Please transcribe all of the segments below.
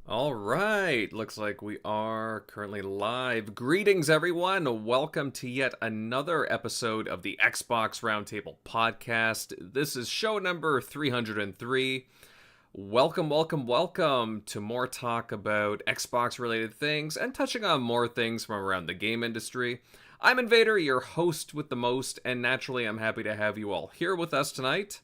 All right, looks like we are currently live. Greetings, everyone. Welcome to yet another episode of the Xbox Roundtable Podcast. This is show number 303. Welcome to more talk about Xbox related things and touching on more things from around the game industry. I'm Invader, your host with the most, and naturally, I'm happy to have you all here with us tonight.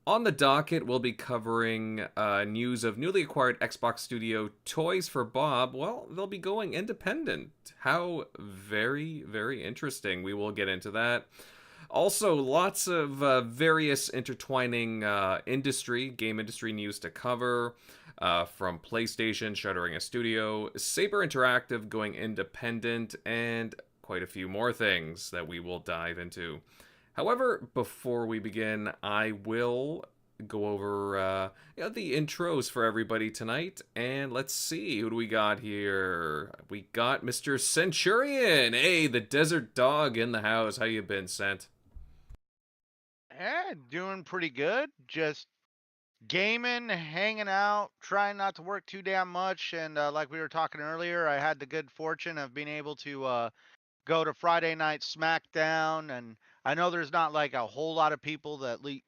On the docket, we'll be covering news of newly acquired Xbox Studio toys for Bob. Well, they'll be going independent. How very interesting. We will get into that. Also, lots of various intertwining game industry news to cover. From PlayStation shuttering a studio, Saber Interactive going independent, and quite a few more things that we will dive into. However, before we begin, I will go over the intros for everybody tonight, and let's see, who do we got here? We got Mr. Centurion. Hey, the desert dog in the house. How you been, Cent? Doing pretty good. Just gaming, hanging out, trying not to work too damn much. And like we were talking earlier, I had the good fortune of being able to go to Friday night SmackDown. And I know there's not like a whole lot of people at least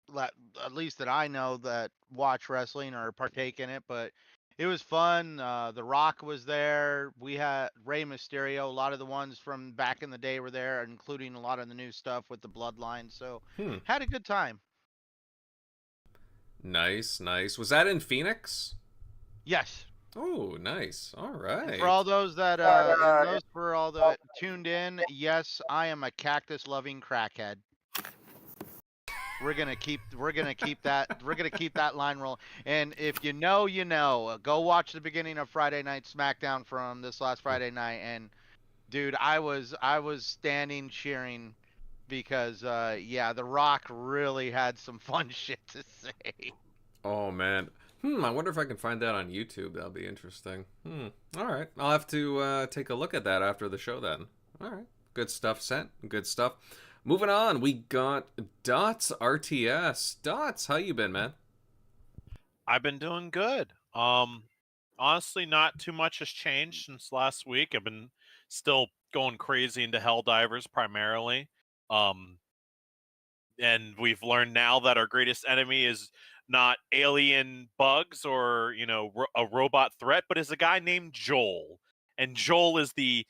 that I know that watch wrestling or partake in it, but it was fun. The Rock was there. We had Rey Mysterio. A lot of the ones from back in the day were there, including a lot of the new stuff with the Bloodline. So Hmm. had a good time. Nice. Was that in Phoenix? Yes. Oh, nice. All And for right. all those that and those for all the tuned in, yes, I am a cactus loving crackhead. We're gonna keep that line rolling. And if you know, you know. Go watch the beginning of Friday Night SmackDown from this last Friday night. And dude, I was standing cheering because yeah, The Rock really had some fun shit to say. Oh man. I wonder if I can find that on YouTube. That'll be interesting. All right. I'll have to take a look at that after the show then. All right. Good stuff, Sent. Good stuff. Moving on, we got Dots RTS. Dots, how you been, man? I've been doing good. Honestly, not too much has changed since last week. I've been still going crazy into Helldivers primarily. Um, and we've learned now that our greatest enemy is not alien bugs or, a robot threat, but is a guy named Joel. And Joel is the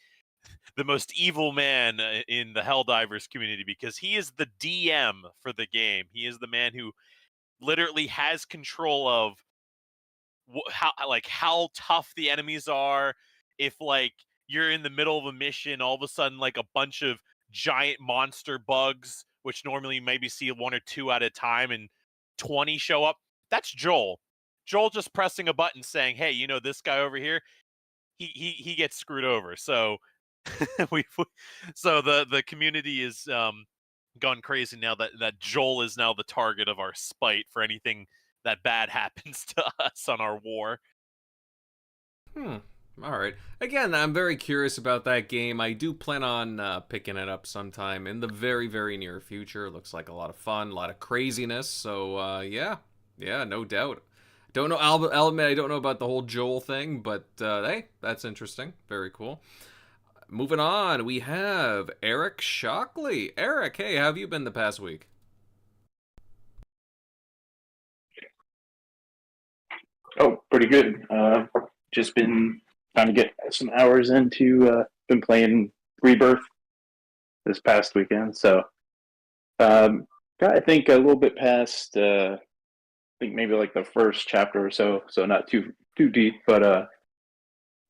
most evil man in the Helldivers community because he is the DM for the game. He is the man who literally has control of how tough the enemies are. If like you're in the middle of a mission, all of a sudden like a bunch of giant monster bugs, which normally you maybe see one or two at a time, and 20 show up, that's Joel just pressing a button saying, hey, this guy over here, he gets screwed over. So we so the community is gone crazy now that Joel is now the target of our spite for anything that bad happens to us on our war. Hmm. All right. Again, I'm very curious about that game. I do plan on picking it up sometime in the very near future. Looks like a lot of fun, a lot of craziness. So yeah, no doubt. Don't know. I'll admit I don't know about the whole Joel thing, but hey, that's interesting. Very cool. Moving on, we have Eric Shockley. Eric, hey, how have you been the past week? Oh, pretty good. Just been trying to get some hours into. Been playing Rebirth this past weekend, so got I think a little bit past. I think maybe like the first chapter or so. So not too deep, but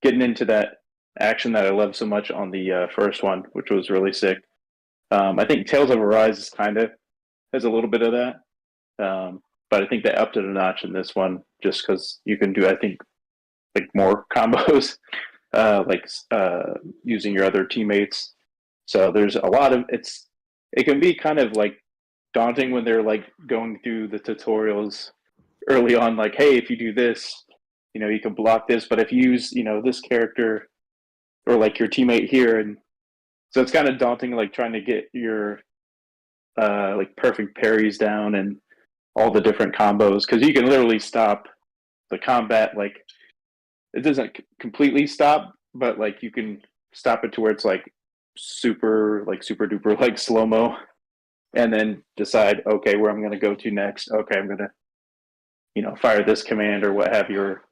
getting into that action that I love so much on the first one, which was really sick. I think Tales of Arise is kind of has a little bit of that, but I think they upped it a notch in this one just because you can do I think like more combos, using your other teammates. So there's a lot of it's. It can be kind of like daunting when they're like going through the tutorials early on. Like, hey, if you do this, you can block this. But if you use, this character or like your teammate here, and so it's kind of daunting, like trying to get your like perfect parries down and all the different combos because you can literally stop the combat like it doesn't completely stop, but like you can stop it to where it's like super duper like slow mo, and then decide, okay, where I'm going to go to next. Okay, I'm going to fire this command or what have you, or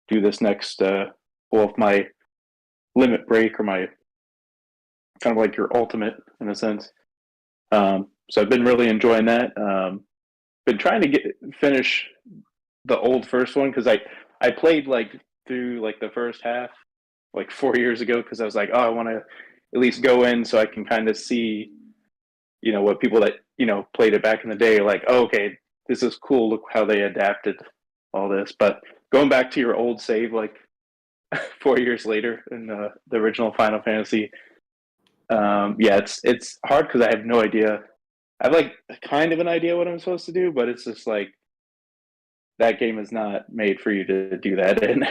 do this next. Well, if my limit break or my kind of like your ultimate in a sense. So I've been really enjoying that. Been trying to finish the old first one because I played like through like the first half like 4 years ago because I was like, oh, I want to at least go in so I can kind of see, what people that played it back in the day are like. Oh, okay, this is cool. Look how they adapted all this. But going back to your old save, like 4 years later in the original Final Fantasy, yeah, it's hard because I have no idea. I have like kind of an idea what I'm supposed to do, but it's just like that game is not made for you to do that, and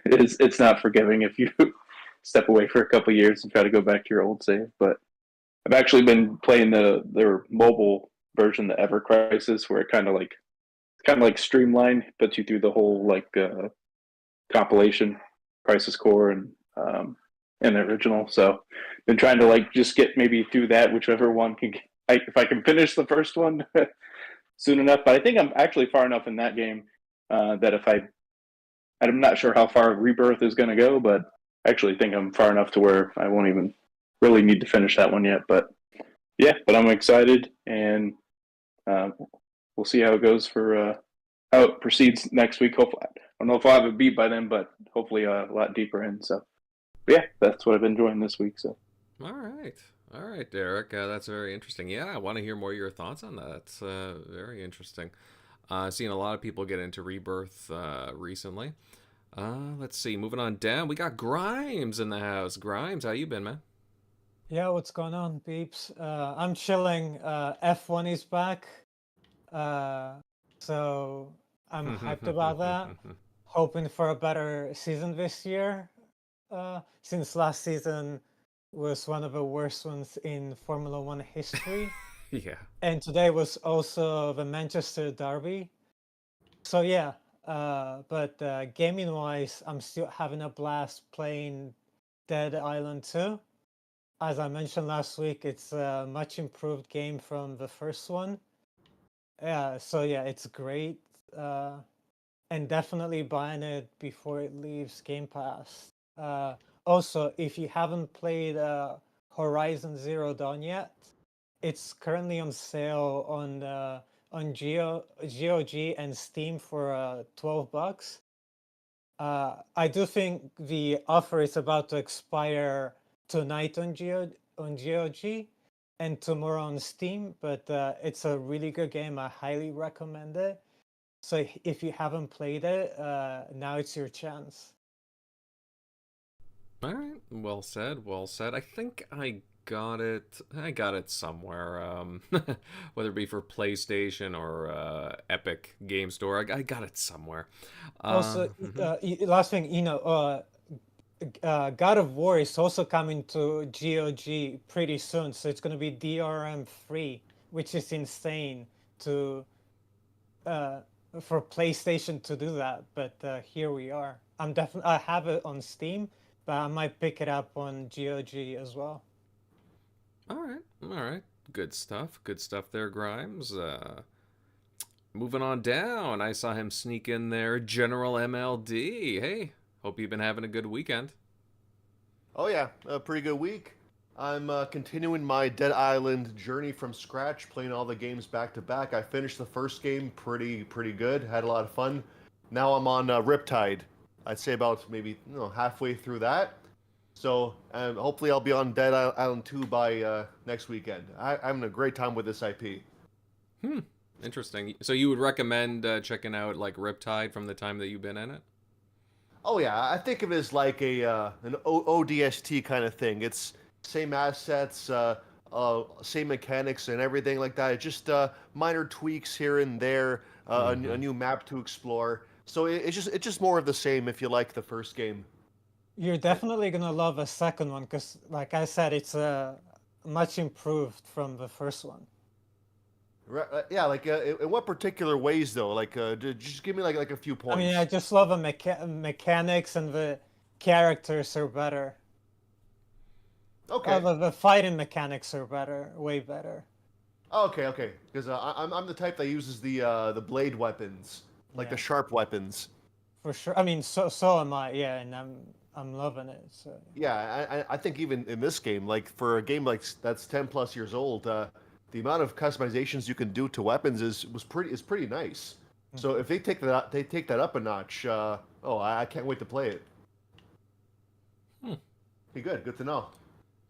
it's not forgiving if you step away for a couple of years and try to go back to your old save. But I've actually been playing their mobile version, the Ever Crisis, where it kind of like streamlined, puts you through the whole like compilation, Crisis Core and the original. So been trying to like just get maybe through that, whichever one can. If I can finish the first one soon enough, but I think I'm actually far enough in that game that if I'm not sure how far Rebirth is going to go, but I actually think I'm far enough to where I won't even really need to finish that one yet. But yeah, but I'm excited, and we'll see how it goes for how it proceeds next week. Hopefully, I don't know if I'll have it beat by then, but hopefully a lot deeper in. So but yeah, that's what I've been enjoying this week. So All right, Derek. That's very interesting. Yeah, I want to hear more of your thoughts on that. It's very interesting. Seen a lot of people get into Rebirth recently. Let's see. Moving on down, we got Grimes in the house. Grimes, how you been, man? Yeah, what's going on, peeps? I'm chilling. F1 is back. So I'm hyped about that. Hoping for a better season this year. Since last season was one of the worst ones in Formula One history. Yeah. And today was also the Manchester Derby. So yeah, but gaming-wise, I'm still having a blast playing Dead Island 2. As I mentioned last week, it's a much improved game from the first one. Yeah, so yeah, it's great. And definitely buying it before it leaves Game Pass. Also, if you haven't played Horizon Zero Dawn yet, it's currently on sale on GOG and Steam for $12. I do think the offer is about to expire tonight on GOG and tomorrow on Steam, but it's a really good game. I highly recommend it. So if you haven't played it, now it's your chance. All right. Well said. Well said. I think I got it. I got it somewhere. Whether it be for PlayStation or Epic Game Store, I got it somewhere. Also, last thing, God of War is also coming to GOG pretty soon, so it's going to be DRM free, which is insane to for PlayStation to do that. But here we are. I have it on Steam, but I might pick it up on GOG as well. All right. Good stuff. Good stuff there, Grimes. Moving on down, I saw him sneak in there. General MLD. Hey, hope you've been having a good weekend. Oh yeah, a pretty good week. I'm continuing my Dead Island journey from scratch, playing all the games back to back. I finished the first game pretty good, had a lot of fun. Now I'm on Riptide. I'd say about maybe halfway through that. So hopefully I'll be on Dead Island 2 by next weekend. I'm having a great time with this IP. Interesting. So you would recommend checking out like Riptide from the time that you've been in it? Oh yeah, I think of it as like an ODST kind of thing. It's same assets, same mechanics and everything like that. It's just minor tweaks here and there, a new map to explore. So it's just more of the same if you like the first game. You're definitely gonna love a second one because, like I said, it's much improved from the first one. Yeah, like in what particular ways though? Like, just give me like a few I points. mean, I just love the mechanics and the characters are better. Okay. The fighting mechanics are better, way better. Okay. Because I'm the type that uses the blade weapons, like the Yeah, sharp weapons. for sure. I mean, so am I. Yeah, and I'm loving it. So Yeah, I think even in this game, like for a game like that's 10+ years old, the amount of customizations you can do to weapons is pretty nice. So if they take that up a notch, I can't wait to play it. Be good to know.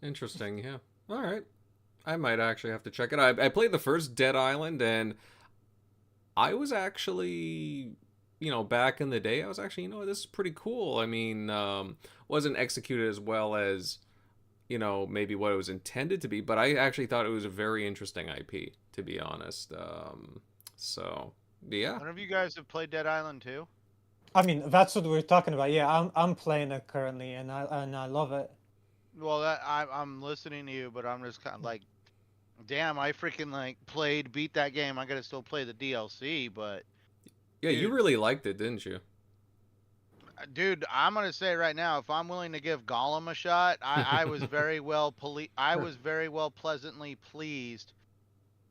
Interesting, yeah. All right. I might actually have to check it. I played the first Dead Island, and I was actually, back in the day, I was actually, this is pretty cool. I mean, wasn't executed as well as, maybe what it was intended to be, but I actually thought it was a very interesting IP, to be honest. So, yeah. None of you guys have played Dead Island 2? I mean, that's what we're talking about. Yeah, I'm playing it currently, and I love it. Well, I'm listening to you, but I'm just kind of like, damn, I freaking like beat that game. I gotta still play the DLC, but Yeah, you dude, really liked it, didn't you? dude, I'm gonna say right now, if I'm willing to give Gollum a shot, I was very well I was very well pleasantly pleased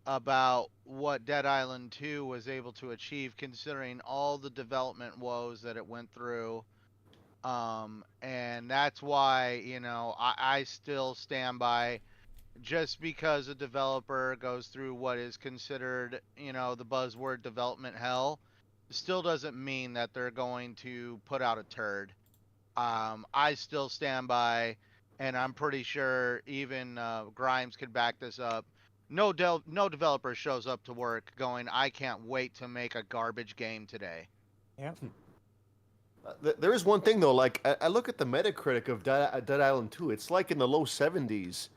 about what Dead Island 2 was able to achieve, considering all the development woes that it went through. And that's why, I still stand by, just because a developer goes through what is considered, the buzzword development hell, still doesn't mean that they're going to put out a turd. I still stand by, and I'm pretty sure even Grimes could back this up. No developer shows up to work going, I can't wait to make a garbage game today. Yeah. There is one thing though. Like I look at the Metacritic of Dead Island 2. It's like in the low 70s.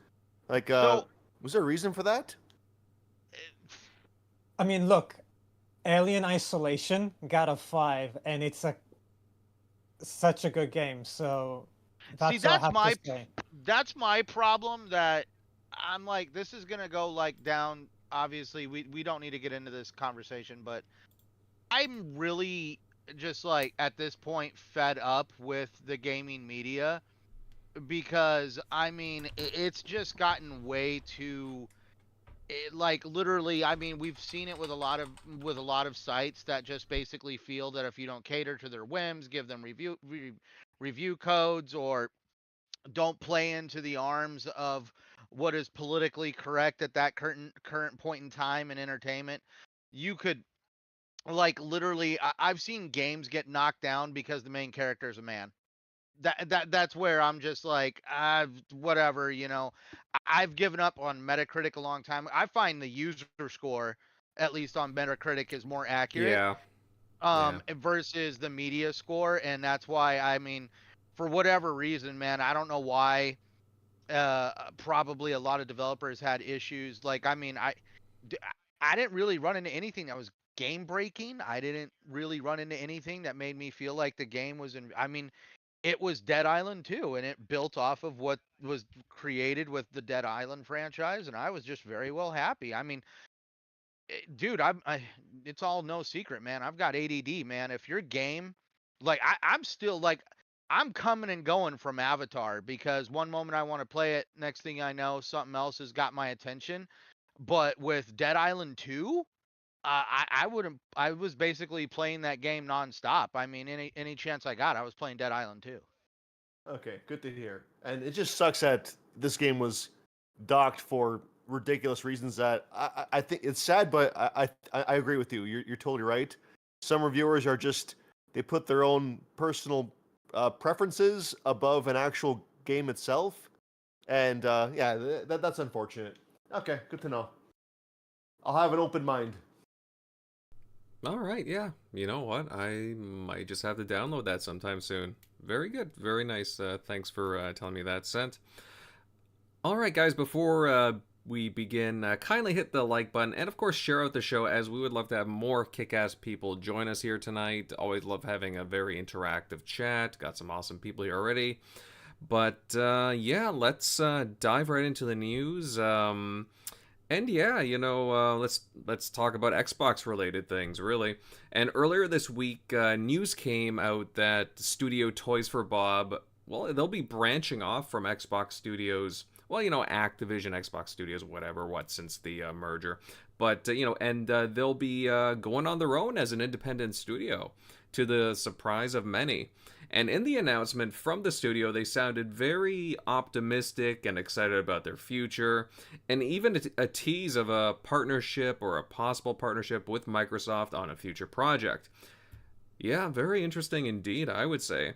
Like, So, was there a reason for that? I mean, look, Alien Isolation got a 5, and it's such a good game. So see, that's all I have to say. that's my problem. That I'm like, this is gonna go like down. Obviously, we don't need to get into this conversation, but I'm really just like at this point fed up with the gaming media, because I mean it's just gotten way too like literally. I mean, we've seen it with a lot of sites that just basically feel that if you don't cater to their whims, give them review codes, or don't play into the arms of what is politically correct at that current point in time in entertainment, you could like literally I've seen games get knocked down because the main character is a man. That's where I'm just like, whatever, I've given up on Metacritic a long time. I find the user score, at least on Metacritic, is more accurate Yeah. Yeah. versus the media score, and that's why, I mean, for whatever reason, man, I don't know why. Probably a lot of developers had issues. Like, I mean, d- I didn't really run into anything that was game breaking. I didn't really run into anything that made me feel like the game was in. I mean, it was Dead Island 2, and it built off of what was created with the Dead Island franchise, and I was just very well happy. I mean, dude, it's all no secret, man. I've got ADD, man. If your game, like, I'm still like, I'm coming and going from Avatar, because one moment I want to play it, next thing I know, something else has got my attention. But with Dead Island 2, I wouldn't. I was basically playing that game nonstop. I mean, any chance I got, I was playing Dead Island 2. Okay, good to hear. And it just sucks that this game was docked for ridiculous reasons. That I think it's sad, but I agree with you. You're totally right. Some reviewers are just they put their own personal preferences above an actual game itself, and that's unfortunate. Okay, good to know. I'll have an open mind. All right, yeah. You know what? I might just have to download that sometime soon. Very good. Very nice. Thanks for telling me that, Sent. All right, guys, before we begin, kindly hit the like button and, of course, share out the show, as we would love to have more kick-ass people join us here tonight. Always love having a very interactive chat. Got some awesome people here already. But, yeah, let's dive right into the news. And yeah, let's talk about Xbox related things, really. And earlier this week, news came out that Studio Toys for Bob, well, they'll be branching off from Xbox Studios. Well, Activision, Xbox Studios, whatever, since the merger. But they'll be going on their own as an independent studio, to the surprise of many. And in the announcement from the studio, they sounded very optimistic and excited about their future, and even a tease of a partnership or a possible partnership with Microsoft on a future project. Yeah, very interesting indeed, I would say.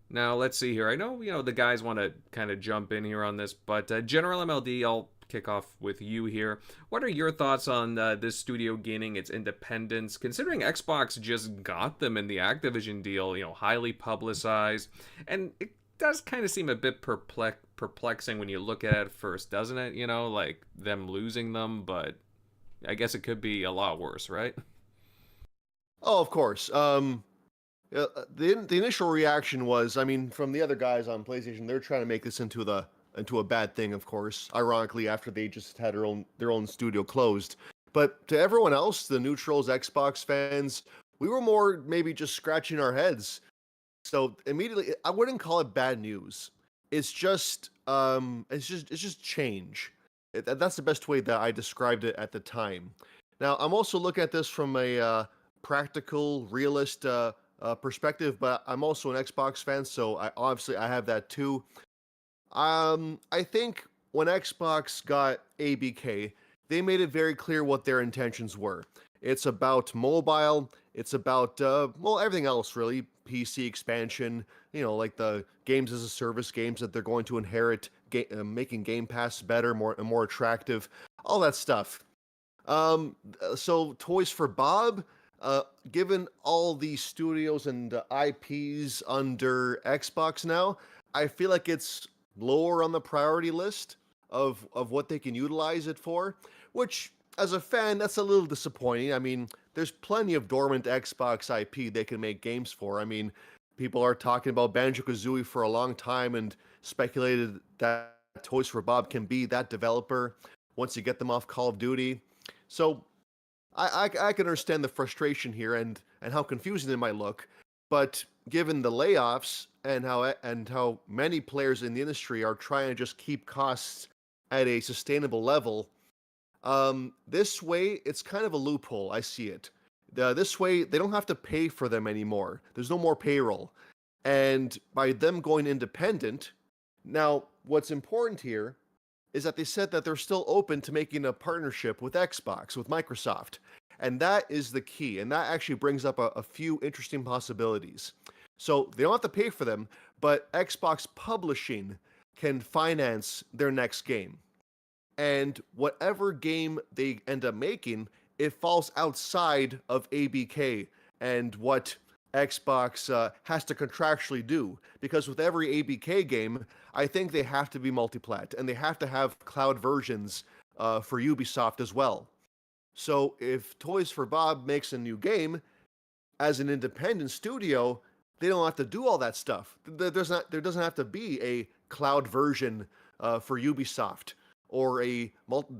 Now, let's see here. I know, the guys want to kind of jump in here on this, but General MLD, I'll kick off with you here. What are your thoughts on this studio gaining its independence, considering Xbox just got them in the Activision deal, highly publicized, and it does kind of seem a bit perplexing when you look at it first, doesn't it? Like them losing them, but I guess it could be a lot worse, right? Oh, of course. The initial reaction was, I mean, from the other guys on PlayStation, they're trying to make this into a bad thing, of course. Ironically, after they just had their own studio closed. But to everyone else, the neutrals, Xbox fans, we were more maybe just scratching our heads. So immediately, I wouldn't call it bad news. It's just change. That's the best way that I described it at the time. Now, I'm also looking at this from a practical, realist perspective, but I'm also an Xbox fan, so I have that too. I think when Xbox got ABK, they made it very clear what their intentions were. It's about mobile. It's about everything else really. PC expansion. Like the games as a service games that they're going to inherit, making Game Pass better, more attractive, all that stuff. So Toys for Bob. Given all these studios and IPs under Xbox now, I feel like it's lower on the priority list of what they can utilize it for, which as a fan, that's a little disappointing. I mean, there's plenty of dormant Xbox IP they can make games for. I mean, people are talking about Banjo-Kazooie for a long time and speculated that Toys for Bob can be that developer once you get them off Call of Duty. So I can understand the frustration here and how confusing it might look, but given the layoffs and how many players in the industry are trying to just keep costs at a sustainable level, this way it's kind of a loophole. I see it. This way they don't have to pay for them anymore. There's no more payroll, and by them going independent, now what's important here is that they said that they're still open to making a partnership with Xbox, with Microsoft. And that is the key. And that actually brings up a few interesting possibilities. So they don't have to pay for them, but Xbox Publishing can finance their next game. And whatever game they end up making, it falls outside of ABK and what Xbox has to contractually do. Because with every ABK game, I think they have to be multiplat, and they have to have cloud versions for Ubisoft as well. So if Toys for Bob makes a new game, as an independent studio, they don't have to do all that stuff. There doesn't have to be a cloud version for Ubisoft or a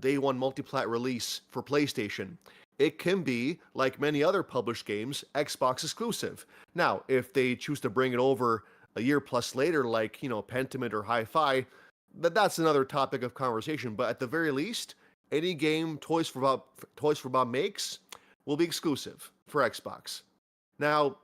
day one multiplat release for PlayStation. It can be, like many other published games, Xbox exclusive. Now, if they choose to bring it over a year plus later, like, Pentiment or Hi-Fi, that's another topic of conversation. But at the very least, any game Toys for Bob makes will be exclusive for Xbox. Now,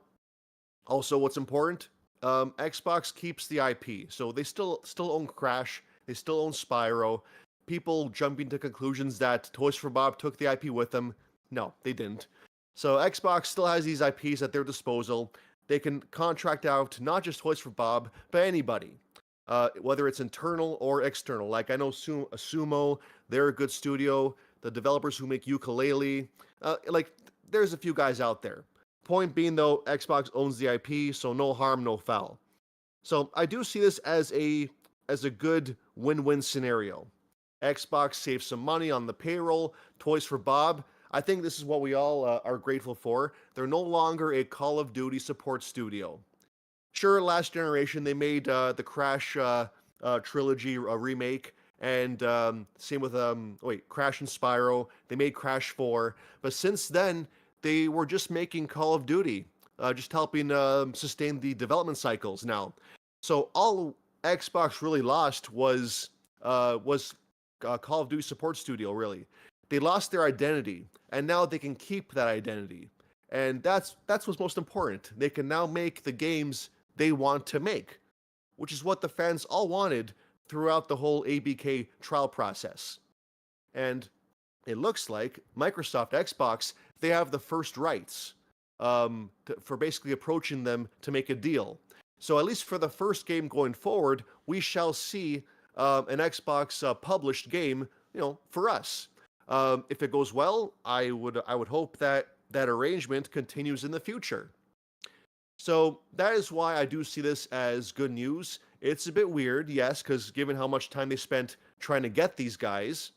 also what's important, Xbox keeps the IP. So they still own Crash, they still own Spyro. People jumping to conclusions that Toys for Bob took the IP with them. No, they didn't. So Xbox still has these IPs at their disposal. They can contract out not just Toys for Bob, but anybody, whether it's internal or external. Like I know Sumo, they're a good studio. The developers who make Yooka-Laylee, there's a few guys out there. Point being though, Xbox owns the IP, so no harm, no foul. So I do see this as a good win-win scenario. Xbox saves some money on the payroll. Toys for Bob, I think this is what we all are grateful for. They're no longer a Call of Duty support studio. Sure, last generation they made the Crash trilogy remake, and same with Crash and Spyro. They made Crash 4, but since then they were just making Call of Duty, just helping sustain the development cycles now. So all Xbox really lost was Call of Duty Support Studio. Really, they lost their identity, and now they can keep that identity, and that's what's most important. They can now make the games they want to make, which is what the fans all wanted throughout the whole ABK trial process. And it looks like Microsoft Xbox, they have the first rights for basically approaching them to make a deal. So at least for the first game going forward, we shall see an Xbox published game, for us. If it goes well, I would hope that arrangement continues in the future. So that is why I do see this as good news. It's a bit weird, yes, because given how much time they spent trying to get these guys,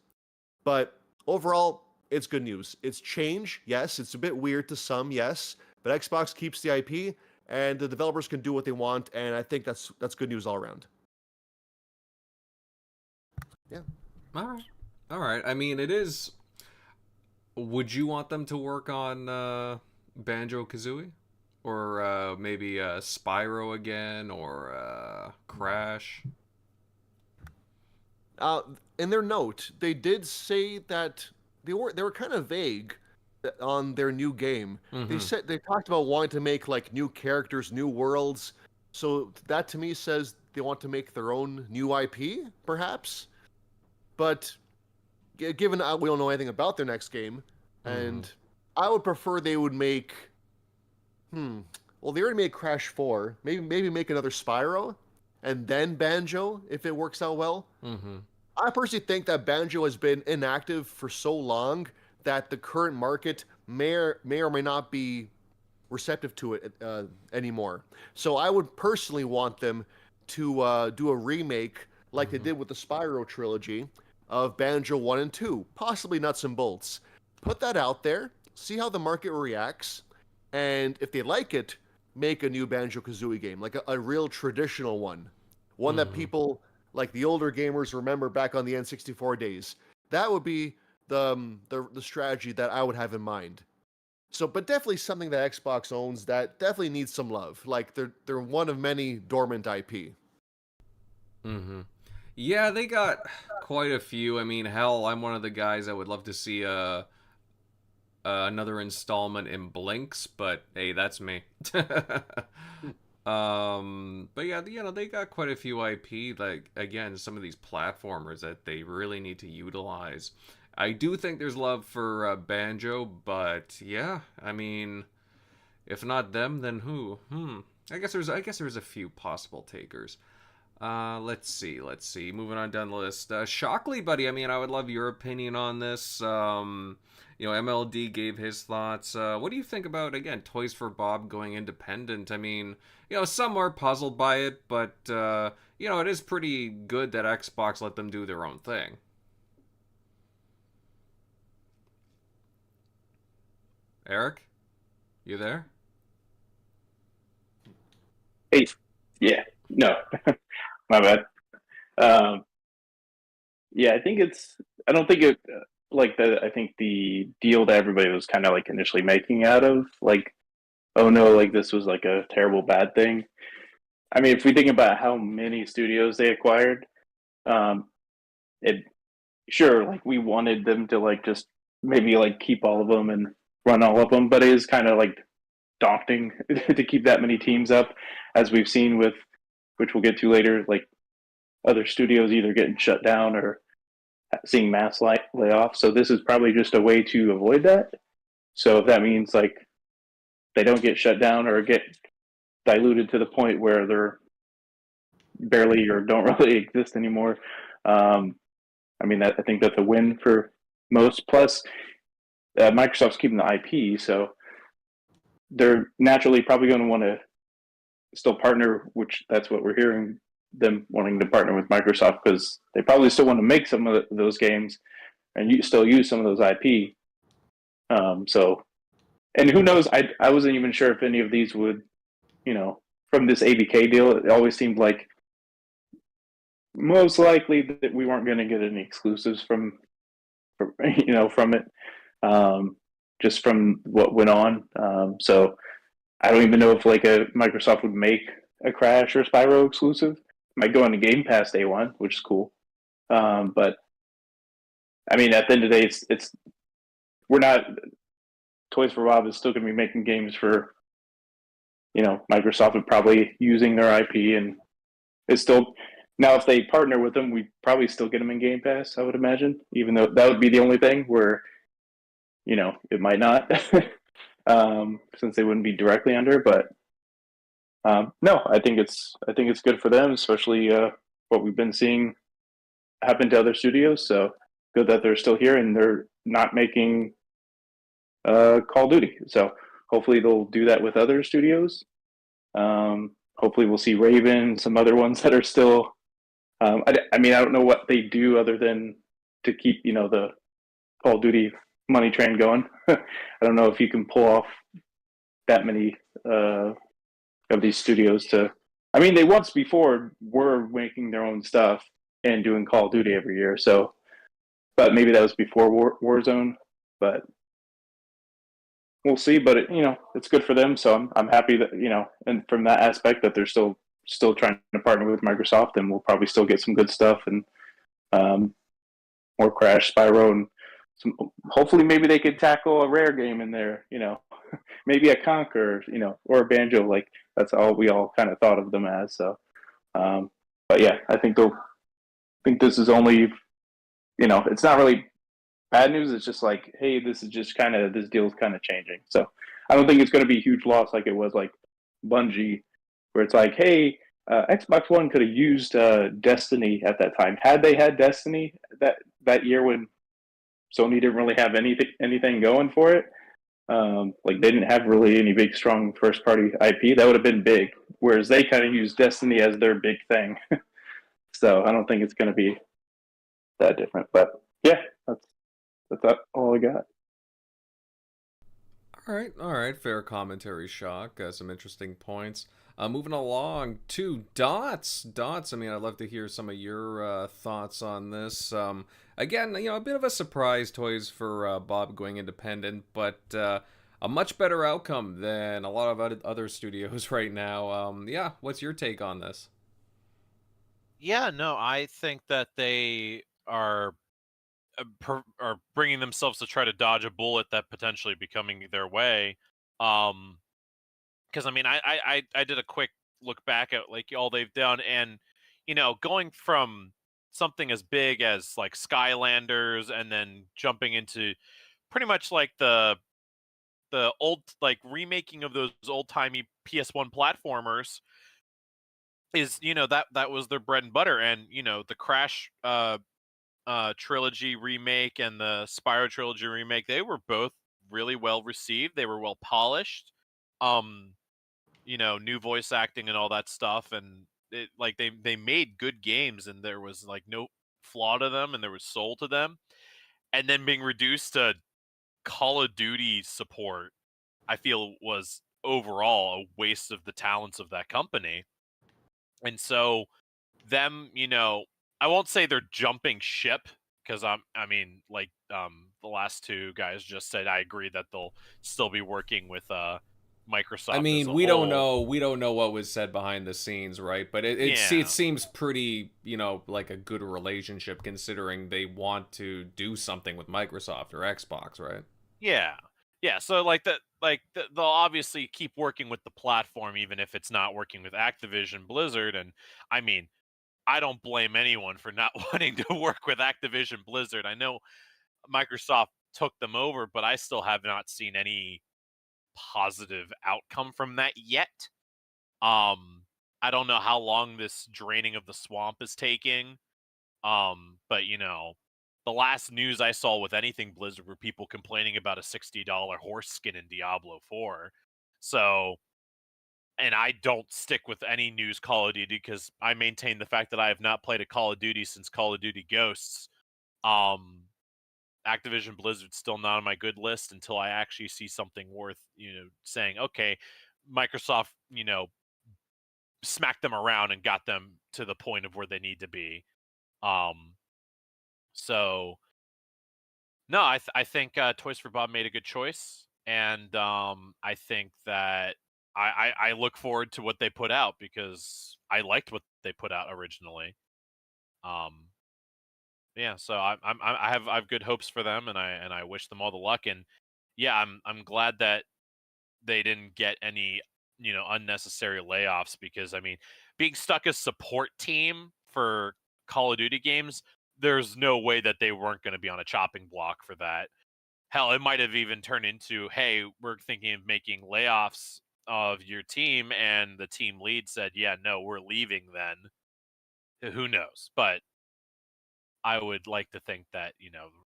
but overall, it's good news. It's change, yes. It's a bit weird to some, yes, but Xbox keeps the IP, and the developers can do what they want, and I think that's good news all around. Yeah. All right. I mean, it is. Would you want them to work on Banjo-Kazooie? Or maybe Spyro again, or Crash? In their note, they did say that they were kind of vague on their new game. Mm-hmm. They talked about wanting to make like new characters, new worlds. So that to me says they want to make their own new IP, perhaps. But given we don't know anything about their next game, and I would prefer they would make. Well, they already made Crash 4. Maybe make another Spyro, and then Banjo if it works out well. I personally think that Banjo has been inactive for so long that the current market may or may not be receptive to it anymore. So I would personally want them to do a remake like they did with the Spyro trilogy of Banjo 1 and 2, possibly nuts and bolts. Put that out there, see how the market reacts. And if they like it, make a new Banjo-Kazooie game, like a real traditional one. One that people, like the older gamers, remember back on the N64 days. That would be the strategy that I would have in mind. So, but definitely something that Xbox owns that definitely needs some love. Like, they're one of many dormant IP. Yeah, they got quite a few. I mean, hell, I'm one of the guys that would love to see another installment in Blinks, but hey, that's me. But yeah, they got quite a few IP, like, again, some of these platformers that they really need to utilize. I do think there's love for Banjo, but yeah, I mean, if not them, then who? I guess there's a few possible takers. Let's see. Moving on down the list. Shockley, buddy, I mean, I would love your opinion on this. MLD gave his thoughts. What do you think about, again, Toys for Bob going independent? I mean, some are puzzled by it, but, it is pretty good that Xbox let them do their own thing. Eric? You there? Hey, yeah, no, my bad. Yeah, I don't think it, I think the deal that everybody was kind of like initially making out of, like, oh no, like this was like a terrible bad thing. I mean, if we think about how many studios they acquired, like we wanted them to like just maybe like keep all of them and run all of them, but it is kind of like daunting to keep that many teams up, as we've seen with, which we'll get to later, like other studios either getting shut down or seeing mass layoffs. So this is probably just a way to avoid that. So if that means like they don't get shut down or get diluted to the point where they're barely or don't really exist anymore, I mean, I think that's a win for most. Plus, Microsoft's keeping the IP, so they're naturally probably going to want to still partner, which that's what we're hearing, them wanting to partner with Microsoft, because they probably still want to make some of those games and still use some of those IP. And who knows, I wasn't even sure if any of these would, from this ABK deal, it always seemed like most likely that we weren't going to get any exclusives from from it, just from what went on. So I don't even know if like a Microsoft would make a Crash or Spyro exclusive. Might go into Game Pass day one, which is cool. But I mean, at the end of the day, it's we're not. Toys for Bob is still going to be making games for, Microsoft and probably using their IP, and it's still now if they partner with them, we probably still get them in Game Pass. I would imagine, even though that would be the only thing where, it might not, since they wouldn't be directly under. But no, I think it's good for them, especially what we've been seeing happen to other studios. So good that they're still here and they're not making Call of Duty. So hopefully they'll do that with other studios. Hopefully we'll see Raven, some other ones that are still. I mean, I don't know what they do other than to keep the Call of Duty money train going. I don't know if you can pull off that many of these studios to. I mean, they once before were making their own stuff and doing Call of Duty every year. So, but maybe that was before Warzone. But we'll see. But it's good for them. So I'm happy that and from that aspect that they're still trying to partner with Microsoft, and we'll probably still get some good stuff and more Crash, Spyro, and hopefully maybe they could tackle a Rare game in there. Maybe a Conquer, or a Banjo. Like that's all we all kind of thought of them as. So, but yeah, I think this is only, it's not really bad news. It's just like, hey, this deal's kind of changing. So I don't think it's going to be a huge loss like it was like Bungie, where it's like, hey, Xbox One could have used Destiny at that time. Had they had Destiny that year when Sony didn't really have anything going for it, like they didn't have really any big strong first party IP, that would have been big. Whereas they kind of used Destiny as their big thing. So I don't think it's going to be that different. But yeah, that's all I got. All right. Fair commentary, Shock. Some interesting points. Moving along to Dots. Dots, I mean, I'd love to hear some of your thoughts on this. Again, a bit of a surprise, Toys for Bob going independent, but a much better outcome than a lot of other studios right now. Yeah, what's your take on this? Yeah, no, I think that they are bringing themselves to try to dodge a bullet that potentially becoming their way. Because I mean, I did a quick look back at like all they've done, and going from something as big as like Skylanders, and then jumping into pretty much like the old like remaking of those old timey PS1 platformers is that was their bread and butter, and the Crash trilogy remake and the Spyro trilogy remake, they were both really well received. They were well polished. New voice acting and all that stuff, and it like they made good games, and there was like no flaw to them, and there was soul to them. And then being reduced to Call of Duty support, I feel was overall a waste of the talents of that company. And so them, I won't say they're jumping ship, because the last two guys just said, I agree that they'll still be working with Microsoft. I mean, as a we whole. don't know what was said behind the scenes, right? But it seems pretty, like a good relationship, considering they want to do something with Microsoft or Xbox, right? Yeah. So they'll obviously keep working with the platform, even if it's not working with Activision Blizzard. And I mean, I don't blame anyone for not wanting to work with Activision Blizzard. I know Microsoft took them over, but I still have not seen any positive outcome from that yet. I don't know how long this draining of the swamp is taking. But the last news I saw with anything Blizzard were people complaining about a $60 horse skin in Diablo 4. So, and I don't stick with any news Call of Duty because I maintain the fact that I have not played a Call of Duty since Call of Duty Ghosts. Activision Blizzard's still not on my good list until I actually see something worth, saying, okay, Microsoft, smacked them around and got them to the point of where they need to be. So no, I think Toys for Bob made a good choice, and I think that I look forward to what they put out because I liked what they put out originally. Yeah, so I have good hopes for them, and I wish them all the luck. And yeah, I'm glad that they didn't get any unnecessary layoffs, because I mean, being stuck as support team for Call of Duty games, there's no way that they weren't going to be on a chopping block for that. Hell, it might have even turned into, hey, we're thinking of making layoffs of your team, and the team lead said, yeah, no, we're leaving then. Who knows? But I would like to think that,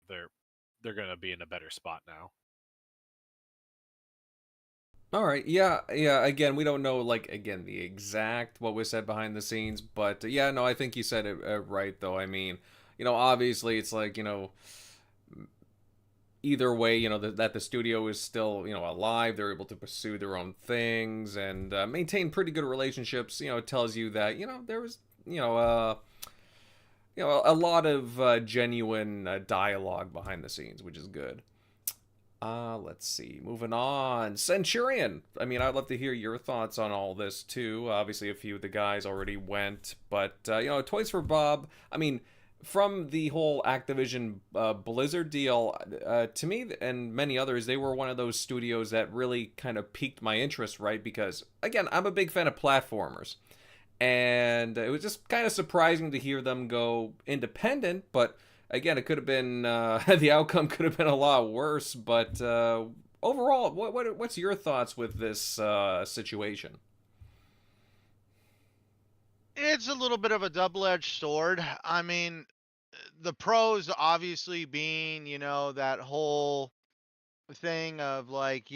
they're going to be in a better spot now. All right, yeah. Again, we don't know, like, again, the exact what was said behind the scenes, but yeah, no, I think you said it right, though. I mean, obviously, it's like, either way, that the studio is still, alive. They're able to pursue their own things and maintain pretty good relationships. It tells you that, there was, a lot of genuine dialogue behind the scenes, which is good. Let's see. Moving on. Centurion. I mean, I'd love to hear your thoughts on all this, too. Obviously, a few of the guys already went. But, Toys for Bob, I mean, from the whole Activision Blizzard deal, to me and many others, they were one of those studios that really kind of piqued my interest, right? Because, again, I'm a big fan of platformers. And it was just kind of surprising to hear them go independent, but again, it could have been the outcome could have been a lot worse. But overall, what's your thoughts with this situation? It's a little bit of a double-edged sword. I mean, the pros obviously being, that whole thing of like,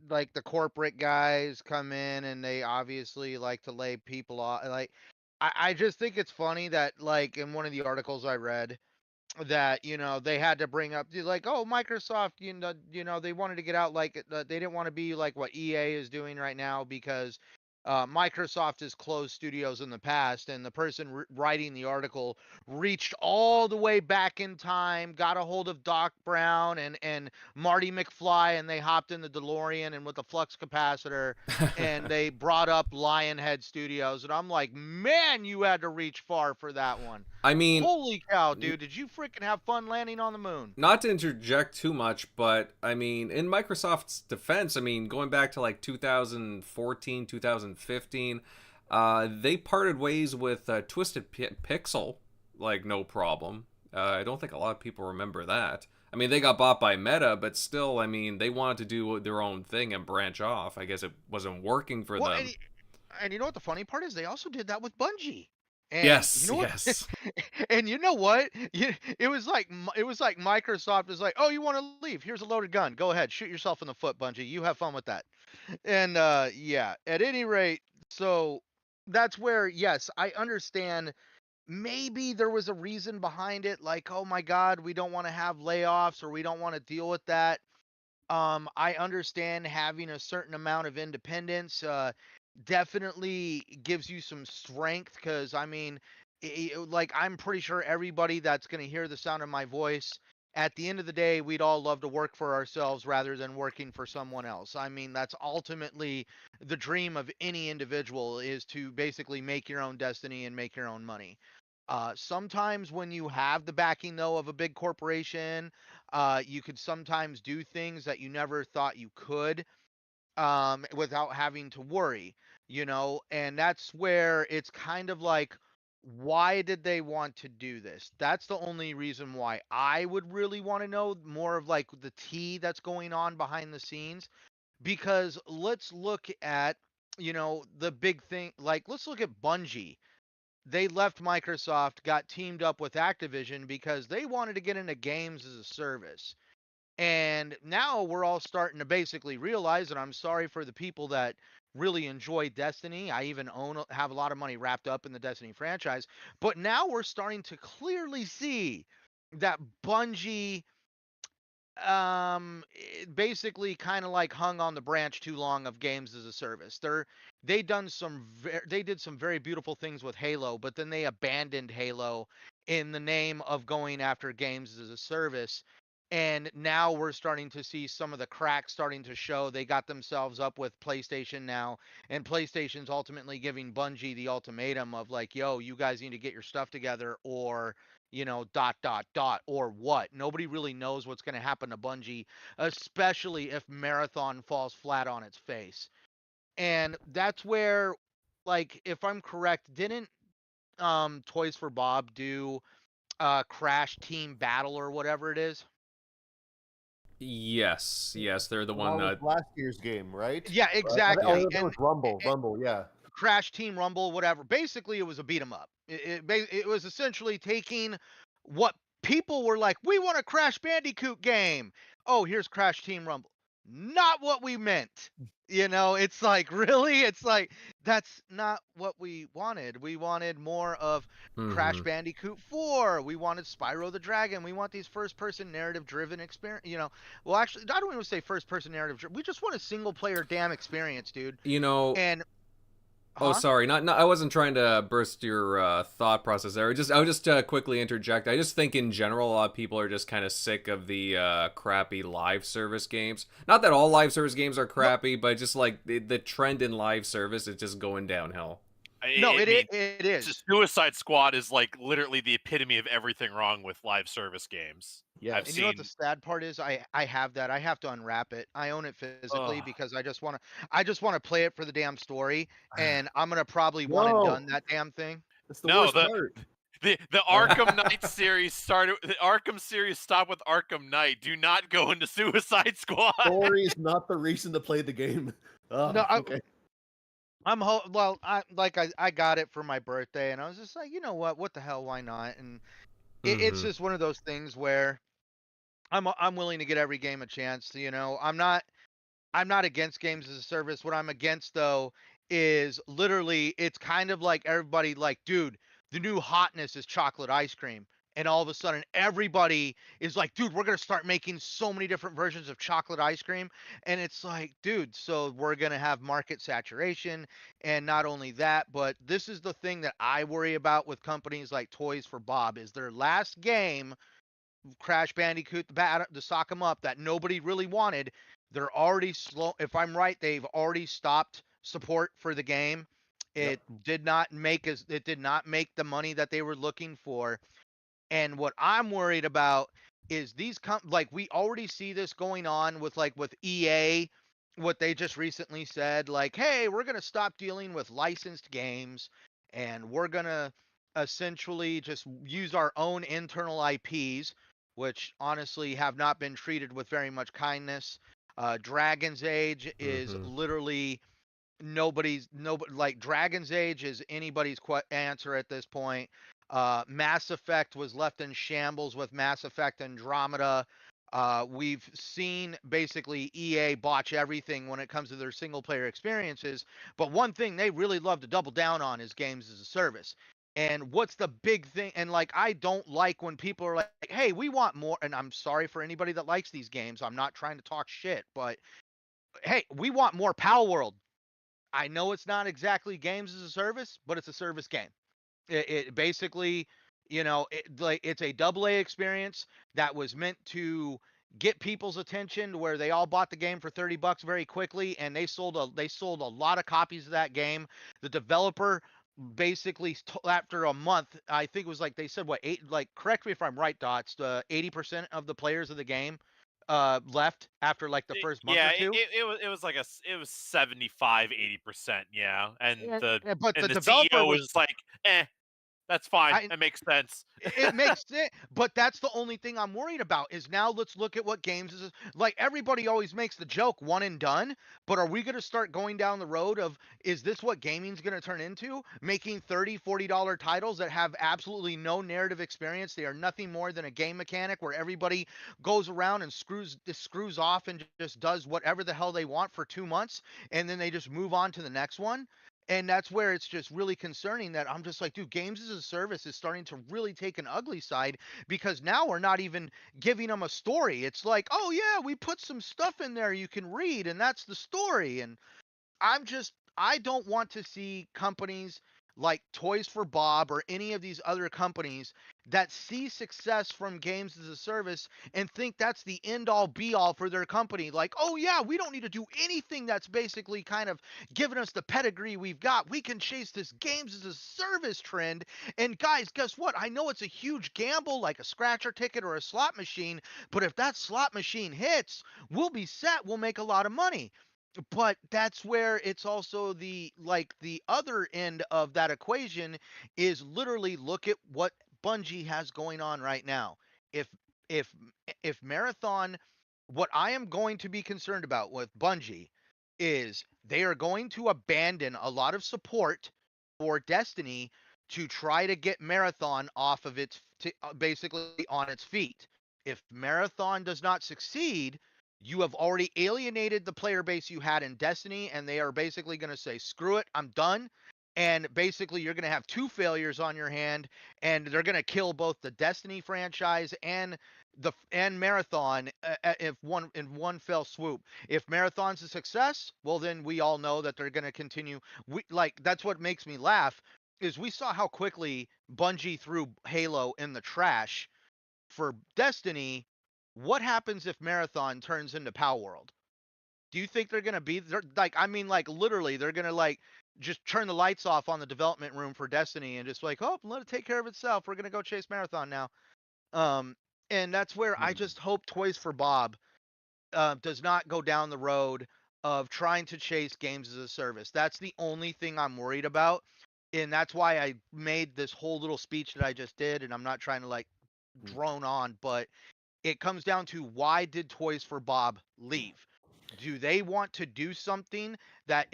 like the corporate guys come in and they obviously like to lay people off. Like, I just think it's funny that, like, in one of the articles I read, that they had to bring up like, oh, Microsoft, they wanted to get out, like, they didn't want to be like what EA is doing right now, because Microsoft has closed studios in the past, and the person writing the article reached all the way back in time, got a hold of Doc Brown and Marty McFly, and they hopped in the DeLorean and with a flux capacitor, and they brought up Lionhead Studios, and I'm like, man, you had to reach far for that one. I mean, holy cow, dude, did you freaking have fun landing on the moon? Not to interject too much, but I mean, in Microsoft's defense, I mean, going back to like 2014, 2015, they parted ways with Twisted Pixel, like, no problem. I don't think a lot of people remember that. I mean, they got bought by Meta, but still, I mean, they wanted to do their own thing and branch off. I guess it wasn't working for them. And you know what the funny part is? They also did that with Bungie. And yes, you know what? yes. And you know what? It was like Microsoft was like, "Oh, you want to leave? Here's a loaded gun. Go ahead, shoot yourself in the foot, Bungie. You have fun with that." And yeah, at any rate, so that's where, yes, I understand. Maybe there was a reason behind it, like, oh my God, we don't want to have layoffs, or we don't want to deal with that. I understand having a certain amount of independence definitely gives you some strength, because I mean, like, I'm pretty sure everybody that's going to hear the sound of my voice, at the end of the day, we'd all love to work for ourselves rather than working for someone else. I mean, that's ultimately the dream of any individual, is to basically make your own destiny and make your own money. Sometimes when you have the backing, though, of a big corporation, you could sometimes do things that you never thought you could, without having to worry, and that's where it's kind of like, why did they want to do this? That's the only reason why I would really want to know more of, like, the tea that's going on behind the scenes. Because let's look at, the big thing, like, let's look at Bungie. They left Microsoft, got teamed up with Activision because they wanted to get into games as a service. And now we're all starting to basically realize, and I'm sorry for the people that really enjoy Destiny. I even have a lot of money wrapped up in the Destiny franchise. But now we're starting to clearly see that Bungie basically kind of like hung on the branch too long of games as a service. They did some very beautiful things with Halo, but then they abandoned Halo in the name of going after games as a service. And now we're starting to see some of the cracks starting to show. They got themselves up with PlayStation now, and PlayStation's ultimately giving Bungie the ultimatum of like, yo, you guys need to get your stuff together, or dot dot dot, or what. Nobody really knows what's going to happen to Bungie, especially if Marathon falls flat on its face. And that's where, like, if I'm correct, didn't Toys for Bob do Crash Team Battle or whatever it is? Yes, they're the That one was that. last year's game, right? Yeah, exactly. That was Rumble. Rumble, yeah. Crash Team Rumble, whatever. Basically, it was a beat 'em up. It was essentially taking what people were like, we want a Crash Bandicoot game. Oh, here's Crash Team Rumble. Not what we meant. It's like, really? It's like, that's not what we wanted. We wanted more of Crash Mhm. Bandicoot 4. We wanted Spyro the Dragon. We want these first-person narrative-driven experience. Well, actually, I don't even say first-person narrative. We just want a single-player damn experience, dude. And Oh, Huh? sorry. Not. I wasn't trying to burst your thought process there. I would just quickly interject. I just think in general, a lot of people are just kind of sick of the crappy live service games. Not that all live service games are crappy, but just like the trend in live service is just going downhill. No, I it mean, it is. Suicide Squad is like literally the epitome of everything wrong with live service games. Yeah. I've And you know what seen. the sad part is? I have that. I have to unwrap it. I own it physically Ugh. because I just want to play it for the damn story, and I'm gonna probably one and No, done that damn thing. that's the No, worst part. the Arkham Knight series started. The Arkham series stopped with Arkham Knight. Do not go into Suicide Squad. Story is not the reason to play the game. Oh, No, okay. I got it for my birthday, and I was just like, you know what the hell, why not? And it's Mhm. just one of those things where I'm willing to get every game a chance. I'm not against games as a service. What I'm against though is literally it's kind of like everybody like, dude, the new hotness is chocolate ice cream. And all of a sudden everybody is like, dude, we're gonna start making so many different versions of chocolate ice cream. And it's like, dude, so we're gonna have market saturation. And not only that, but this is the thing that I worry about with companies like Toys for Bob is their last game Crash Bandicoot, the sock 'em up that nobody really wanted. They're already slow. If I'm right, they've already stopped support for the game. Yep. It did not make the money that they were looking for. And what I'm worried about is like we already see this going on with EA, what they just recently said, like, hey, we're gonna stop dealing with licensed games and we're gonna essentially just use our own internal IPs, which honestly have not been treated with very much kindness. Dragon's Age is Mhm. literally nobody like Dragon's Age is anybody's answer at this point. Mass Effect was left in shambles with Mass Effect Andromeda. We've seen basically EA botch everything when it comes to their single player experiences, but one thing they really love to double down on is games as a service. And what's the big thing? And like, I don't like when people are like, hey, we want more. And I'm sorry for anybody that likes these games. I'm not trying to talk shit, but hey, we want more Pal World. I know it's not exactly games as a service, but it's a service game. It basically, it's a double A experience that was meant to get people's attention to where they all bought the game for $30 very quickly, and they sold a lot of copies of that game. The developer basically after a month, I think it was like they said what eight like correct me if I'm right, Dots, 80% of the players of the game left after like the first month Yeah, or two. it was like it was 75-80%. Yeah, and But the the developer CEO was was like, that's fine. I That makes sense. It makes sense, but that's the only thing I'm worried about is now let's look at what games is like. Everybody always makes the joke one and done, but are we going to start going down the road of is this what gaming's going to turn into? Making $30-$40 titles that have absolutely no narrative experience. They are nothing more than a game mechanic where everybody goes around and screws off and just does whatever the hell they want for 2 months, and then they just move on to the next one. And that's where it's just really concerning that I'm just like, dude, games as a service is starting to really take an ugly side, because now we're not even giving them a story. It's like, oh yeah, we put some stuff in there you can read and that's the story. And I don't want to see companies like Toys for Bob or any of these other companies that see success from games as a service and think that's the end all be all for their company. Like, oh yeah, we don't need to do anything that's basically kind of giving us the pedigree we've got. We can chase this games as a service trend. And guys, guess what? I know it's a huge gamble like a scratcher ticket or a slot machine, but if that slot machine hits, we'll be set. We'll make a lot of money. But that's where it's also the other end of that equation is literally look at what Bungie has going on right now. If if if Marathon, what I am going to be concerned about with Bungie is they are going to abandon a lot of support for Destiny to try to get Marathon off of basically on its feet. If Marathon does not succeed, you have already alienated the player base you had in Destiny, and they are basically going to say, screw it, I'm done. And basically, you're going to have two failures on your hand, and they're going to kill both the Destiny franchise and Marathon if in one fell swoop. If Marathon's a success, well, then we all know that they're going to continue. That's what makes me laugh is we saw how quickly Bungie threw Halo in the trash for Destiny. What happens if Marathon turns into Pow World? Do you think they're gonna be literally they're gonna just turn the lights off on the development room for Destiny and just let it take care of itself. We're gonna go chase Marathon now. And that's where I just hope Toys for Bob does not go down the road of trying to chase games as a service. That's the only thing I'm worried about. And that's why I made this whole little speech that I just did. And I'm not trying to drone on, but it comes down to, why did Toys for Bob leave? Do they want to do something that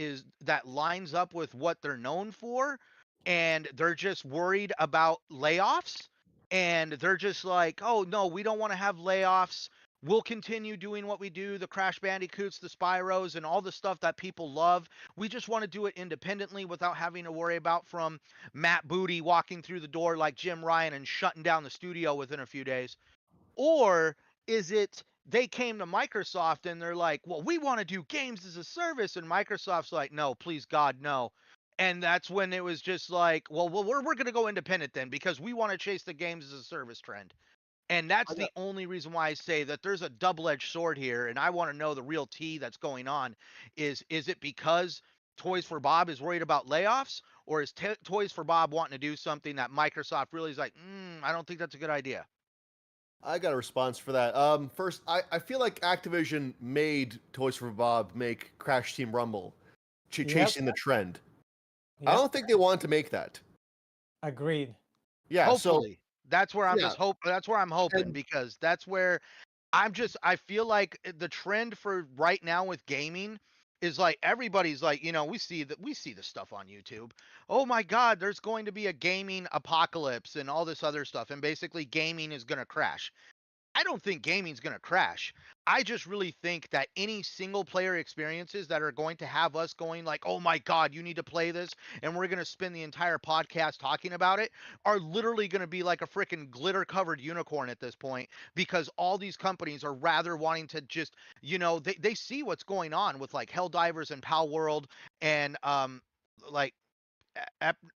lines up with what they're known for, and they're just worried about layoffs, and they're just like, oh no, we don't want to have layoffs. We'll continue doing what we do, the Crash Bandicoots, the Spyros, and all the stuff that people love. We just want to do it independently without having to worry about from Matt Booty walking through the door like Jim Ryan and shutting down the studio within a few days. Or is it they came to Microsoft and they're like, well, we want to do games as a service, and Microsoft's like, no, please God, no. And that's when it was just like, well, we're going to go independent then, because we want to chase the games as a service trend. And that's the only reason why I say that there's a double-edged sword here, and I want to know the real tea that's going on. Is it because Toys for Bob is worried about layoffs, or is Toys for Bob wanting to do something that Microsoft really is like, I don't think that's a good idea? I got a response for that. First, I feel like Activision made Toys for Bob make Crash Team Rumble, chasing the trend. Yep. I don't think they wanted to make that. Agreed. Yeah, hopefully. That's where I'm That's where I'm hoping, because that's where I feel like the trend for right now with gaming is like, everybody's like, we see the stuff on YouTube. Oh my God, there's going to be a gaming apocalypse and all this other stuff, and basically gaming is going to crash. I don't think gaming's going to crash. I just really think that any single player experiences that are going to have us going like, oh my God, you need to play this, and we're going to spend the entire podcast talking about it, are literally going to be like a freaking glitter covered unicorn at this point, because all these companies are rather wanting to just, they see what's going on with like Helldivers and Pal World and like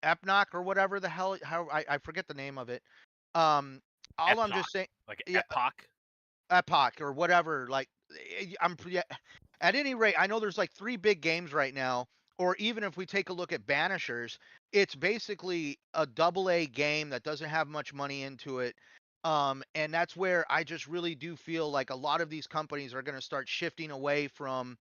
Epnoc or whatever the hell, I forget the name of it. I'm just saying, Epoch or whatever. At any rate, I know there's like 3 big games right now, or even if we take a look at Banishers, it's basically a AA game that doesn't have much money into it. And that's where I just really do feel like a lot of these companies are going to start shifting away from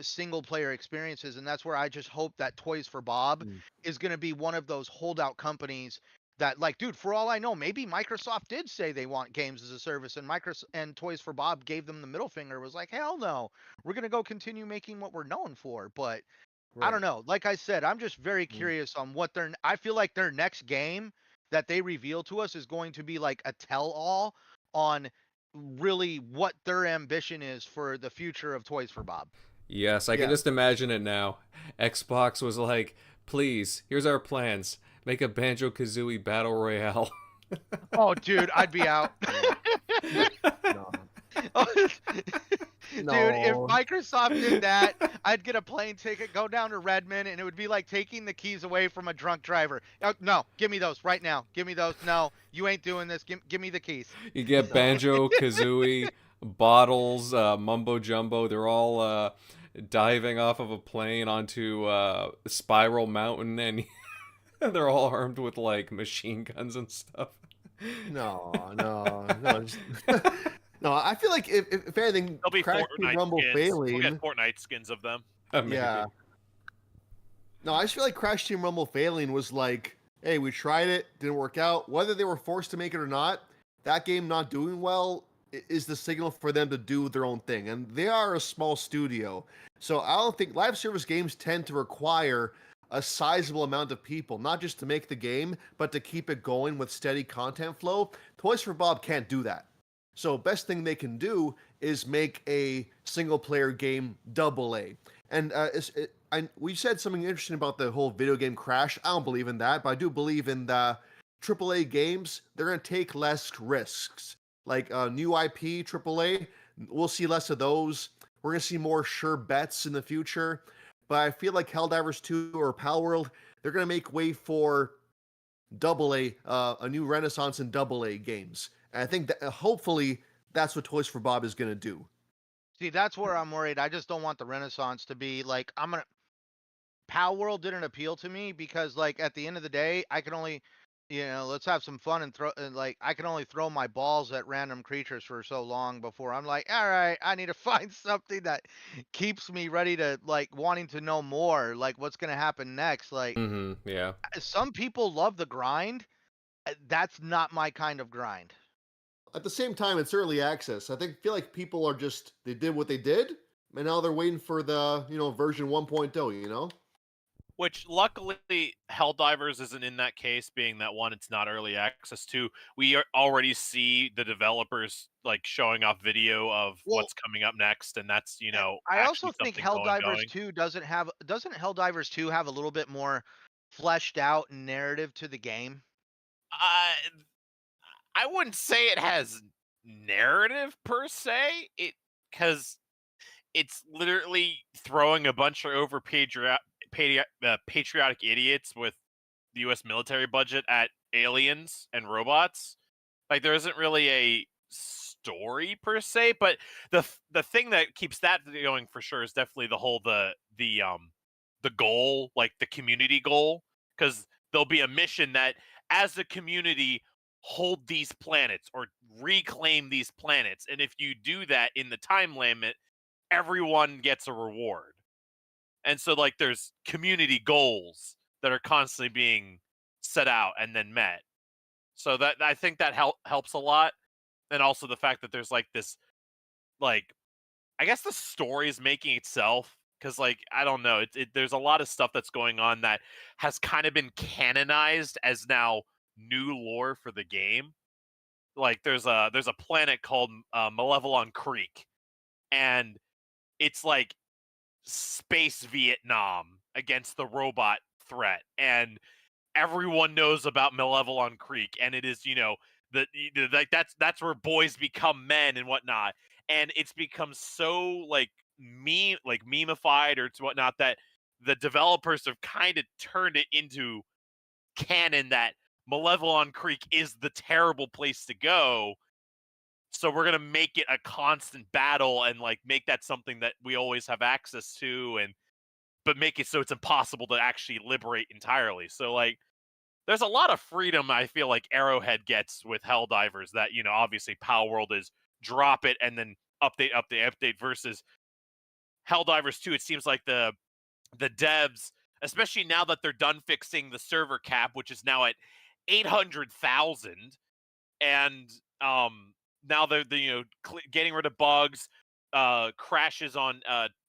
single player experiences. And that's where I just hope that Toys for Bob is going to be one of those holdout companies that, like, dude, for all I know, maybe Microsoft did say they want games as a service, and Toys for Bob gave them the middle finger, was like, hell no, we're going to go continue making what we're known for. But I don't know. Like I said, I'm just very curious on what I feel like their next game that they reveal to us is going to be like a tell-all on really what their ambition is for the future of Toys for Bob. Yes, I can Yeah. just imagine it now. Xbox was like, please, here's our plans. Make a Banjo-Kazooie Battle Royale. Oh, dude, I'd be out. No. Dude, if No. Microsoft did that, I'd get a plane ticket, go down to Redmond, and it would be like taking the keys away from a drunk driver. No, give me those right now. Give me those. No, you ain't doing this. Give me the keys. You get No. Banjo-Kazooie, Bottles, Mumbo Jumbo. They're all diving off of a plane onto Spiral Mountain, and they're all armed with like machine guns and stuff. No. Just... No, I feel like if anything, There'll be Crash Team Fortnite Rumble skins. failing. We'll get Fortnite skins of them. Maybe. Yeah. No, I just feel like Crash Team Rumble failing was like, hey, we tried it, didn't work out. Whether they were forced to make it or not, that game not doing well is the signal for them to do their own thing. And they are a small studio. So I don't think live service games tend to require a sizable amount of people, not just to make the game, but to keep it going with steady content flow. Toys for Bob can't do that. So best thing they can do is make a single player game AA. And we said something interesting about the whole video game crash. I don't believe in that, but I do believe in the AAA games. They're going to take less risks. Like new IP AAA, we'll see less of those. We're going to see more sure bets in the future. But I feel like Helldivers 2 or Palworld, they're going to make way for AA, a new renaissance in AA games. And I think that hopefully that's what Toys for Bob is going to do. See, that's where I'm worried. I just don't want the Renaissance to be like Power World didn't appeal to me because, like, at the end of the day, I can only, let's have some fun and throw. And, like, I can only throw my balls at random creatures for so long before I'm like, all right, I need to find something that keeps me ready to, like, wanting to know more, like what's gonna happen next. Like, Yeah. some people love the grind. That's not my kind of grind. At the same time, it's early access. Feel like people are they did what they did, and now they're waiting for the, version 1.0, Which luckily Helldivers isn't in that case, being that one, it's not early access. Two, we already see the developers like showing off video of what's coming up next, and that's I also actually think something going. Helldivers 2 doesn't Helldivers 2 have a little bit more fleshed out narrative to the game? I wouldn't say it has narrative per se, because it's literally throwing a bunch of over patriotic idiots with the U.S. military budget at aliens and robots. Like, there isn't really a story per se, but the thing that keeps that going for sure is definitely the goal, like the community goal, because there'll be a mission that, as a community, hold these planets or reclaim these planets, and if you do that in the time limit, everyone gets a reward. And so, like, there's community goals that are constantly being set out and then met. So that, I think that helps a lot. And also the fact that there's like this, like, I guess the story is making itself, because, like, I don't know, there's a lot of stuff that's going on that has kind of been canonized as now new lore for the game. Like, there's a planet called Malevelon Creek, and it's like space Vietnam against the robot threat, and everyone knows about Malevelon Creek, and it is, that's where boys become men and whatnot, and it's become so like memeified or whatnot that the developers have kind of turned it into canon that Malevelon Creek is the terrible place to go. So we're gonna make it a constant battle and like make that something that we always have access to, but make it so it's impossible to actually liberate entirely. So, like, there's a lot of freedom I feel like Arrowhead gets with Helldivers that, obviously Power World is drop it and then update versus Helldivers 2. It seems like the devs, especially now that they're done fixing the server cap, which is now at 800,000, and now they're getting rid of bugs, crashes on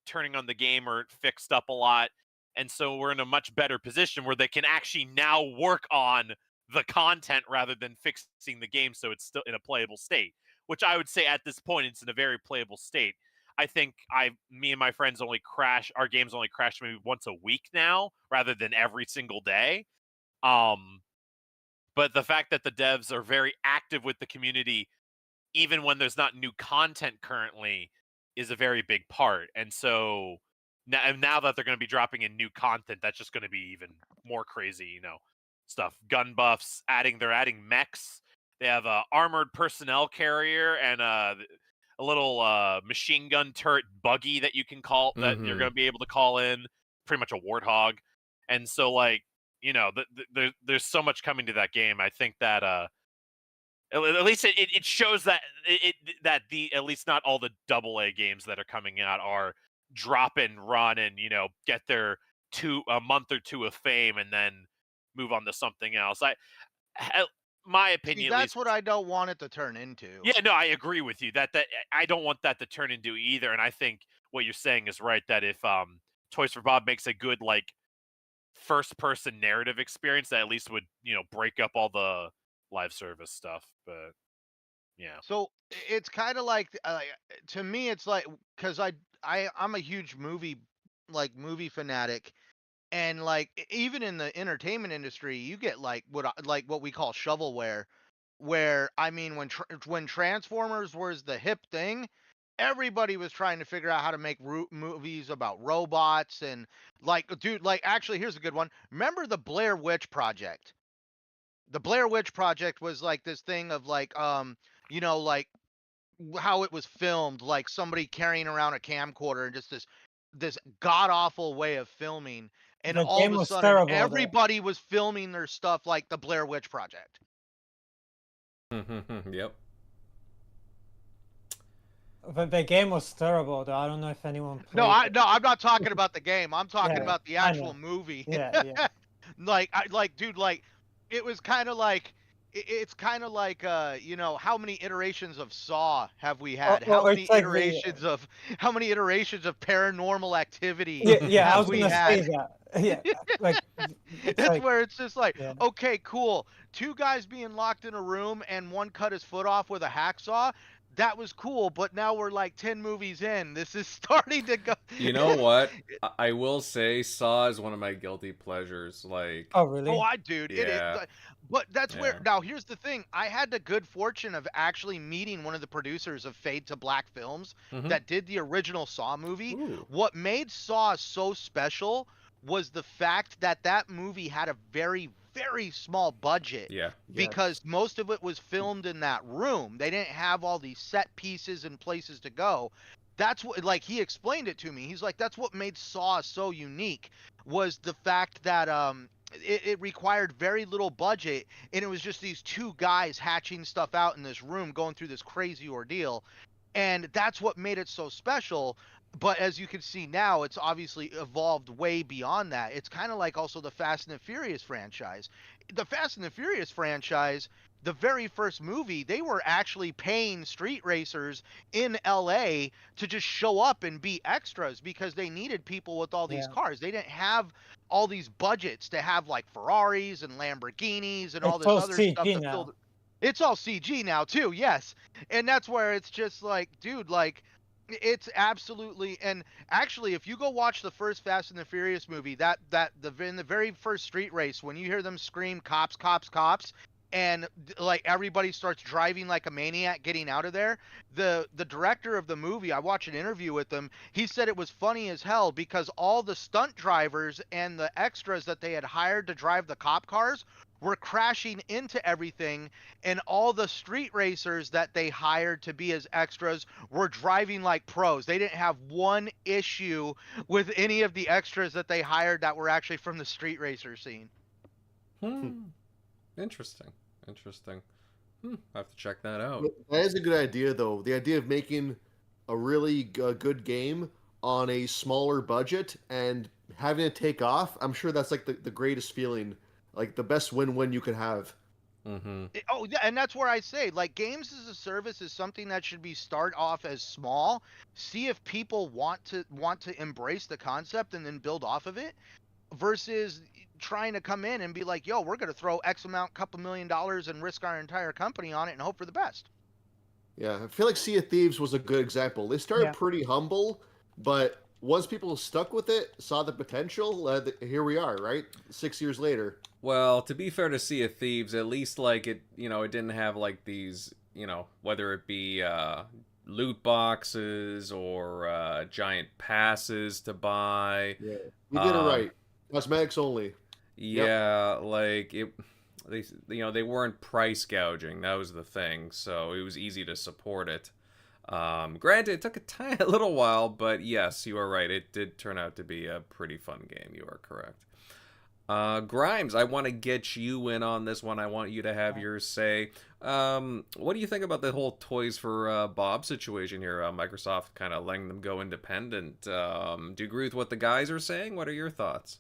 turning on the game are fixed up a lot, and so we're in a much better position where they can actually now work on the content rather than fixing the game so it's still in a playable state, which I would say at this point it's in a very playable state. I think me and my friends our games only crash maybe once a week now, rather than every single day. But the fact that the devs are very active with the community, even when there's not new content currently, is a very big part. And so now that they're going to be dropping in new content, that's just going to be even more crazy, stuff. Gun buffs, they're adding mechs. They have a armored personnel carrier and a little machine gun turret buggy that you can call that you're going to be able to call in, pretty much a warthog. And so there's so much coming to that game. I think that at least it shows that at least not all the AA games that are coming out are drop and run and get their a month or two of fame and then move on to something else. My opinion, See, at that's least, what I don't want it to turn into. yeah, no, I agree with you that I don't want that to turn into either. And I think what you're saying is right, that if Toys for Bob makes a good first person narrative experience, that at least would break up all the live service stuff. But yeah, So it's kind of like to me, it's like because I'm a huge movie fanatic, and even in the entertainment industry, you get what we call shovelware, where I mean when Transformers was the hip thing, everybody was trying to figure out how to make movies about robots and actually here's a good one. Remember the Blair Witch Project? The Blair Witch Project was like this thing of how it was filmed, like somebody carrying around a camcorder and just this god awful way of filming, and The all game of a was sudden terrible, though. everybody was filming their stuff like the Blair Witch Project. Yep. But the game was terrible, though. I don't know if anyone played No, it. I'm not talking about the game. I'm talking Yeah, about the I actual know. movie. Yeah. Dude, it was kind of like it's kind of like how many iterations of Saw have we had? Or How many it's like iterations of Paranormal Activity Yeah, I have was we gonna had? say that. Yeah, like it's It's like where it's just like, yeah. okay, cool. Two guys being locked in a room and one cut his foot off with a hacksaw. That was cool, but now we're like 10 movies in. This is starting to go. You know what? I will say Saw is one of my guilty pleasures. Like, Oh, really? Oh, dude, it is. yeah, But that's where yeah. now here's the thing. I had the good fortune of actually meeting one of the producers of Fade to Black Films Mhm. that did the original Saw movie. Ooh. What made Saw so special was the fact that that movie had a very, very small budget. Yeah. Because most of it was filmed in that room. They didn't have all these set pieces and places to go. That's what, he explained it to me. He's like, that's what made Saw so unique, was the fact that it required very little budget, and it was just these two guys hatching stuff out in this room, going through this crazy ordeal, and that's what made it so special. But as you can see now, it's obviously evolved way beyond that. It's kind of like also the Fast and the Furious franchise. The Fast and the Furious franchise, the very first movie, they were actually paying street racers in LA to just show up and be extras because they needed people with all these Yeah. cars. They didn't have all these budgets to have like Ferraris and Lamborghinis and all It's this all other stuff CG to now. fill. It's all CG now too, yes. And that's where it's just like, dude, it's absolutely. And actually, if you go watch the first Fast and the Furious movie, in the very first street race, when you hear them scream cops, cops, cops, and everybody starts driving like a maniac getting out of there, the director of the movie, I watched an interview with him, he said it was funny as hell because all the stunt drivers and the extras that they had hired to drive the cop cars were crashing into everything, and all the street racers that they hired to be as extras were driving like pros. They didn't have one issue with any of the extras that they hired that were actually from the street racer scene. Interesting. I have to check that out. That is a good idea, though. The idea of making a really good game on a smaller budget and having it take off, I'm sure that's like the greatest feeling, like the best win-win you could have. Mm-hmm. Oh yeah, and that's where I say games as a service is something that should be start off as small, see if people want to embrace the concept and then build off of it, versus trying to come in and be like, yo, we're going to throw X amount, couple $1 million and risk our entire company on it and hope for the best. Yeah, I feel like Sea of Thieves was a good example. They started Yeah. pretty humble, but once people stuck with it, saw the potential, here we are, right? 6 years later. Well, to be fair to Sea of Thieves, at least like it, it didn't have like these, whether it be loot boxes or giant passes to buy. Yeah, we did it Um, right. Cosmetics only. Yep. yeah, like it, they weren't price gouging. That was the thing, so it was easy to support it. Granted, it took a little while, but yes, you are right. It did turn out to be a pretty fun game. You are correct. Grimes, I want to get you in on this one. I want you to have your say. What do you think about the whole Toys for Bob situation here? Microsoft kind of letting them go independent. Do you agree with what the guys are saying? What are your thoughts?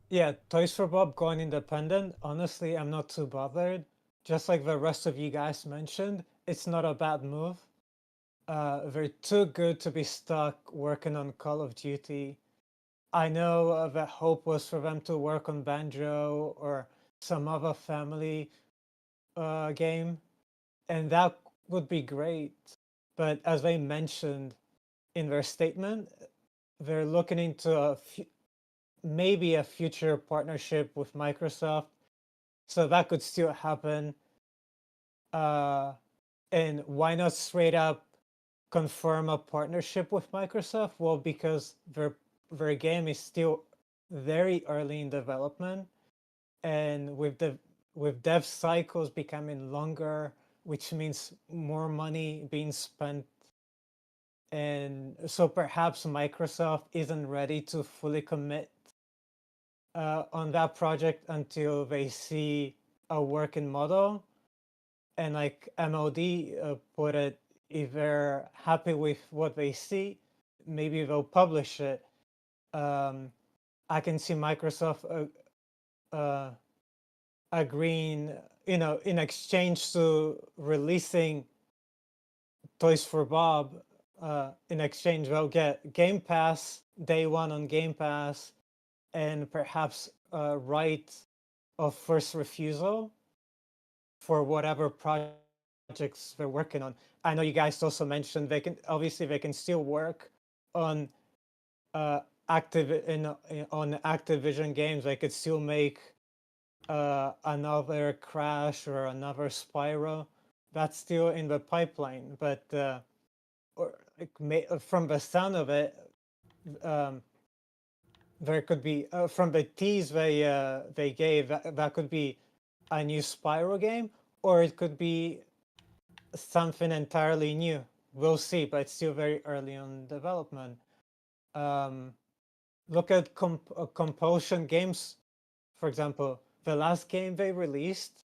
Yeah, Toys for Bob going independent. Honestly, I'm not too bothered. Just like the rest of you guys mentioned, it's not a bad move. They're too good to be stuck working on Call of Duty. I know the hope was for them to work on Banjo or some other family game, and that would be great. But as they mentioned in their statement, they're looking into maybe a future partnership with Microsoft, so that could still happen. And why not straight up confirm a partnership with Microsoft? Well, because their game is still very early in development, and with dev cycles becoming longer, which means more money being spent, and so perhaps Microsoft isn't ready to fully commit on that project until they see a working model. And like MOD put it, if they're happy with what they see, maybe they'll publish it. I can see Microsoft agreeing, in exchange to releasing Toys for Bob. In exchange, they'll get Game Pass day one on Game Pass, and perhaps right of first refusal for whatever projects they're working on. I know you guys also mentioned they can still work on on Activision games. They could still make another Crash or another Spyro. That's still in the pipeline, but or from the sound of it, um, there could be from the tease they gave, that could be a new Spyro game, or it could be something entirely new. We'll see, but it's still very early on development. Look at Compulsion Games, for example. The last game they released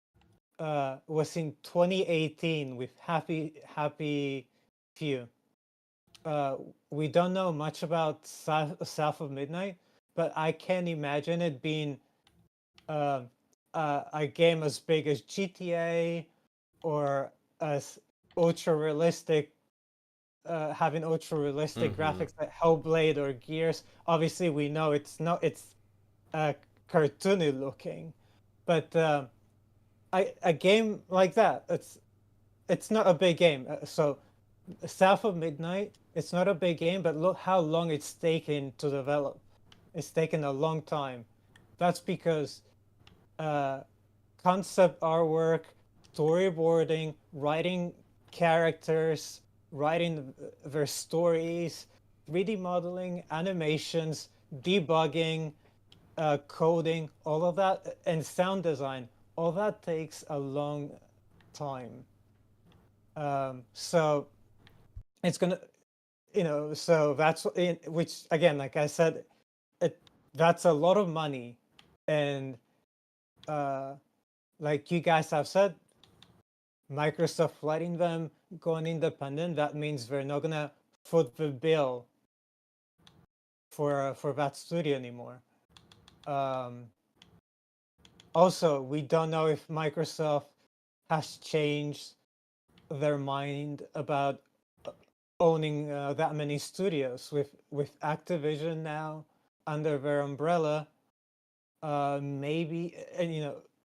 was in 2018 with Happy Few. We don't know much about South of Midnight, but I can imagine it being a game as big as GTA, or as ultra realistic, having ultra realistic graphics like Hellblade or Gears. Obviously, we know it's not. It's cartoony looking, but a game like that, it's not a big game. So South of Midnight, it's not a big game, but look how long it's taken to develop. It's taken a long time. That's because concept artwork, storyboarding, writing characters, writing their stories, 3D modeling, animations, debugging, coding, all of that, and sound design, all that takes a long time. So it's gonna, so that's which again, like I said, that's a lot of money, and like you guys have said, Microsoft letting them going independent, that means they're not gonna foot the bill for that studio anymore. Also, we don't know if Microsoft has changed their mind about owning that many studios with Activision now under their umbrella. Maybe, and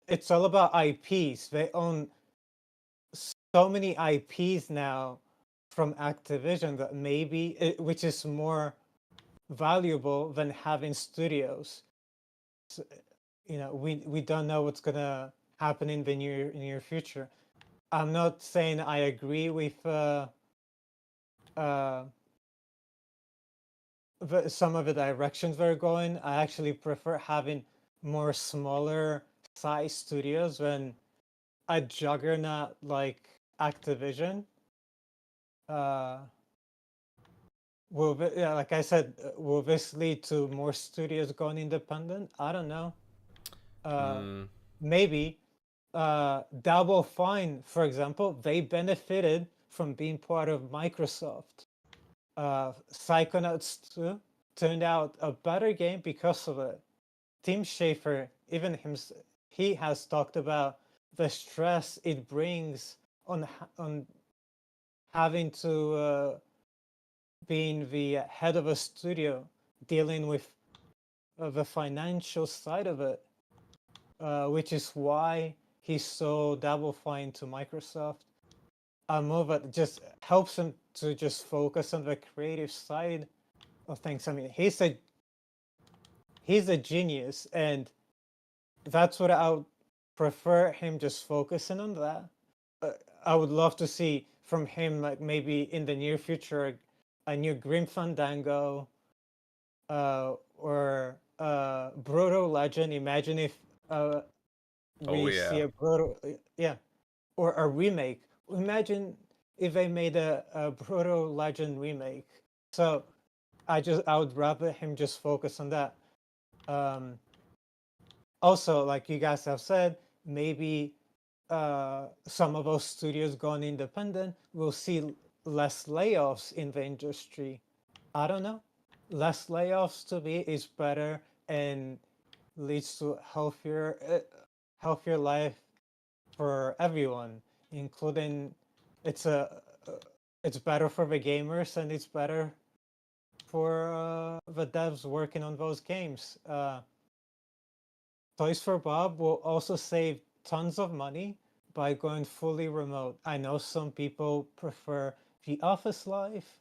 it's all about IPs. They own so many IPs now from Activision that which is more valuable than having studios. So, we don't know what's gonna happen in the near future. I'm not saying I agree with some of the directions they're going. I actually prefer having more smaller size studios than a juggernaut like Activision. Like I said, will this lead to more studios going independent? I don't know. Maybe. Double Fine, for example, they benefited from being part of Microsoft. Psychonauts 2 turned out a better game because of it. Tim Schafer, he has talked about the stress it brings on having to being the head of a studio, dealing with the financial side of it, which is why he sold Double Fine to Microsoft. A move that just helps him to just focus on the creative side of things. I mean, he's a genius, and that's what I would prefer him just focusing on that. I would love to see from him, like maybe in the near future, a new Grim Fandango, or Brutal Legend. Imagine if we see a Brutal, or a remake. Imagine if they made a Brutal Legend remake. So I would rather him just focus on that. Also, like you guys have said, maybe some of those studios going independent will see less layoffs in the industry. I don't know. Less layoffs to me is better and leads to healthier life for everyone, including it's better for the gamers and it's better for the devs working on those games. Toys for Bob will also save tons of money by going fully remote. I know some people prefer the office life,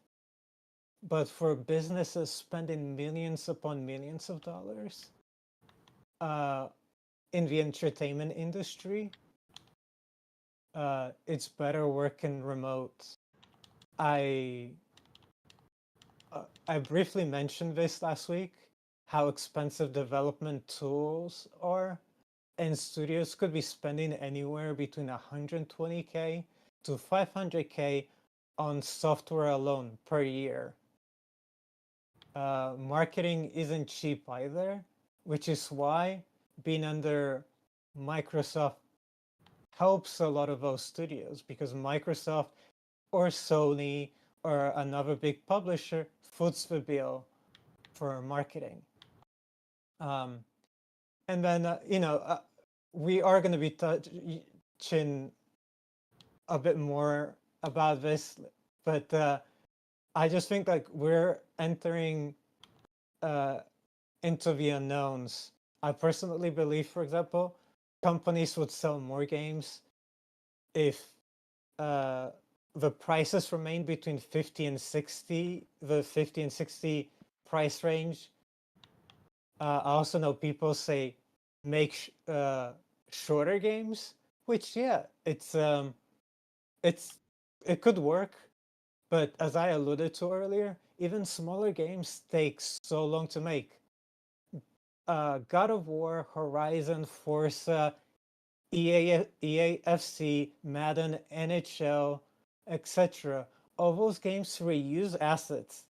but for businesses spending millions upon millions of dollars in the entertainment industry, it's better working remote. I briefly mentioned this last week, how expensive development tools are, and studios could be spending anywhere between 120K to 500K on software alone per year. Marketing isn't cheap either, which is why being under Microsoft helps a lot of those studios, because Microsoft or Sony or another big publisher foots the bill for marketing. And then, we are going to be touching a bit more about this, but I just think like we're entering into the unknowns. I personally believe, for example, companies would sell more games if the prices remain between 50 and 60, the 50 and 60 price range. I also know people say make shorter games, which it could work, but as I alluded to earlier, even smaller games take so long to make. God of War, Horizon, Forza, EA FC, Madden, NHL, etc. All those games reuse assets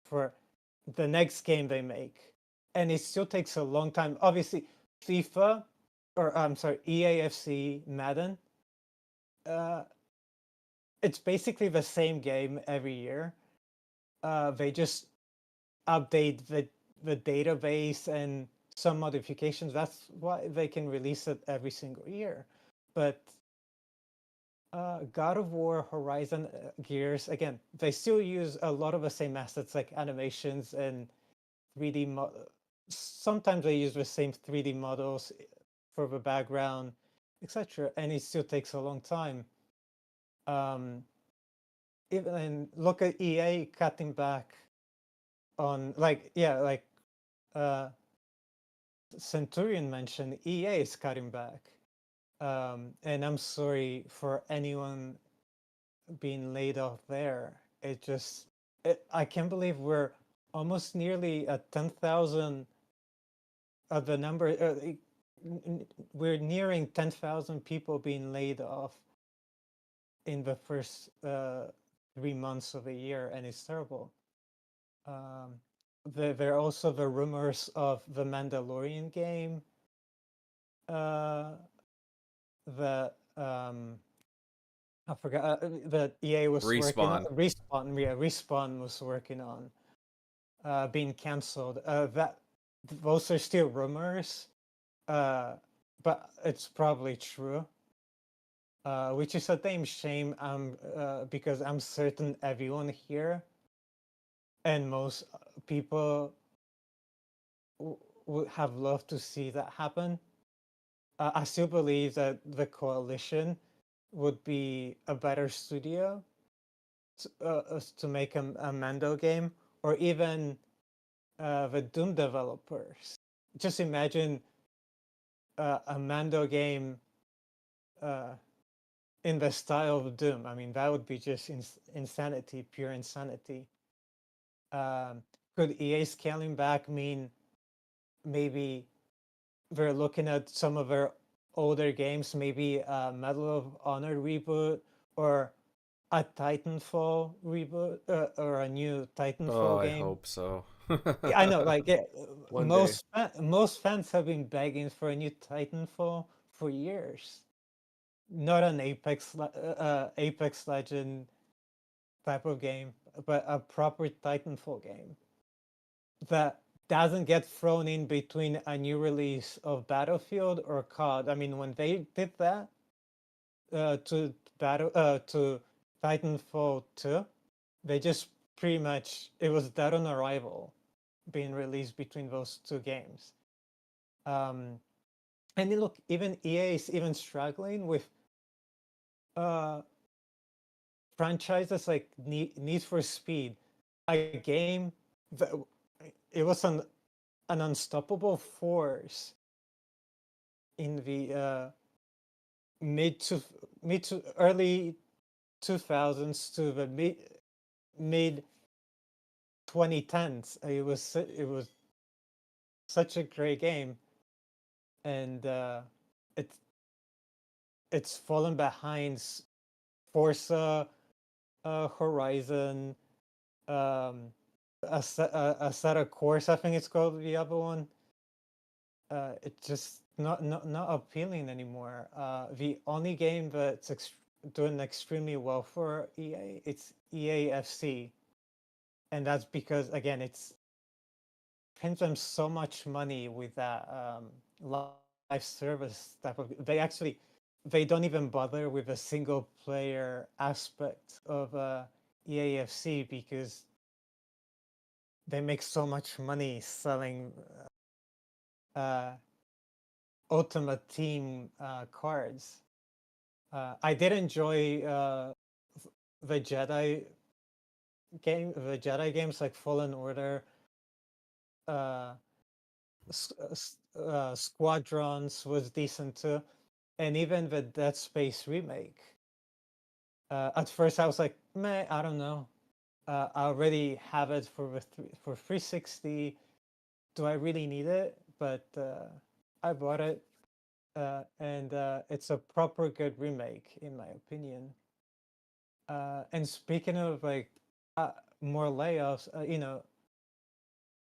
for the next game they make, and it still takes a long time. Obviously, FIFA, or I'm sorry, EA FC, Madden, it's basically the same game every year. They just update the database and some modifications. That's why they can release it every single year. But God of War, Horizon, Gears, again, they still use a lot of the same assets like animations and 3D sometimes they use the same 3D models for the background, etc. And it still takes a long time. Even look at EA cutting back on Centurion mentioned, EA is cutting back. And I'm sorry for anyone being laid off there. I can't believe we're almost nearly at 10,000 of the number. We're nearing 10,000 people being laid off in the first 3 months of the year, and it's terrible. There are also the rumors of the Mandalorian game that I forgot that EA was working on. Respawn was working on being canceled. Those are still rumors, but it's probably true. Which is a damn shame. Because I'm certain everyone here and most people would have loved to see that happen. I still believe that the Coalition would be a better studio to make a Mando game, or even the Doom developers. Just imagine a Mando game in the style of Doom. I mean, that would be just insanity, pure insanity. Could EA scaling back mean maybe they're looking at some of their older games, maybe a Medal of Honor reboot, or a Titanfall reboot, or a new Titanfall game? I hope so. I know, like One day. most fans have been begging for a new Titanfall for years. Not an Apex Legend type of game, but a proper Titanfall game that doesn't get thrown in between a new release of Battlefield or COD. I mean, when they did that to Titanfall 2, they just pretty much, it was dead on arrival being released between those two games. And look, even EA is even struggling with franchises like Need for Speed, a game that it was an unstoppable force in the mid to early 2000s to the mid 2010s. It was such a great game, and it's fallen behind Forza Horizon, a set of course, I think it's called, the other one. It's just not appealing anymore. The only game that's doing extremely well for EA, it's EA FC, and that's because, again, it's pins them so much money with that live service type of. They don't even bother with a single player aspect of EAFC because they make so much money selling Ultimate Team cards. I did enjoy the Jedi games like Fallen Order, Squadrons was decent too, and even the Dead Space remake. At first, I was like, meh, I don't know. I already have it for 360. Do I really need it? But I bought it, and it's a proper good remake, in my opinion. And speaking of like more layoffs,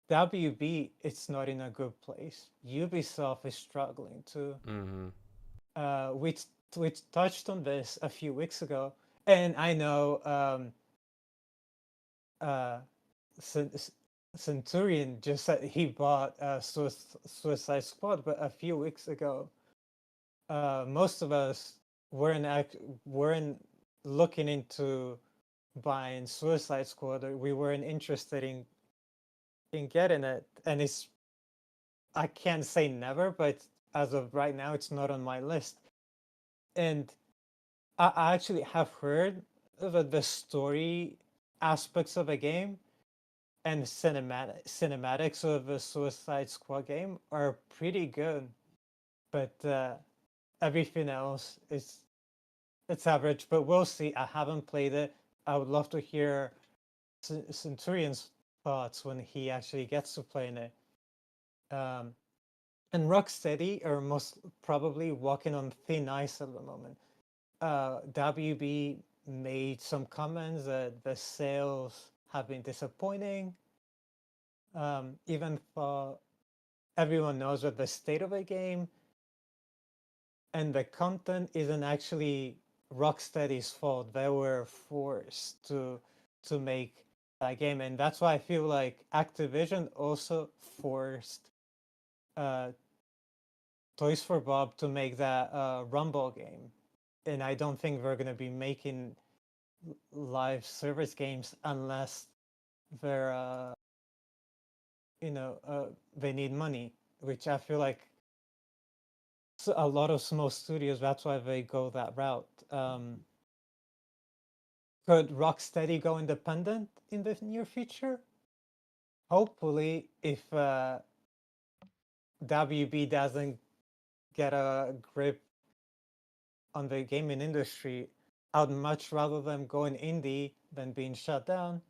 WB, it's not in a good place. Ubisoft is struggling too. Mm-hmm. We touched on this a few weeks ago, and I know Centurion just said he bought Suicide Squad, but a few weeks ago, most of us weren't looking into buying Suicide Squad. Or we weren't interested in getting it, and I can't say never, but as of right now, it's not on my list. And I actually have heard that the story aspects of a game and cinematics of a Suicide Squad game are pretty good, but everything else is it's average. But we'll see. I haven't played it. I would love to hear Centurion's thoughts when he actually gets to play in it. And Rocksteady are most probably walking on thin ice at the moment. WB made some comments that the sales have been disappointing. Even though everyone knows that the state of a game and the content isn't actually Rocksteady's fault. They were forced to make that game, and that's why I feel like Activision also forced Toys for Bob to make that Rumble game, and I don't think we're gonna be making live service games unless they're they need money, which I feel like a lot of small studios, that's why they go that route. Could Rocksteady go independent in the near future? Hopefully, if WB doesn't get a grip on the gaming industry, I'd much rather them going indie than being shut down.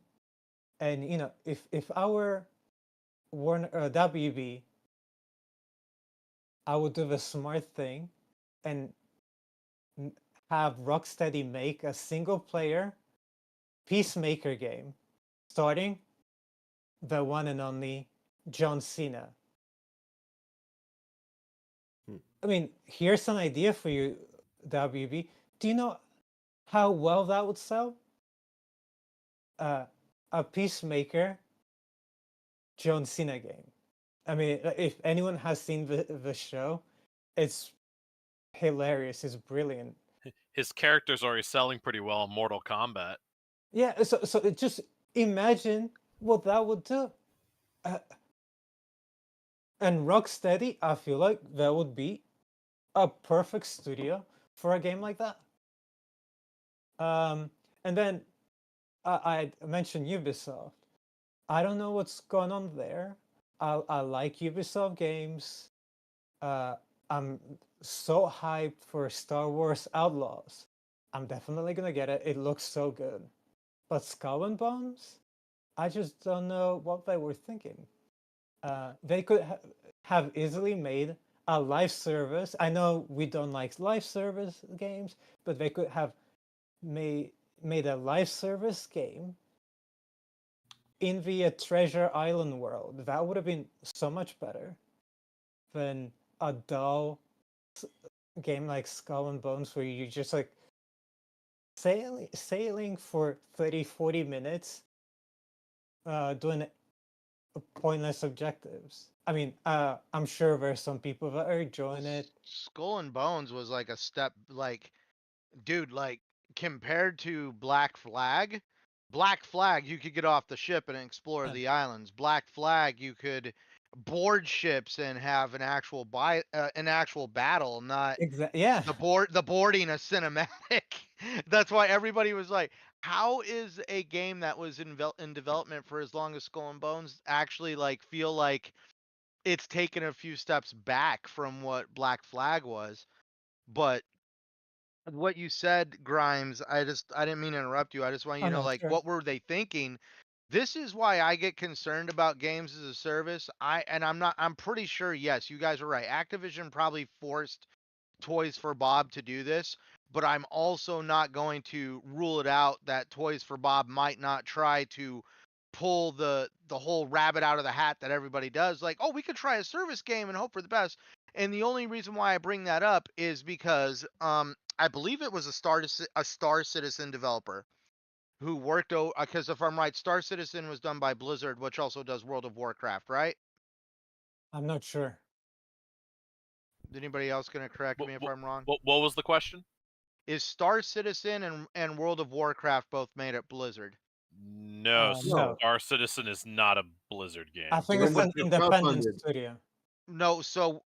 And if I were WB, I would do the smart thing and have Rocksteady make a single player Peacemaker game starting the one and only John Cena. I mean, here's an idea for you, WB. Do you know how well that would sell? A Peacemaker John Cena game. I mean, if anyone has seen the show, it's hilarious. It's brilliant. His character's already selling pretty well in Mortal Kombat. Yeah, so just imagine what that would do. And Rocksteady, I feel like that would be a perfect studio for a game like that. And then I mentioned Ubisoft. I don't know what's going on there. I like Ubisoft games. I'm so hyped for Star Wars Outlaws. I'm definitely gonna get it. It looks so good. But Skull and Bones, I just don't know what they were thinking. They could have easily made a live service. I know we don't like live service games, but they could have made a live service game in the Treasure Island world. That would have been so much better than a dull game like Skull and Bones where you just like sailing for 30-40 minutes doing pointless objectives. I mean, I'm sure there's some people that are enjoying it. Skull and Bones was like a step, like, dude, like compared to Black Flag. Black Flag, you could get off the ship and explore Yeah. the islands. Black Flag, you could board ships and have an actual battle, not Yeah. the boarding a cinematic. That's why everybody was like, how is a game that was in development for as long as Skull and Bones actually like feel like it's taken a few steps back from what Black Flag was? But what you said, Grimes, I didn't mean to interrupt you. I just want you Oh to know, no, like, sure. what were they thinking? This is why I get concerned about games as a service. I'm pretty sure, yes, you guys are right. Activision probably forced Toys for Bob to do this, but I'm also not going to rule it out that Toys for Bob might not try to pull the whole rabbit out of the hat that everybody does. Like, oh, we could try a service game and hope for the best. And the only reason why I bring that up is because I believe it was a Star Citizen developer who worked because if I'm right, Star Citizen was done by Blizzard, which also does World of Warcraft, right? I'm not sure. Anybody else gonna correct me if I'm wrong? What was the question? Is Star Citizen and World of Warcraft both made at Blizzard? No, No. Star Citizen is not a Blizzard game. I think They're it's an they're independent crowdfunded. studio. No, so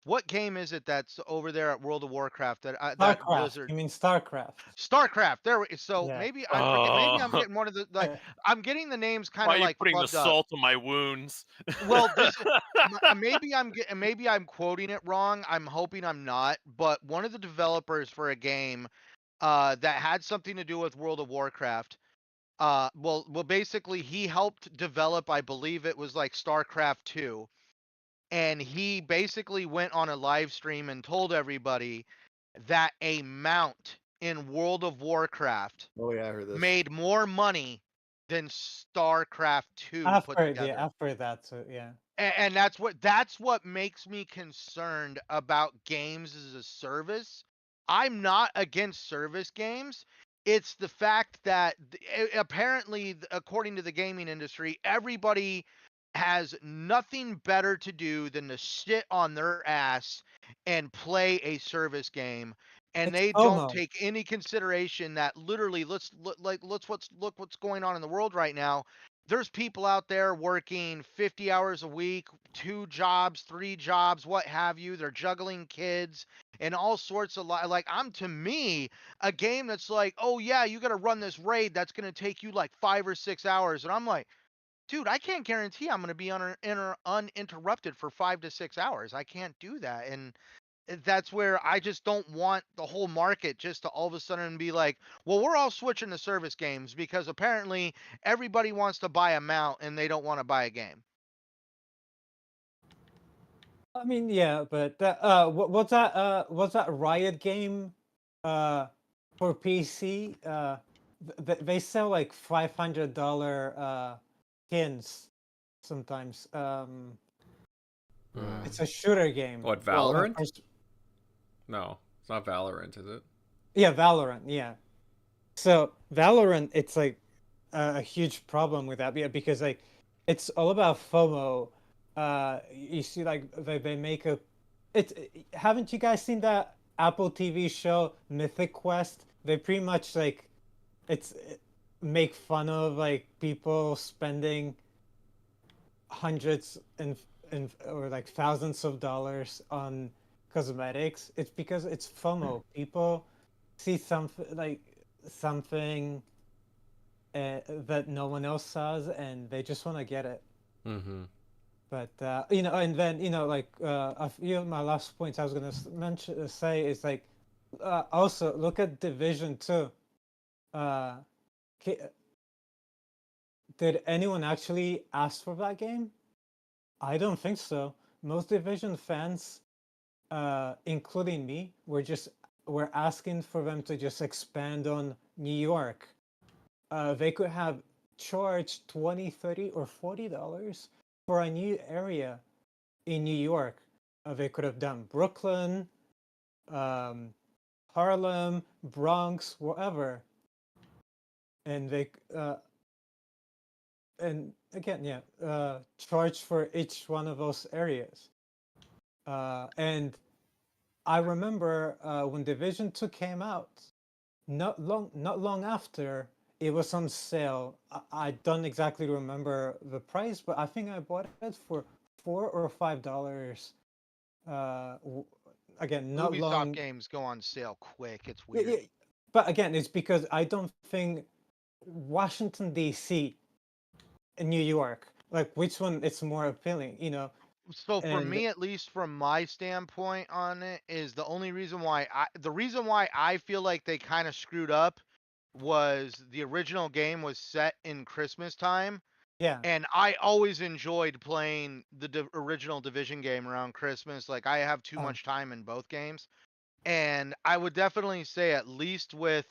What game is it that's over there at World of Warcraft that StarCraft. Blizzard? You mean StarCraft? StarCraft. So Yeah. maybe I forget. Maybe I'm Oh, getting one of the like. I'm getting the names kind why of are you like putting the flubbed up. salt in my wounds? Well, maybe I'm quoting it wrong. I'm hoping I'm not. But one of the developers for a game that had something to do with World of Warcraft. Basically, he helped develop. I believe it was like StarCraft 2, and he basically went on a live stream and told everybody that a mount in World of Warcraft Oh yeah, I heard this. made more money than StarCraft 2 I've put heard, together. yeah, I've heard that too. Yeah. And that's what makes me concerned about games as a service. I'm not against service games. It's the fact that apparently, according to the gaming industry, everybody has nothing better to do than to sit on their ass and play a service game, and It's they don't FOMO. take any consideration that literally look what's going on in the world right now. There's people out there working 50 hours a week, 2 jobs, 3 jobs, what have you. They're juggling kids and all sorts of like to me a game that's like, oh yeah, you got to run this raid that's going to take you like 5 or 6 hours, and I'm like, dude, I can't guarantee I'm going to be uninterrupted for 5 to 6 hours. I can't do that, and that's where I just don't want the whole market just to all of a sudden be like, well, we're all switching to service games because apparently everybody wants to buy a mount and they don't want to buy a game. I mean, yeah, but what's that Riot game for PC? They sell like $500 skins sometimes. It's a shooter game. What, Well, Valorant? First- No, it's not Valorant, is it? Yeah, Valorant. Yeah. So Valorant, it's like a huge problem with that, yeah, because like it's all about FOMO. You see, like they make a. It's haven't you guys seen that Apple TV show Mythic Quest? They pretty much like it's make fun of like people spending hundreds and or like thousands of dollars on cosmetics. It's because it's FOMO. People see something that no one else saws, and they just want to get it. Mm-hmm. But and then like a few of my last points I was gonna say is like also look at Division 2. Uh, did anyone actually ask for that game? I don't think so. Most Division fans, including me, were asking for them to just expand on New York. They could have charged $20, $30, or $40 for a new area in New York. They could have done Brooklyn, Harlem, Bronx, wherever, and and again, yeah, charge for each one of those areas. And I remember when Division 2 came out, not long after it was on sale. I don't exactly remember the price, but I think I bought it for $4 or $5. Again, not Ubisoft long. games go on sale quick. It's Yeah, weird. yeah, but again, it's because I don't think Washington D.C. and New York, like which one it's more appealing, So for and me, at least from my standpoint on it, is the reason why I feel like they kind of screwed up was the original game was set in Christmas time. yeah. And I always enjoyed playing the original Division game around Christmas. Like I have too Um, much time in both games, and I would definitely say at least with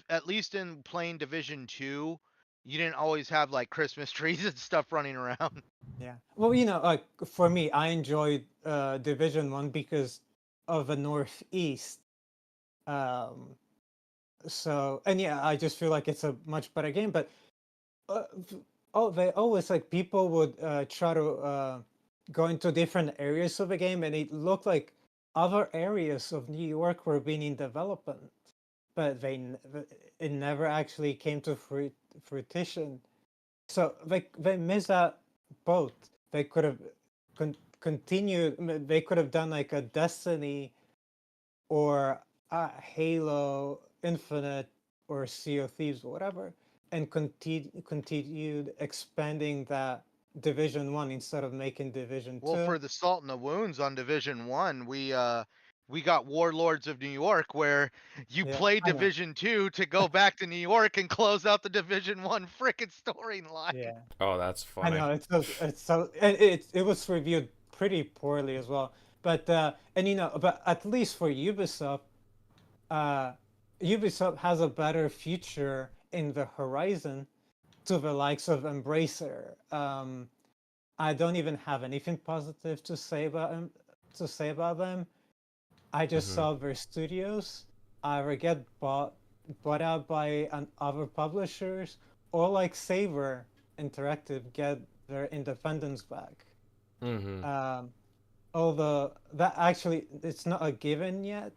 at least in playing Division 2, you didn't always have like Christmas trees and stuff running around. Yeah. Well, like for me, I enjoyed Division 1 because of the Northeast. Um, so, and yeah, I just feel like it's a much better game. But they always like people would try to go into different areas of the game, and it looked like other areas of New York were being in development, but it never actually came to fruition. So they missed that boat. They could have continued. They could have done like a Destiny or a Halo Infinite or Sea of Thieves or whatever, and continued expanding that Division 1 instead of making Division 2. Well, for the salt in the wounds on Division 1, we got Warlords of New York, where you Yeah, play I know. Division 2 to go back to New York and close out the Division 1 frickin' storyline. Yeah. Oh, that's I funny. know it was reviewed pretty poorly as well. But but at least for Ubisoft, Ubisoft has a better future in the horizon to the likes of Embracer. I don't even have anything positive to say about them. I just Mhm. saw their studios either get bought out by other publishers, or like Saber Interactive get their independence back. Mhm. Although that actually it's not a given yet,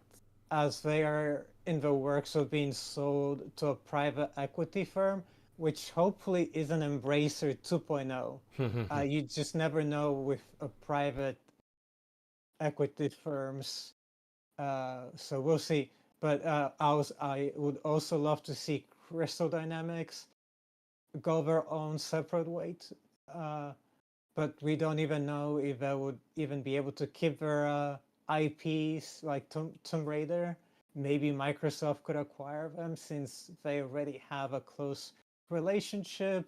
as they are in the works of being sold to a private equity firm, which hopefully is an Embracer 2.0. You just never know with a private equity firms. So we'll see. But I would also love to see Crystal Dynamics go their own separate way. But we don't even know if they would even be able to keep their IPs like Tomb Raider. Maybe Microsoft could acquire them since they already have a close relationship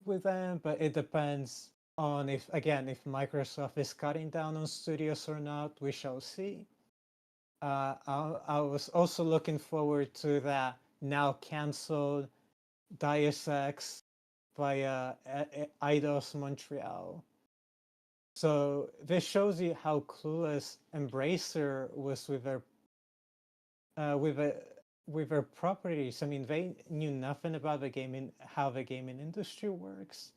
with them. But it depends on if Microsoft is cutting down on studios or not. We shall see. I was also looking forward to that now canceled Deus Ex by Eidos Montreal. So this shows you how clueless Embracer was with their properties. I mean, they knew nothing about how the gaming industry works.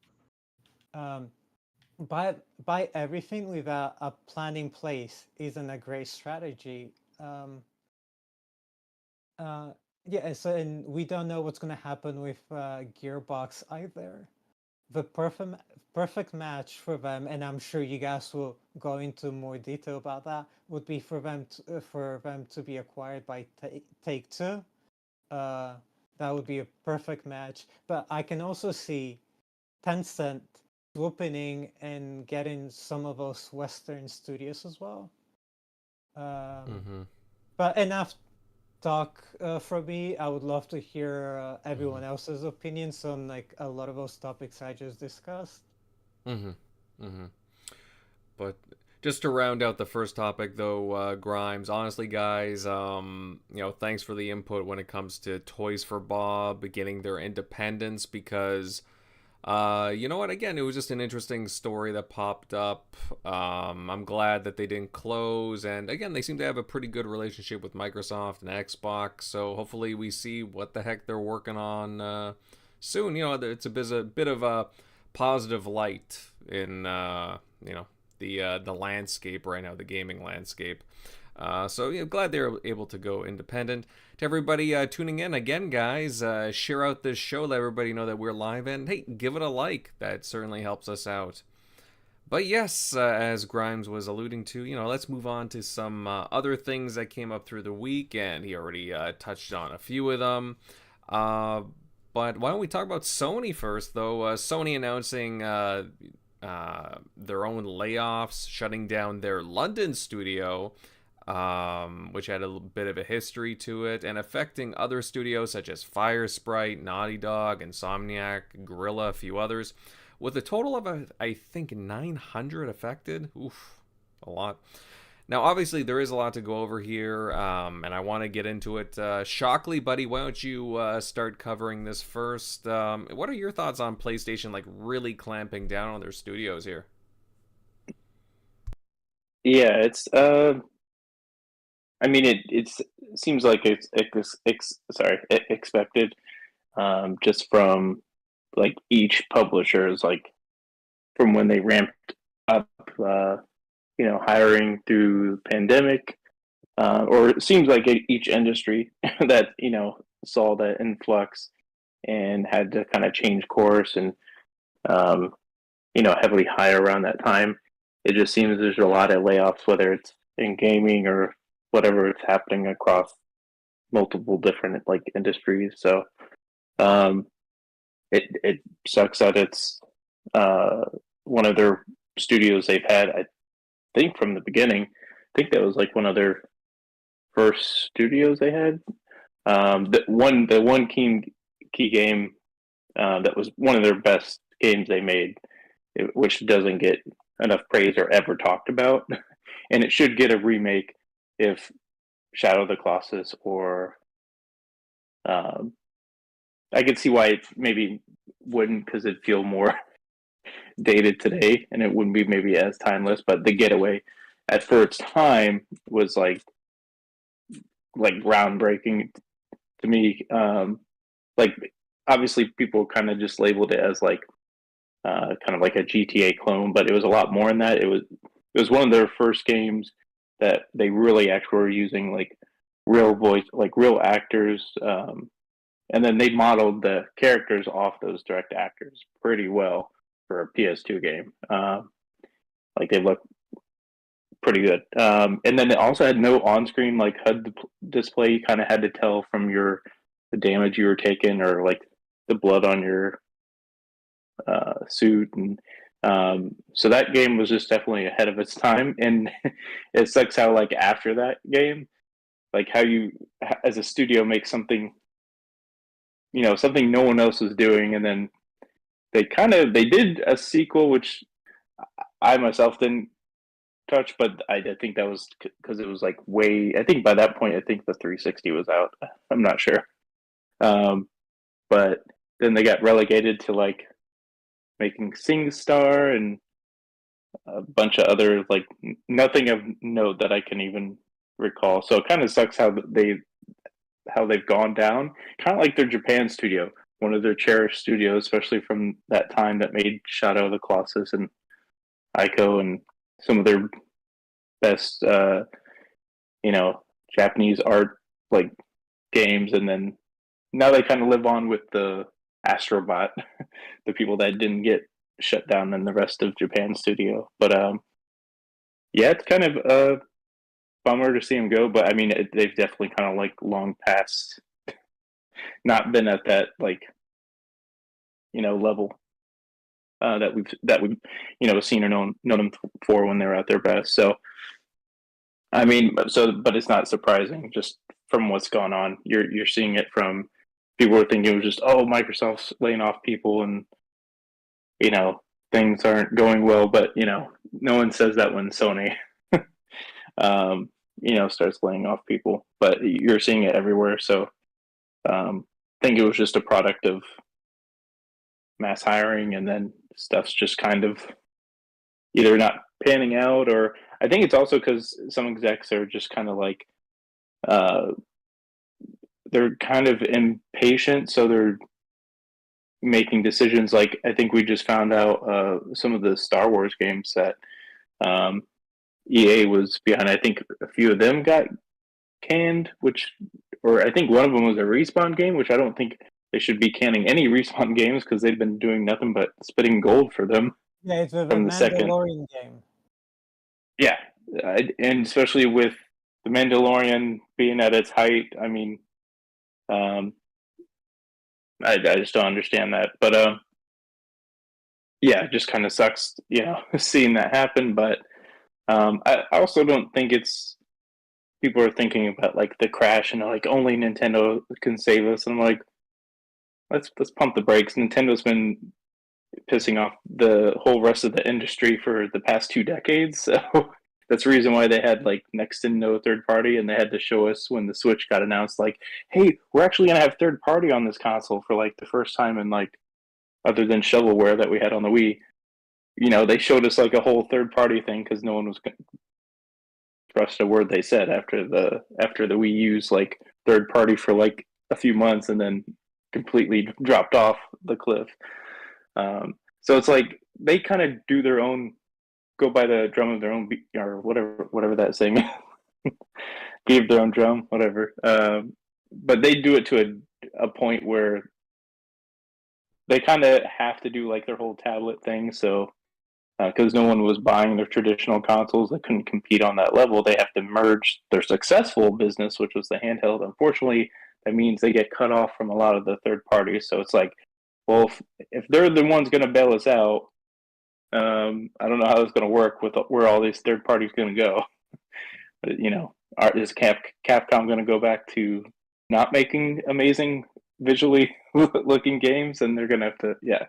Buy everything without a plan in place isn't a great strategy. Yeah, so and we don't know what's gonna happen with Gearbox either. The perfect match for them, and I'm sure you guys will go into more detail about that, would be for them to be acquired by Take-Two. That would be a perfect match. But I can also see Tencent swooping in and getting some of those Western studios as well. Mhm. But enough talk from me. I would love to hear everyone else's opinions on like a lot of those topics I just discussed. Mhm. Mhm. But just to round out the first topic, though, Grimes. Honestly, guys, thanks for the input when it comes to Toys for Bob getting their independence. Because, you know what? Again, it was just an interesting story that popped up. I'm glad that they didn't close, and again, they seem to have a pretty good relationship with Microsoft and Xbox. So hopefully, we see what the heck they're working on soon. It's a bit of a positive light in the landscape right now, the gaming landscape. So glad they're able to go independent. To everybody tuning in again, guys, share out this show, let everybody know that we're live, and hey, give it a like. That certainly helps us out. But yes, as Grimes was alluding to, let's move on to some other things that came up through the week, and he already touched on a few of them. But why don't we talk about Sony first, though? Sony announcing their own layoffs, shutting down their London studio, which had a bit of a history to it, and affecting other studios such as Firesprite, Naughty Dog, Insomniac, Guerrilla, a few others, with a total of, I think, 900 affected. Oof, a lot. Now, obviously, there is a lot to go over here, and I want to get into it. Shockley, buddy, why don't you start covering this first? What are your thoughts on PlayStation, really clamping down on their studios here? Yeah, it's. I mean, it seems like it's expected, just from each publisher's from when they ramped up, hiring through the pandemic, or it seems like each industry that saw that influx and had to kind of change course and heavily hire around that time. it just seems there's a lot of layoffs, whether it's in gaming or whatever it's happening across multiple different like industries. So it sucks that it's one of their studios they've had. I think from the beginning. I think that was like one of their first studios they had. The one key game that was one of their best games they made, which doesn't get enough praise or ever talked about, and it should get a remake if Shadow of the Colossus or I could see why it maybe wouldn't, because it'd feel more dated today and it wouldn't be maybe as timeless. But The Getaway, for its time, was like groundbreaking to me. Like obviously people kind of just labeled it as like kind of like a GTA clone, but it was a lot more than that. It was one of their first games that they really actually were using like real voice, like real actors, and then they modeled the characters off those direct actors pretty well for a PS2 game. Like they look pretty good. And then it also had no on-screen like HUD display. You kind of had to tell from the damage you were taking or like the blood on your suit, and so that game was just definitely ahead of its time. And it sucks how like after that game, like how you as a studio make something, something no one else was doing, and then they did a sequel which I myself didn't touch, but I think that was because it was like way, I think by that point I think the 360 was out. I'm not sure, but then they got relegated to like making SingStar and a bunch of other like nothing of note that I can even recall. So it kind of sucks how they've gone down. Kind of like their Japan studio, one of their cherished studios, especially from that time that made Shadow of the Colossus and Ico and some of their best, Japanese art like games. And then now they kind of live on with the Astrobot, the people that didn't get shut down in the rest of Japan studio. But yeah, it's kind of a bummer to see them go. But I mean, they've definitely kind of like long past, not been at that like level that we've seen or known them for when they were at their best. So I mean, but it's not surprising just from what's gone on. You're seeing it from people were thinking it was just, oh, Microsoft's laying off people and things aren't going well, but no one says that when Sony starts laying off people, but you're seeing it everywhere. So I think it was just a product of mass hiring, and then stuff's just kind of either not panning out, or I think it's also because some execs are just kind of like they're kind of impatient, so they're making decisions. Like I think we just found out some of the Star Wars games that EA was behind. I think a few of them got canned, or I think one of them was a Respawn game, which I don't think they should be canning any Respawn games because they've been doing nothing but spitting gold for them. Yeah, it's with from the the second. Mandalorian game. Yeah, and especially with the Mandalorian being at its height, I mean, I just don't understand that. But yeah, it just kind of sucks, seeing that happen. But I also don't think it's people are thinking about like the crash and like only Nintendo can save us. And I'm like, let's pump the brakes. Nintendo's been pissing off the whole rest of the industry for the past 2 decades. So that's the reason why they had like next to no third party, and they had to show us when the Switch got announced, like, hey, we're actually gonna have third party on this console for like the first time in like other than shovelware that we had on the Wii. They showed us like a whole third party thing because no one was gonna trust a word they said after the Wii U's like third party for like a few months and then completely dropped off the cliff. So it's like they kind of do their own, go by the drum of their own beat, or whatever that saying, gave their own drum, whatever. But they do it to a point where they kind of have to do like their whole tablet thing. So because no one was buying their traditional consoles. They couldn't compete on that level. They have to merge their successful business, which was the handheld. Unfortunately, that means they get cut off from a lot of the third parties. So it's like, well, if they're the ones going to bail us out, I don't know how it's going to work with where all these third parties going to go. You know, is Capcom going to go back to not making amazing visually looking games, and they're going to have to, yeah.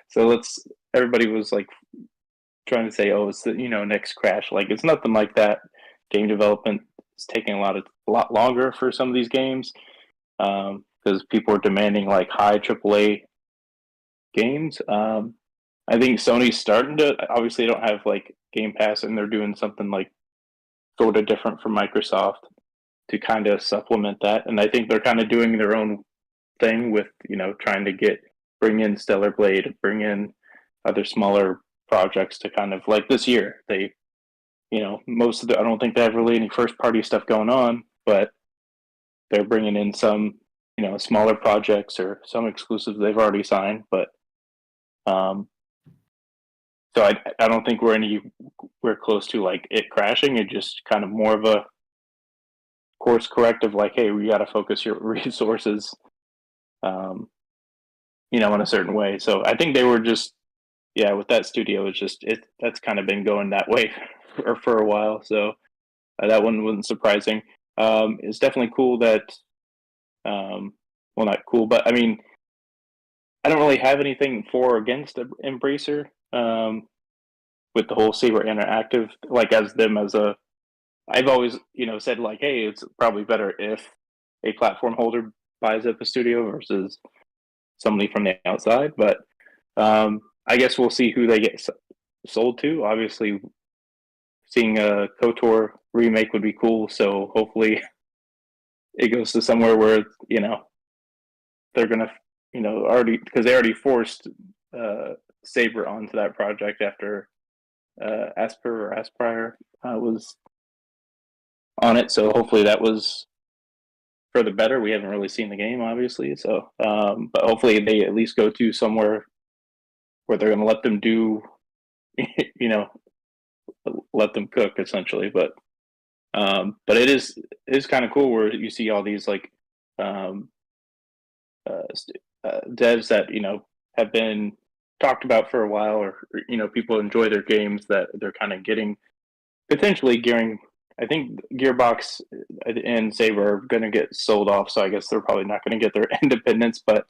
So everybody was like trying to say, oh, it's the next Crash. Like, it's nothing like that. Game development is taking a lot longer for some of these games because people are demanding like high AAA games. I think Sony's starting to, obviously they don't have like Game Pass, and they're doing something like sort of different from Microsoft to kind of supplement that. And I think they're kind of doing their own thing with, trying to bring in Stellar Blade, bring in other smaller projects to kind of, like this year, they, most of I don't think they have really any first party stuff going on, but they're bringing in some, smaller projects or some exclusives they've already signed. But, so I don't think we're close to like it crashing. It's just kind of more of a course corrective, like, hey, we got to focus your resources, in a certain way. So I think they were just, with that studio, that's kind of been going that way for a while. So that one wasn't surprising. It's definitely cool that, well, not cool, but I mean, I don't really have anything for or against Embracer. With the whole Saber Interactive, like I've always, said like, hey, it's probably better if a platform holder buys up a studio versus somebody from the outside. But I guess we'll see who they get sold to. Obviously, seeing a KOTOR remake would be cool. So hopefully it goes to somewhere where, they're going to, because they already forced Saber onto that project after Aspire was on it. So hopefully that was for the better. We haven't really seen the game, obviously. So, but hopefully they at least go to somewhere where they're going to let them do, let them cook essentially. But it is kind of cool where you see all these like devs that have been talked about for a while, or people enjoy their games, that they're kind of potentially gearing. I think Gearbox and Saber are going to get sold off, so I guess they're probably not going to get their independence, but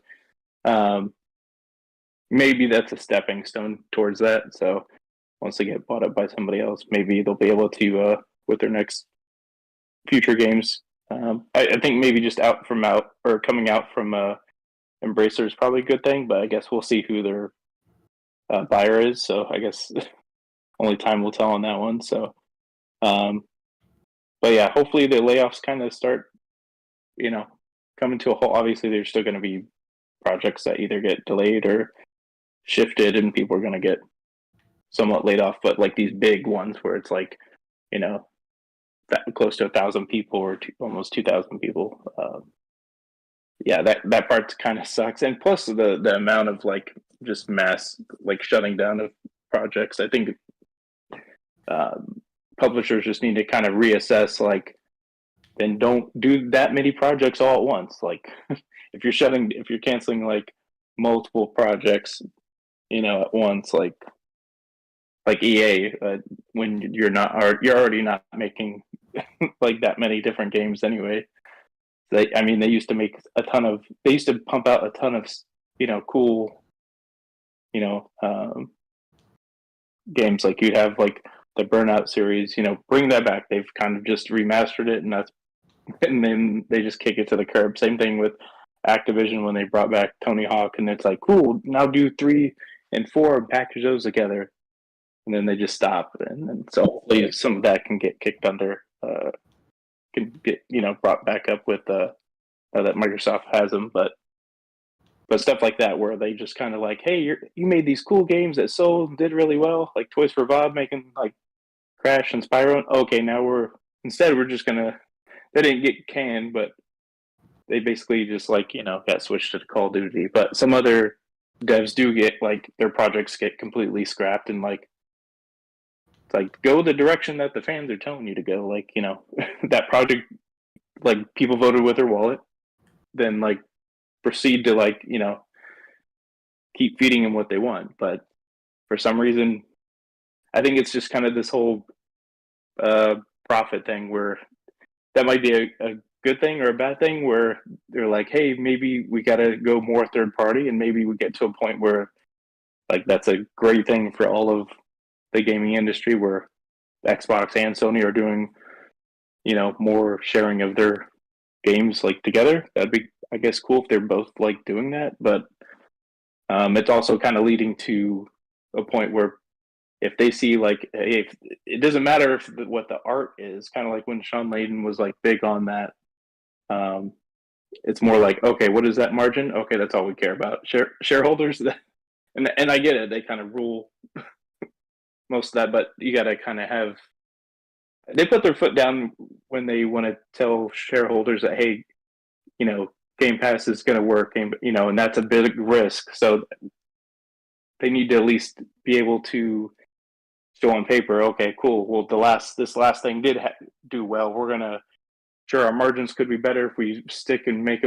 maybe that's a stepping stone towards that. So once they get bought up by somebody else, maybe they'll be able to with their next future games. I think maybe just coming out from Embracer is probably a good thing, but I guess we'll see who their buyer is. So I guess only time will tell on that one. So, but yeah, hopefully the layoffs kind of start, coming to a halt. Obviously, there's still going to be projects that either get delayed or shifted, and people are going to get somewhat laid off. But like these big ones where it's like, that close to 1,000 people or almost 2,000 people. That part kind of sucks. And plus the amount of like just mass like shutting down of projects. I think publishers just need to kind of reassess, like, then don't do that many projects all at once. Like if you're canceling like multiple projects, at once, like EA, when you're already not making like that many different games anyway. They used to pump out a ton of, cool, games. Like you'd have like the Burnout series, bring that back. They've kind of just remastered it, and then they just kick it to the curb. Same thing with Activision when they brought back Tony Hawk, and it's like, cool, now do 3 and 4 and package those together. And then they just stop. And then so hopefully some of that can get kicked under, can get, brought back up with that Microsoft has them. But stuff like that where they just kind of like, hey, you made these cool games that sold and did really well, like Toys for Bob making like Crash and Spyro. Okay, now we're just gonna. They didn't get canned, but they basically just like got switched to Call of Duty. But some other devs do get like their projects get completely scrapped, and like It's like, go the direction that the fans are telling you to go. Like, that project, like, people voted with their wallet, then, like, proceed to, like, keep feeding them what they want. But for some reason, I think it's just kind of this whole profit thing where that might be a good thing or a bad thing, where they're like, hey, maybe we got to go more third party, and maybe we get to a point where, like, that's a great thing for all of the gaming industry, where Xbox and Sony are doing, more sharing of their games, like, together. That'd be, I guess, cool if they're both, like, doing that. But it's also kind of leading to a point where if they see, like, hey, if, it doesn't matter what the art is, kind of like when Sean Layden was, like, big on that. It's more like, okay, what is that margin? Okay, that's all we care about. Shareholders, and I get it. They kind of rule most of that, but you got to kind of have. They put their foot down when they want to tell shareholders that, hey, Game Pass is going to work, and that's a big risk. So they need to at least be able to show on paper, okay, cool. Well, this last thing did do well. We're gonna, sure, our margins could be better if we stick and make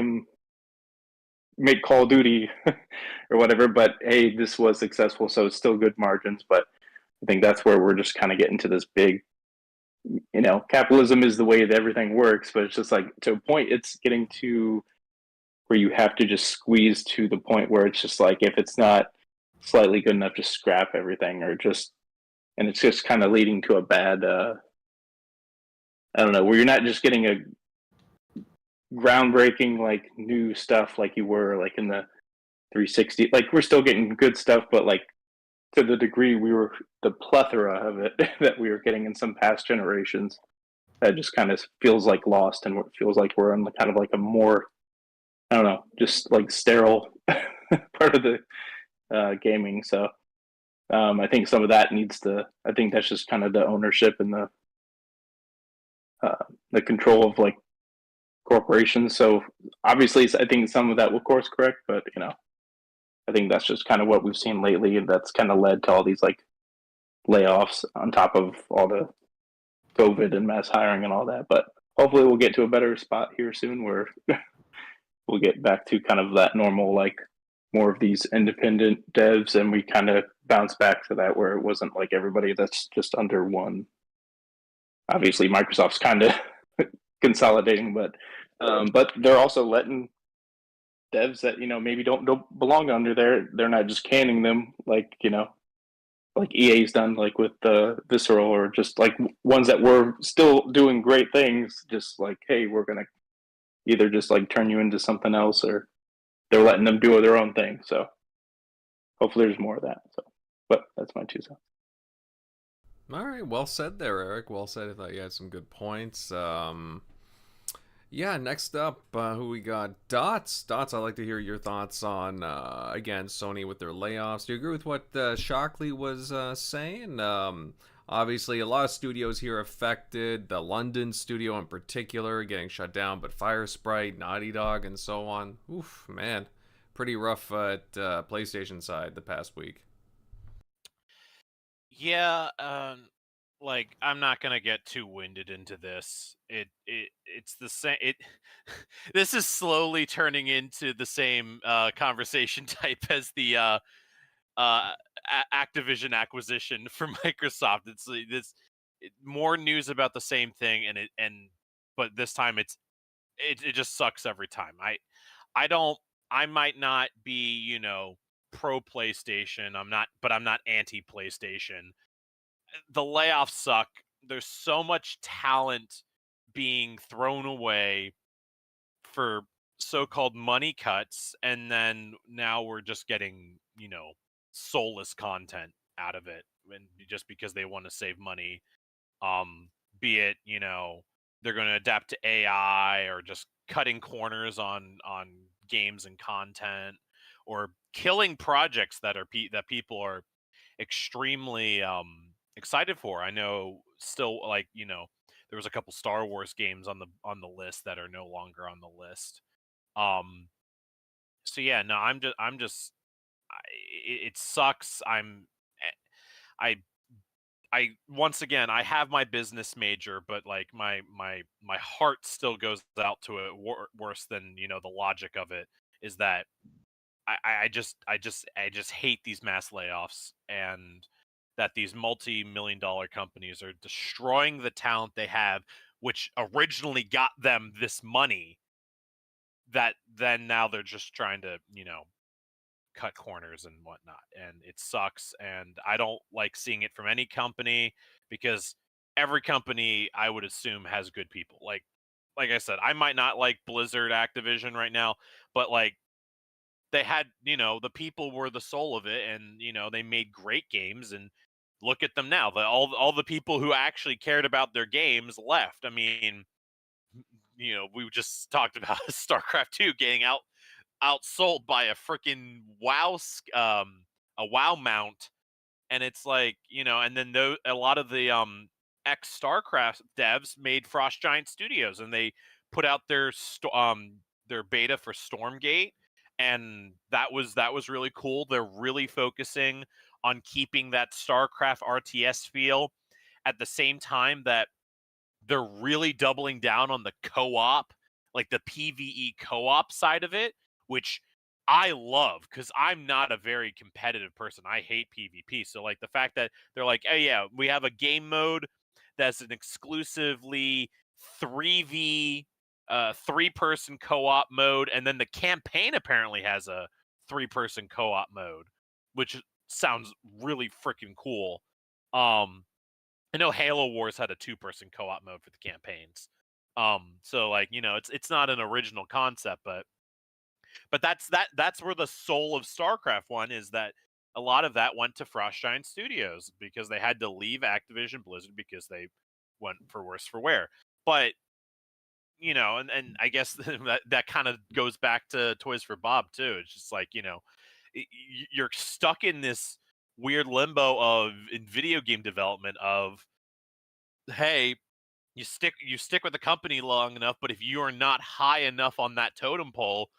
Call of Duty or whatever. But hey, this was successful, so it's still good margins. But I think that's where we're just kind of getting to this big, capitalism is the way that everything works. But it's just like, to a point, it's getting to where you have to just squeeze to the point where it's just like, if it's not slightly good enough, just scrap everything, and it's just kind of leading to a bad, I don't know, where you're not just getting a groundbreaking, like, new stuff like you were, like, in the 360. Like, we're still getting good stuff, but, like, to the degree the plethora of it that we were getting in some past generations, that just kind of feels like lost, and it feels like we're in kind of like a more, I don't know, just like sterile part of the gaming. So I think some of that I think that's just kind of the ownership and the control of, like, corporations. So obviously, I think some of that will course correct, but I think that's just kind of what we've seen lately, and that's kind of led to all these, like, layoffs on top of all the COVID and mass hiring and all that. But hopefully, we'll get to a better spot here soon, where we'll get back to kind of that normal, like, more of these independent devs, and we kind of bounce back to that, where it wasn't like everybody that's just under one. Obviously, Microsoft's kind of consolidating, but they're also letting devs that maybe don't belong under there. They're not just canning them, like like EA's done, like with Visceral, or just like ones that were still doing great things. Just like, hey, we're gonna either just, like, turn you into something else, or they're letting them do their own thing. So hopefully there's more of that. So, but that's my 2 cents. All right, well said there, Eric. Well said. I thought you had some good points. Yeah, next up, who we got? Dots. Dots, I'd like to hear your thoughts on, again, Sony with their layoffs. Do you agree with what Shockley was saying? Obviously, a lot of studios here affected. The London studio in particular getting shut down, but Firesprite, Naughty Dog, and so on. Oof, man. Pretty rough at PlayStation side the past week. Yeah, like, I'm not gonna get too winded into this. It's the same. This is slowly turning into the same conversation type as the Activision acquisition for Microsoft. It's more news about the same thing, but this time it just sucks every time. I might not be pro PlayStation. But I'm not anti PlayStation. The layoffs suck. There's so much talent being thrown away for so-called money cuts, and then now we're just getting soulless content out of it, and just because they want to save money. Be it they're going to adapt to AI, or just cutting corners on games and content, or killing projects that people are extremely excited for. I know still, like, there was a couple Star Wars games on the list that are no longer on the list. So yeah, no, it sucks. I once again, I have my business major, but like my heart still goes out to it worse than, the logic of it is that I just hate these mass layoffs, and that these multi-million-dollar companies are destroying the talent they have, which originally got them this money, that then now they're just trying to, cut corners and whatnot, and it sucks. And I don't like seeing it from any company, because every company, I would assume, has good people. Like I said, I might not like Blizzard Activision right now, but like they had, the people were the soul of it, and they made great games. And look at them now. All the people who actually cared about their games left. I mean, we just talked about StarCraft 2 getting outsold by a freaking a WoW mount. And it's like, and then a lot of the ex StarCraft devs made Frost Giant Studios, and they put out their beta for Stormgate, and that was really cool. They're really focusing on keeping that StarCraft RTS feel, at the same time that they're really doubling down on the co-op, like the PvE co-op side of it, which I love, because I'm not a very competitive person. I hate PvP. So like the fact that they're like, oh yeah, we have a game mode that's an exclusively 3v 3-person co-op mode, and then the campaign apparently has a 3-person co-op mode, which sounds really freaking cool. I know Halo Wars had a 2-person co-op mode for the campaigns. So like, it's not an original concept, but that's where the soul of StarCraft 1 is, that a lot of that went to Frost Giant Studios, because they had to leave Activision Blizzard because they went for worse for wear. But and I guess that kind of goes back to Toys for Bob too. It's just like, you're stuck in this weird limbo of, in video game development, of, hey, you stick with the company long enough, but if you are not high enough on that totem pole,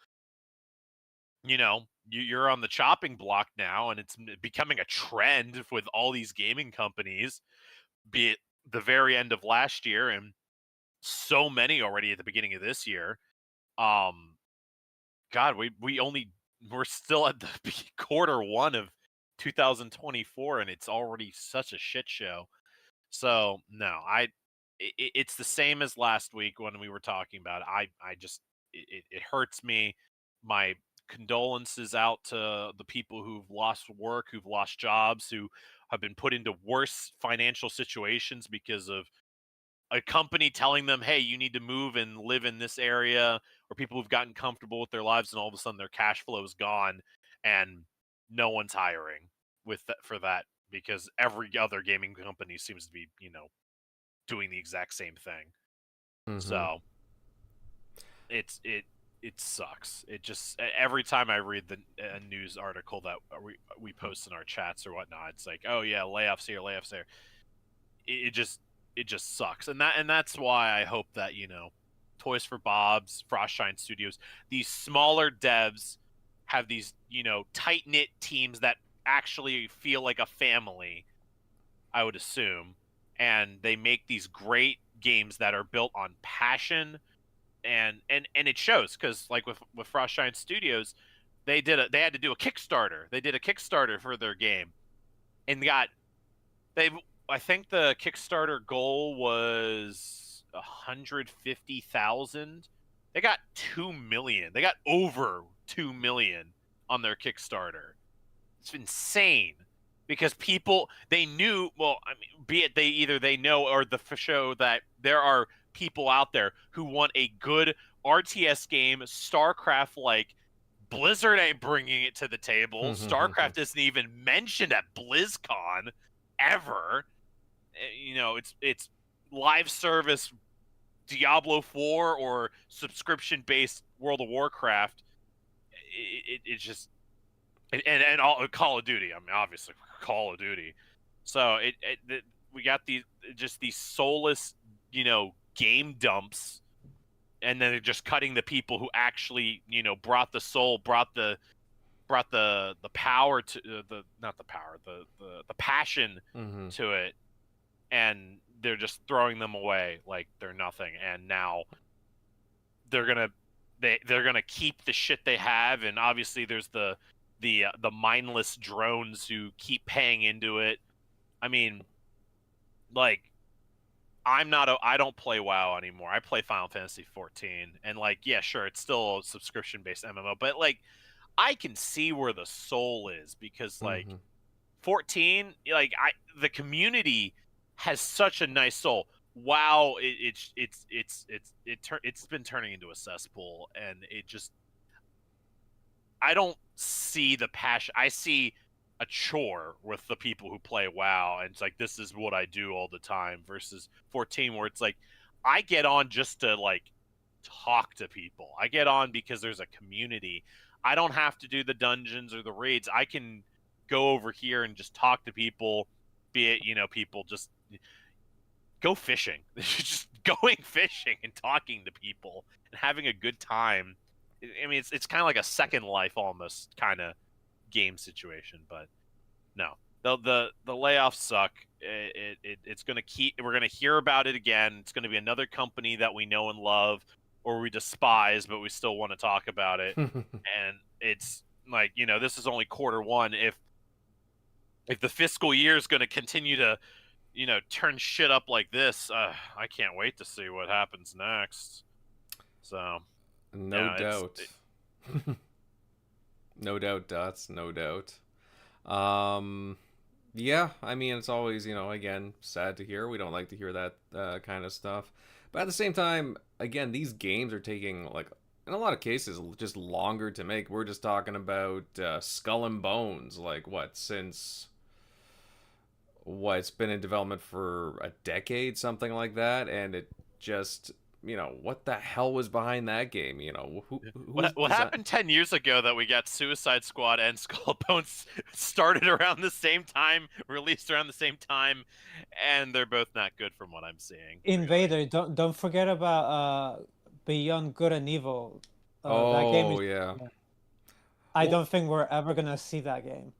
you're on the chopping block now. And it's becoming a trend with all these gaming companies, be it the very end of last year and so many already at the beginning of this year. God, we're still at the quarter one of 2024, and it's already such a shit show. So no, it's the same as last week when we were talking about it. I just, it hurts me. My condolences out to the people who've lost work, who've lost jobs, who have been put into worse financial situations because of a company telling them, hey, you need to move and live in this area, or people who've gotten comfortable with their lives and all of a sudden their cash flow is gone and no one's hiring for that, because every other gaming company seems to be, doing the exact same thing. Mhm. So it sucks. It just, every time I read a news article that we post in our chats or whatnot, it's like, oh yeah, layoffs here, layoffs there. It just sucks. And that's why I hope that, Toys for Bob's, Frost Giant Studios, these smaller devs have these, tight-knit teams that actually feel like a family, I would assume. And they make these great games that are built on passion, and it shows, because like with Frost Giant Studios, they had to do a Kickstarter. They did a Kickstarter for their game, and I think the Kickstarter goal was 150,000. They got 2 million. They got over 2 million on their Kickstarter. It's insane, because people, they knew, well, I mean, be it they know, or the show that there are people out there who want a good RTS game, StarCraft like. Blizzard ain't bringing it to the table. StarCraft isn't even mentioned at BlizzCon ever. It's live service Diablo 4 or subscription based World of Warcraft. It just, and all Call of Duty. I mean, obviously Call of Duty. So we got these soulless, game dumps, and then they're just cutting the people who actually, brought the soul, brought the power to the passion to it. and they're just throwing them away like they're nothing. And now they're gonna keep the shit they have, and obviously there's the mindless drones who keep paying into it. I mean, like, I don't play WoW anymore. I play Final Fantasy 14, and like, yeah, sure, it's still a subscription-based MMO, but like, I can see where the soul is, because like 14, like, the community has such a nice soul. WoW, it's been turning into a cesspool, and it just, I don't see the passion. I see a chore with the people who play WoW, and it's like, this is what I do all the time, versus 14, where it's like, I get on just to like talk to people. I get on because there's a community. I don't have to do the dungeons or the raids. I can go over here and just talk to people, be it, people just go fishing. Just going fishing and talking to people and having a good time. I mean, it's kind of like a second life almost kind of game situation. But no, the layoffs suck. It's gonna keep. We're gonna hear about it again. It's gonna be another company that we know and love, or we despise, but we still want to talk about it. And it's like, this is only quarter one. If the fiscal year is going to continue to, turn shit up like this, I can't wait to see what happens next. So, no doubt. No doubt, Dots. No doubt. Yeah, I mean, it's always, again, sad to hear. We don't like to hear that kind of stuff. But at the same time, again, these games are taking, like, in a lot of cases, just longer to make. We're just talking about Skull and Bones, like, it's been in development for a decade, something like that, and it just, what the hell was behind that game? What happened 10 years ago that we got Suicide Squad and Skull and Bones started around the same time, released around the same time, and they're both not good from what I'm seeing. Invader, don't forget about Beyond Good and Evil. That game Oh, is, yeah. I Well- don't think we're ever gonna see that game.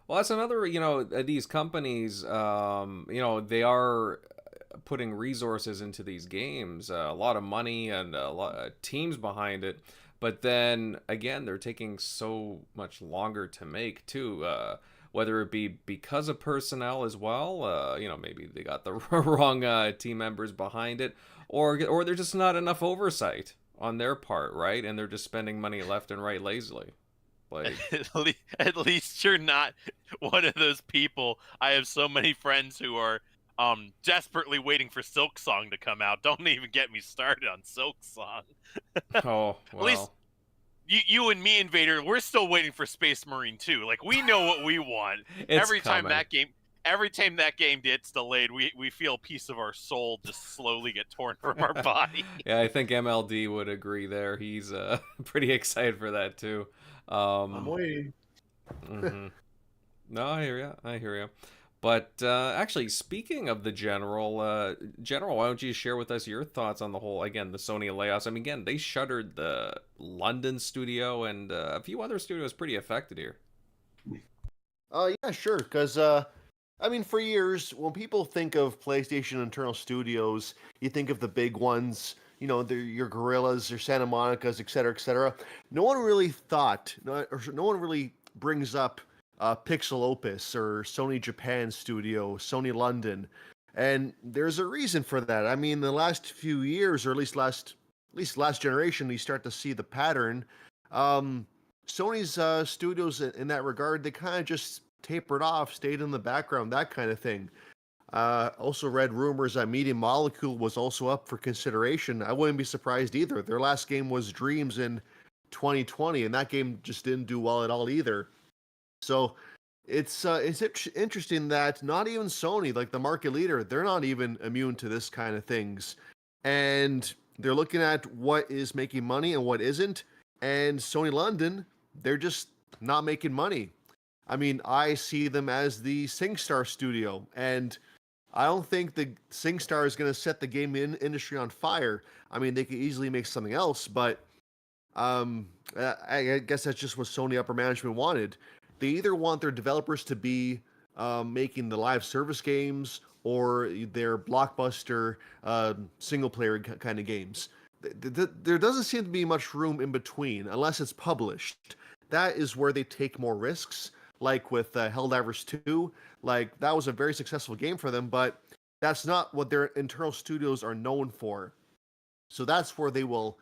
Well, that's another, these companies, they are putting resources into these games, a lot of money and a lot of teams behind it. But then again, they're taking so much longer to make too, whether it be because of personnel as well, maybe they got the wrong team members behind it, or there's just not enough oversight on their part, right? And they're just spending money left and right lazily. Like, at least you're not one of those people. I have so many friends who are desperately waiting for Silk Song to come out. Don't even get me started on Silk Song. oh, At least well, you and me, Invader, we're still waiting for Space Marine 2. Like, we know what we want. it's Every time coming. that game gets delayed, we feel a piece of our soul just slowly get torn from our body. Yeah, I think MLD would agree there. He's pretty excited for that too. I'm waiting. Mhm. No, I hear you. But actually, speaking of the General, why don't you share with us your thoughts on the whole, again, the Sony layoffs? I mean, again, they shuttered the London studio, and a few other studios pretty affected here. Yeah, sure. Because I mean, for years, when people think of PlayStation internal studios, you think of the big ones. Your Gorillas, your Santa Monica's, et cetera, et cetera. No one really thought, no one really brings up Pixel Opus or Sony Japan Studio, Sony London, and there's a reason for that. I mean, the last few years, or at least last generation, you start to see the pattern. Sony's studios in that regard, they kind of just tapered off, stayed in the background, that kind of thing. Also read rumors that Media Molecule was also up for consideration. I wouldn't be surprised either. Their last game was Dreams in 2020, and that game just didn't do well at all either. So it's interesting that not even Sony, like the market leader, they're not even immune to this kind of things. And they're looking at what is making money and what isn't. And Sony London, they're just not making money. I mean, I see them as the SingStar studio, and I don't think the SingStar is going to set the game industry on fire. I mean, they could easily make something else, but I guess that's just what Sony upper management wanted. They either want their developers to be making the live service games, or their blockbuster single player kind of games. There doesn't seem to be much room in between unless it's published. That is where they take more risks, like with Helldivers 2. Like, that was a very successful game for them, but that's not what their internal studios are known for. So that's where they will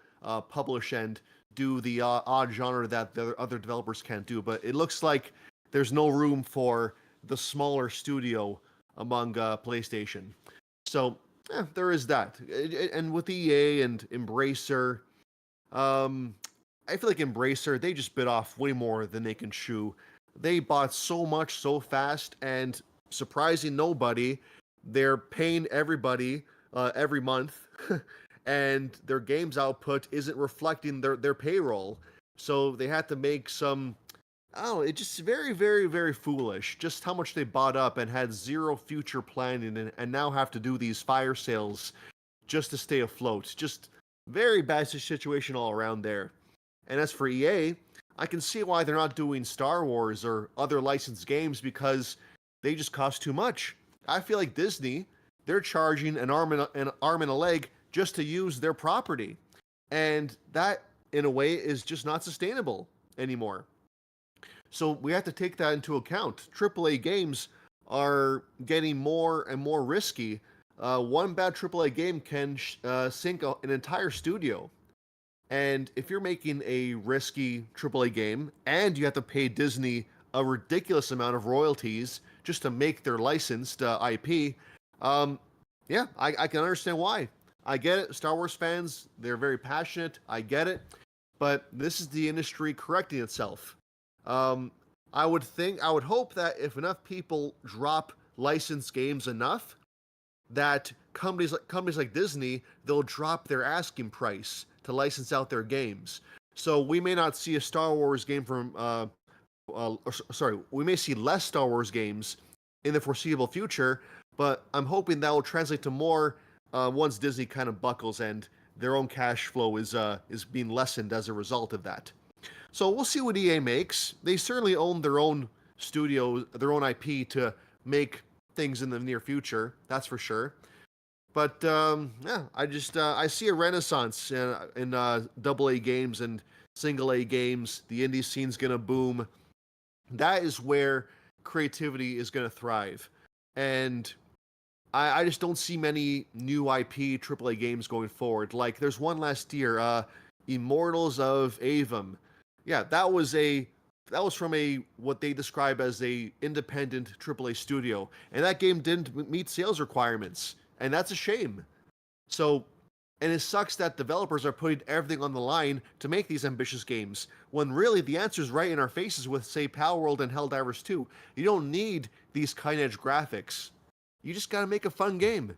publish and do the odd genre that the other developers can't do. But it looks like there's no room for the smaller studio among PlayStation. So there is that. And with EA and Embracer, I feel like Embracer, they just bit off way more than they can chew. They bought so much so fast, and surprising nobody, they're paying everybody every month, and their games output isn't reflecting their payroll. So they had to make some, I don't know, it's just very, very, very foolish. Just how much they bought up and had zero future planning, and now have to do these fire sales just to stay afloat. Just very bad situation all around there. And as for EA, I can see why they're not doing Star Wars or other licensed games, because they just cost too much. I feel like Disney, they're charging an arm and a leg just to use their property. And that, in a way, is just not sustainable anymore. So we have to take that into account. AAA games are getting more and more risky. One bad AAA game can sink an entire studio. And if you're making a risky AAA game and you have to pay Disney a ridiculous amount of royalties just to make their licensed IP, yeah, I can understand why. I get it. Star Wars fans, they're very passionate. I get it. But this is the industry correcting itself. I would hope that if enough people drop licensed games enough, that companies like Disney, they'll drop their asking price to license out their games. So we may not see a Star Wars game from, we may see less Star Wars games in the foreseeable future, but I'm hoping that will translate to more once Disney kind of buckles and their own cash flow is being lessened as a result of that. So we'll see what EA makes. They certainly own their own studio, their own IP to make things in the near future. That's for sure. But yeah, I see a renaissance in AA games and single A games. The indie scene's gonna boom. That is where creativity is gonna thrive, and I just don't see many new IP AAA games going forward. Like, there's one last year, Immortals of Avum. Yeah, that was from what they describe as a independent AAA studio, and that game didn't meet sales requirements, and that's a shame. So, and it sucks that developers are putting everything on the line to make these ambitious games, when really the answer's right in our faces with, say, Palworld and Helldivers 2. You don't need these cutting-edge graphics. You just gotta make a fun game.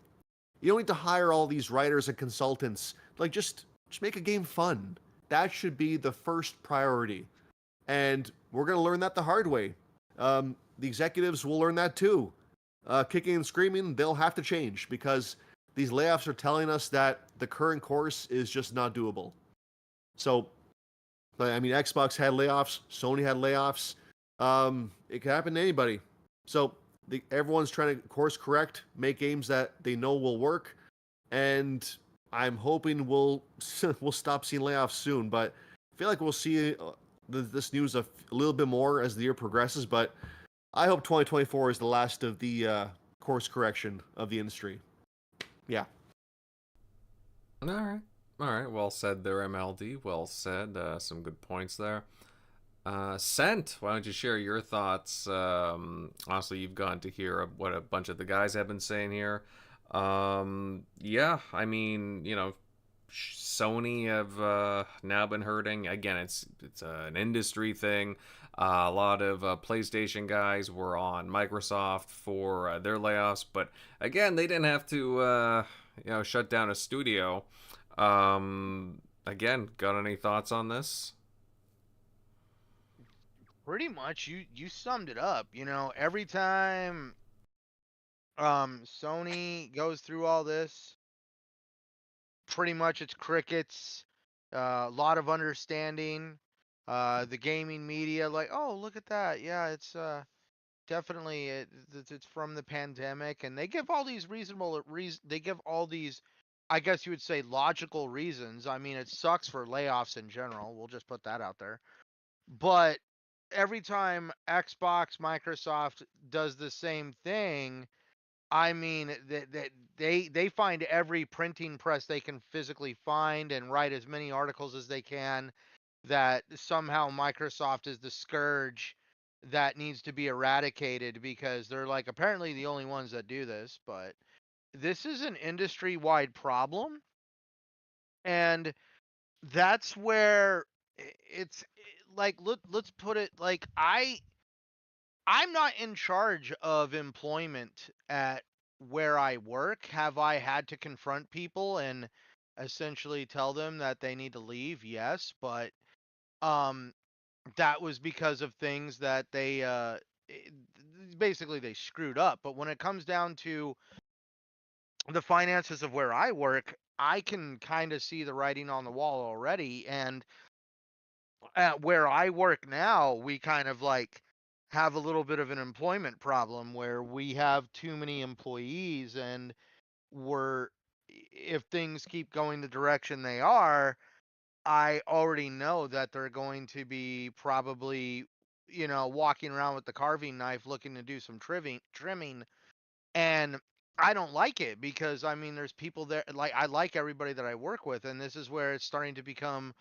You don't need to hire all these writers and consultants. Like, just make a game fun. That should be the first priority. And we're going to learn that the hard way. The executives will learn that too. Kicking and screaming, they'll have to change, because these layoffs are telling us that the current course is just not doable. So, I mean, Xbox had layoffs, Sony had layoffs. It could happen to anybody. So everyone's trying to course correct, make games that they know will work, and I'm hoping we'll stop seeing layoffs soon. But I feel like we'll see this news a little bit more as the year progresses, but I hope 2024 is the last of the course correction of the industry. Yeah. All right. Well said there, MLD. Well said. Some good points there. Sent, why don't you share your thoughts? Honestly, you've gone to hear what a bunch of the guys have been saying here. Yeah, I mean, Sony have now been hurting. Again, it's an industry thing. A lot of PlayStation guys were on Microsoft for their layoffs, but again, they didn't have to shut down a studio. Again, got any thoughts on this? Pretty much, you summed it up. Every time Sony goes through all this, pretty much it's crickets. A lot of understanding. The gaming media, like, oh, look at that. Yeah, definitely it's from the pandemic, and they give all these reasonable they give all these, I guess you would say, logical reasons. I mean, it sucks for layoffs in general. We'll just put that out there. But every time Xbox, Microsoft does the same thing, I mean that they find every printing press they can physically find and write as many articles as they can that somehow Microsoft is the scourge that needs to be eradicated because they're like apparently the only ones that do this, but this is an industry-wide problem, and that's where it's like let's put it like I'm not in charge of employment at where I work. Have I had to confront people and essentially tell them that they need to leave? Yes, but um that was because of things that i- basically they screwed up. But when it comes down to the finances of where I work, I can kind of see the writing on the wall already. And at where I work now, we kind of like have a little bit of an employment problem where we have too many employees, and we're if things keep going the direction they are, I already know that they're going to be probably, walking around with the carving knife looking to do some trimming. And I don't like it because I mean, there's people there. Like, I like everybody that I work with, and this is where it's starting to become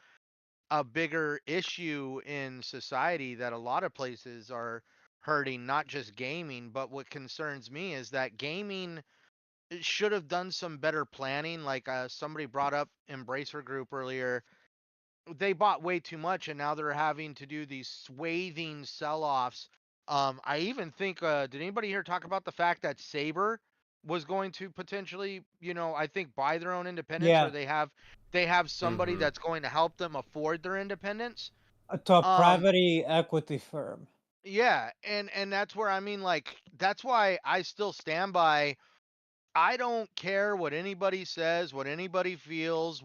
a bigger issue in society that a lot of places are hurting, not just gaming. But what concerns me is that gaming should have done some better planning. Like somebody brought up Embracer Group earlier, they bought way too much and now they're having to do these swathing sell-offs. I even think did anybody here talk about the fact that Saber was going to potentially, I think buy their own independence, or Yeah, they have somebody Mm-hmm. that's going to help them afford their independence. to a Um private equity firm. yeah, and that's where I mean like that's why I still stand by I don't care what anybody says, what anybody feels,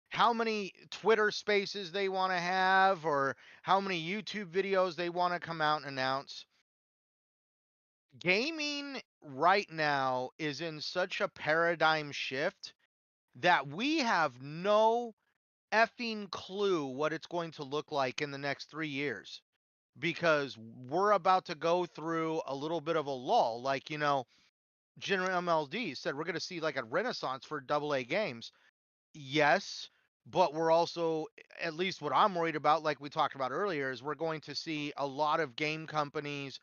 how many Twitter spaces they want to have, or how many YouTube videos they want to come out and announce. Gaming right now is in such a paradigm shift that we have no effing clue what it's going to look like in the next 3 years because we're about to go through a little bit of a lull. Like, General MLD said we're going to see like a renaissance for AA games. Yes, but we're also, at least what I'm worried about, like we talked about earlier, is we're going to see a lot of game companies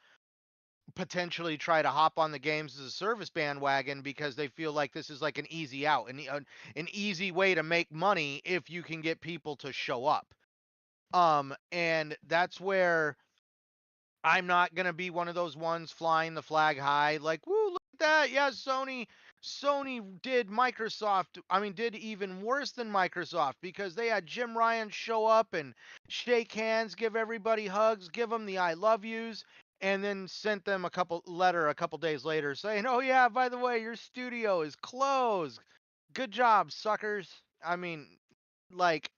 potentially try to hop on the games as a service bandwagon because they feel like this is like an easy out and an easy way to make money if you can get people to show up. And that's where I'm not gonna be one of those ones flying the flag high, like, woo, look at that. Yeah, Sony did Microsoft. I mean, did even worse than Microsoft because they had Jim Ryan show up and shake hands, give everybody hugs, give them the I love yous, and then sent them a couple days later saying, "Oh yeah, by the way, your studio is closed. Good job, suckers." I mean, like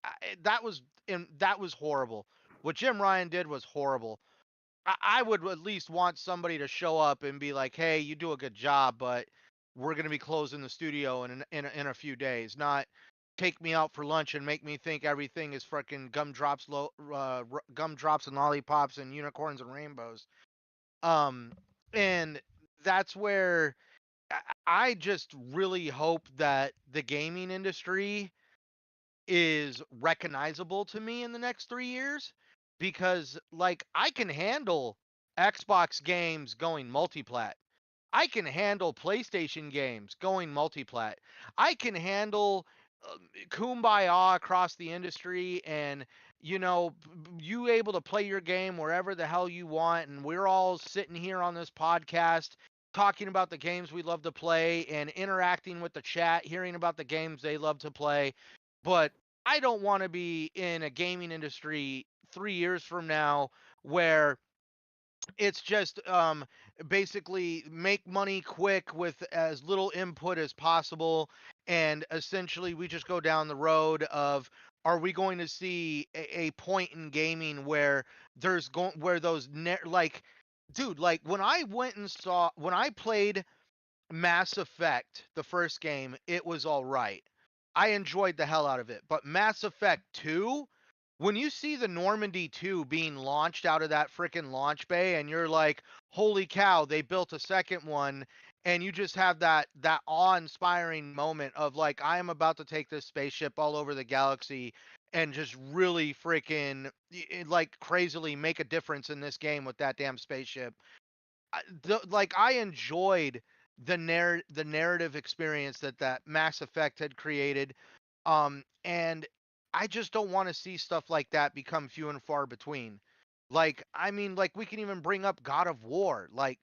that was horrible. What Jim Ryan did was horrible. I would at least want somebody to show up and be like, "Hey, you do a good job, but we're going to be closing the studio in a few days." Not take me out for lunch and make me think everything is freaking gumdrops and lollipops and unicorns and rainbows. Um, and that's where I just really hope that the gaming industry is recognizable to me in the next 3 years because like I can handle Xbox games going multiplat. I can handle PlayStation games going multiplat. I can handle kumbaya across the industry and you able to play your game wherever the hell you want, and we're all sitting here on this podcast talking about the games we love to play and interacting with the chat, hearing about the games they love to play. But I don't want to be in a gaming industry 3 years from now where it's just basically make money quick with as little input as possible, and essentially we just go down the road of, are we going to see a point in gaming where there's going where those like dude, like when I played Mass Effect, the first game, it was all right. I enjoyed the hell out of it. But Mass Effect 2, when you see the Normandy 2 being launched out of that freaking launch bay and you're like, "Holy cow, they built a second one." And you just have that awe-inspiring moment of like, I am about to take this spaceship all over the galaxy and just really freaking like crazily make a difference in this game with that damn spaceship. Like I enjoyed the narrative experience that Mass Effect had created, and I just don't want to see stuff like that become few and far between. Like I mean, like we can even bring up God of War. Like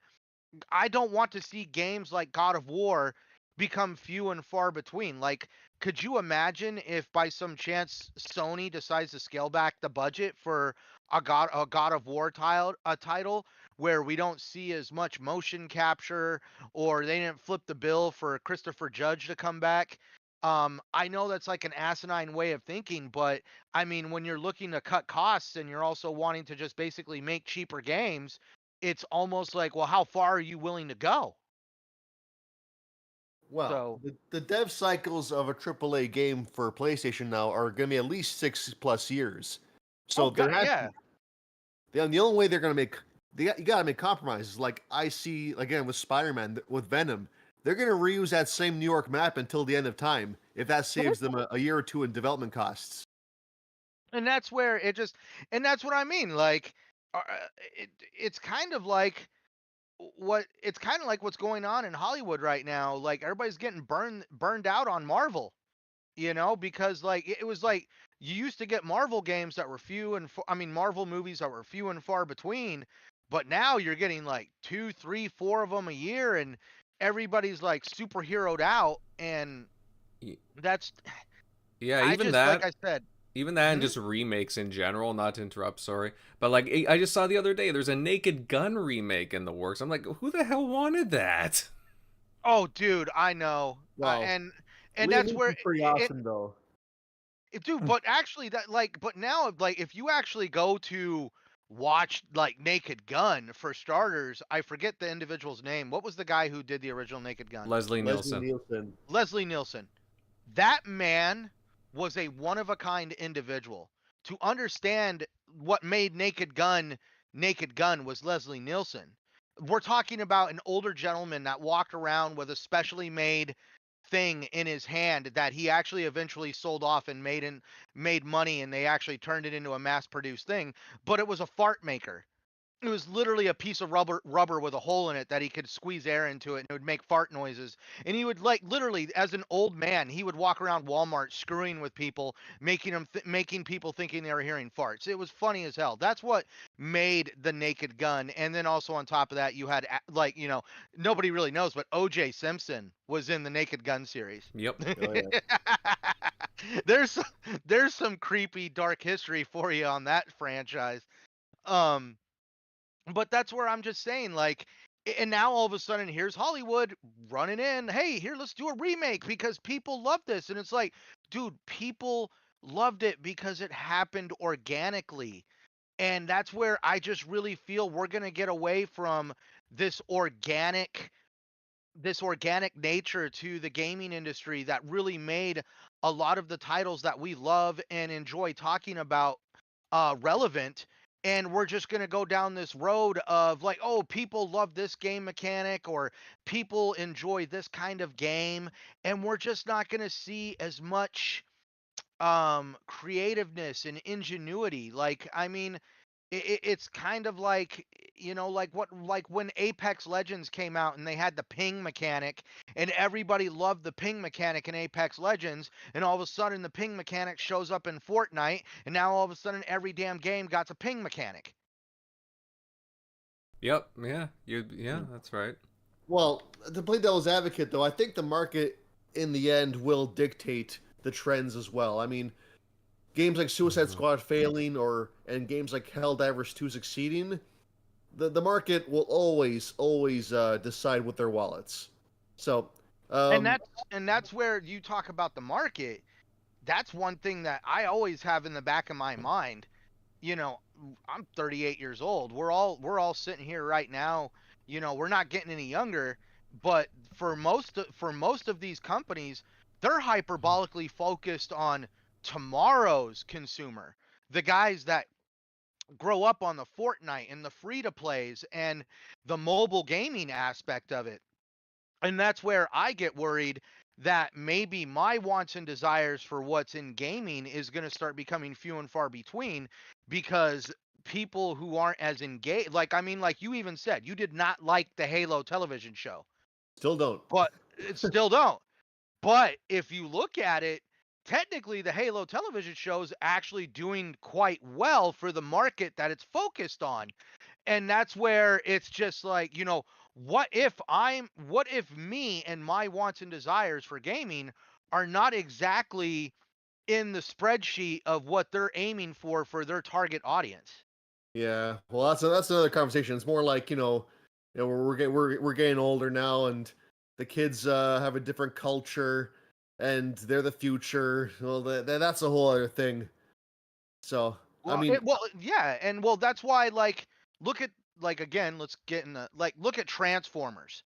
I don't want to see games like God of War become few and far between. Like, could you imagine if by some chance Sony decides to scale back the budget for a God of War title where we don't see as much motion capture, or they didn't flip the bill for Christopher Judge to come back? I know that's like an asinine way of thinking, but I mean, when you're looking to cut costs and you're also wanting to just basically make cheaper games, it's almost like, well, how far are you willing to go? Well, So, the dev cycles of a AAA game for PlayStation now are going to be at least 6+ years. So there has yeah. the only way they're going to make you got to make compromises. Like I see again with Spider-Man, with Venom, they're going to reuse that same New York map until the end of time if that saves them a year or two in development costs. And that's where and that's what I mean. Like, it's kind of like what's going on in Hollywood right now. Like everybody's getting burned out on Marvel, because like it was like you used to get Marvel games that were Marvel movies that were few and far between, but now you're getting like 2, 3, 4 of them a year, and everybody's like superheroed out, and Y- that's Yeah, I even just like that. I said. Even that and Mhm. just remakes in general, not to interrupt, sorry. But like I just saw the other day there's a Naked Gun remake in the works. I'm like, who the hell wanted that? Oh, dude, I know, Wow, and Liam that's where Neeson's pretty it, awesome though. dude. But actually, but now, like, if you actually go to watch like Naked Gun for starters, I forget the individual's name. What was the guy who did the original Naked Gun? Leslie Leslie Nielsen. Nielsen. Leslie Nielsen. That man was a one of a kind individual. To understand what made Naked Gun was Leslie Nielsen. We're talking about an older gentleman that walked around with a specially made thing in his hand that he actually eventually sold off and made money, and they actually turned it into a mass produced thing, but it was a fart maker. It was literally a piece of rubber with a hole in it that he could squeeze air into it, and it would make fart noises. And he would, like, literally, as an old man, he would walk around Walmart screwing with people, making people thinking they were hearing farts. It was funny as hell. That's what made the Naked Gun. And then also on top of that, you had, like, nobody really knows, but O.J. Simpson was in the Naked Gun series. Yep. Oh yeah. there's there's some creepy dark history for you on that franchise. Um, but that's where I'm just saying, like, and now all of a sudden, here's Hollywood running in. Hey, here, let's do a remake because people love this. And it's like, dude, people loved it because it happened organically. And that's where I just really feel we're going to get away from this organic nature to the gaming industry that really made a lot of the titles that we love and enjoy talking about relevant. And we're just going to go down this road of like, oh, people love this game mechanic, or people enjoy this kind of game, and we're just not going to see as much creativeness and ingenuity. Like, I mean, it's kind of like, like when Apex Legends came out and they had the ping mechanic, and everybody loved the ping mechanic in Apex Legends, and all of a sudden the ping mechanic shows up in Fortnite, and now all of a sudden every damn game got a ping mechanic. Yep. Yeah, that's right. Well, to play devil's advocate, though, I think the market in the end will dictate the trends as well. I mean, games like Suicide Squad failing and games like Helldivers 2 succeeding, the market will always decide with their wallets. So, And that's where you talk about the market. That's one thing that I always have in the back of my mind. you know, I'm 38 years old. We're all sitting here right now. You know, we're not getting any younger, but for most of these companies, they're hyperbolically focused on tomorrow's consumer. The guys that grow up on the Fortnite and the free to plays and the mobile gaming aspect of it. And that's where I get worried that maybe my wants and desires for what's in gaming is going to start becoming few and far between, because people who aren't as engaged, like, I mean, like you even said, you did not like the Halo television show, Still don't. but it still don't. But if you look at it, technically the Halo television show is actually doing quite well for the market that it's focused on. And that's where it's just like, what if me and my wants and desires for gaming are not exactly in the spreadsheet of what they're aiming for their target audience? Yeah, well, that's another conversation. It's more like we're getting older now, and the kids have a different culture, and they're the future. Well, that's a whole other thing. So I Well, mean, yeah, and well, that's why, like, look at, like, again, let's get in the, like, look at Transformers.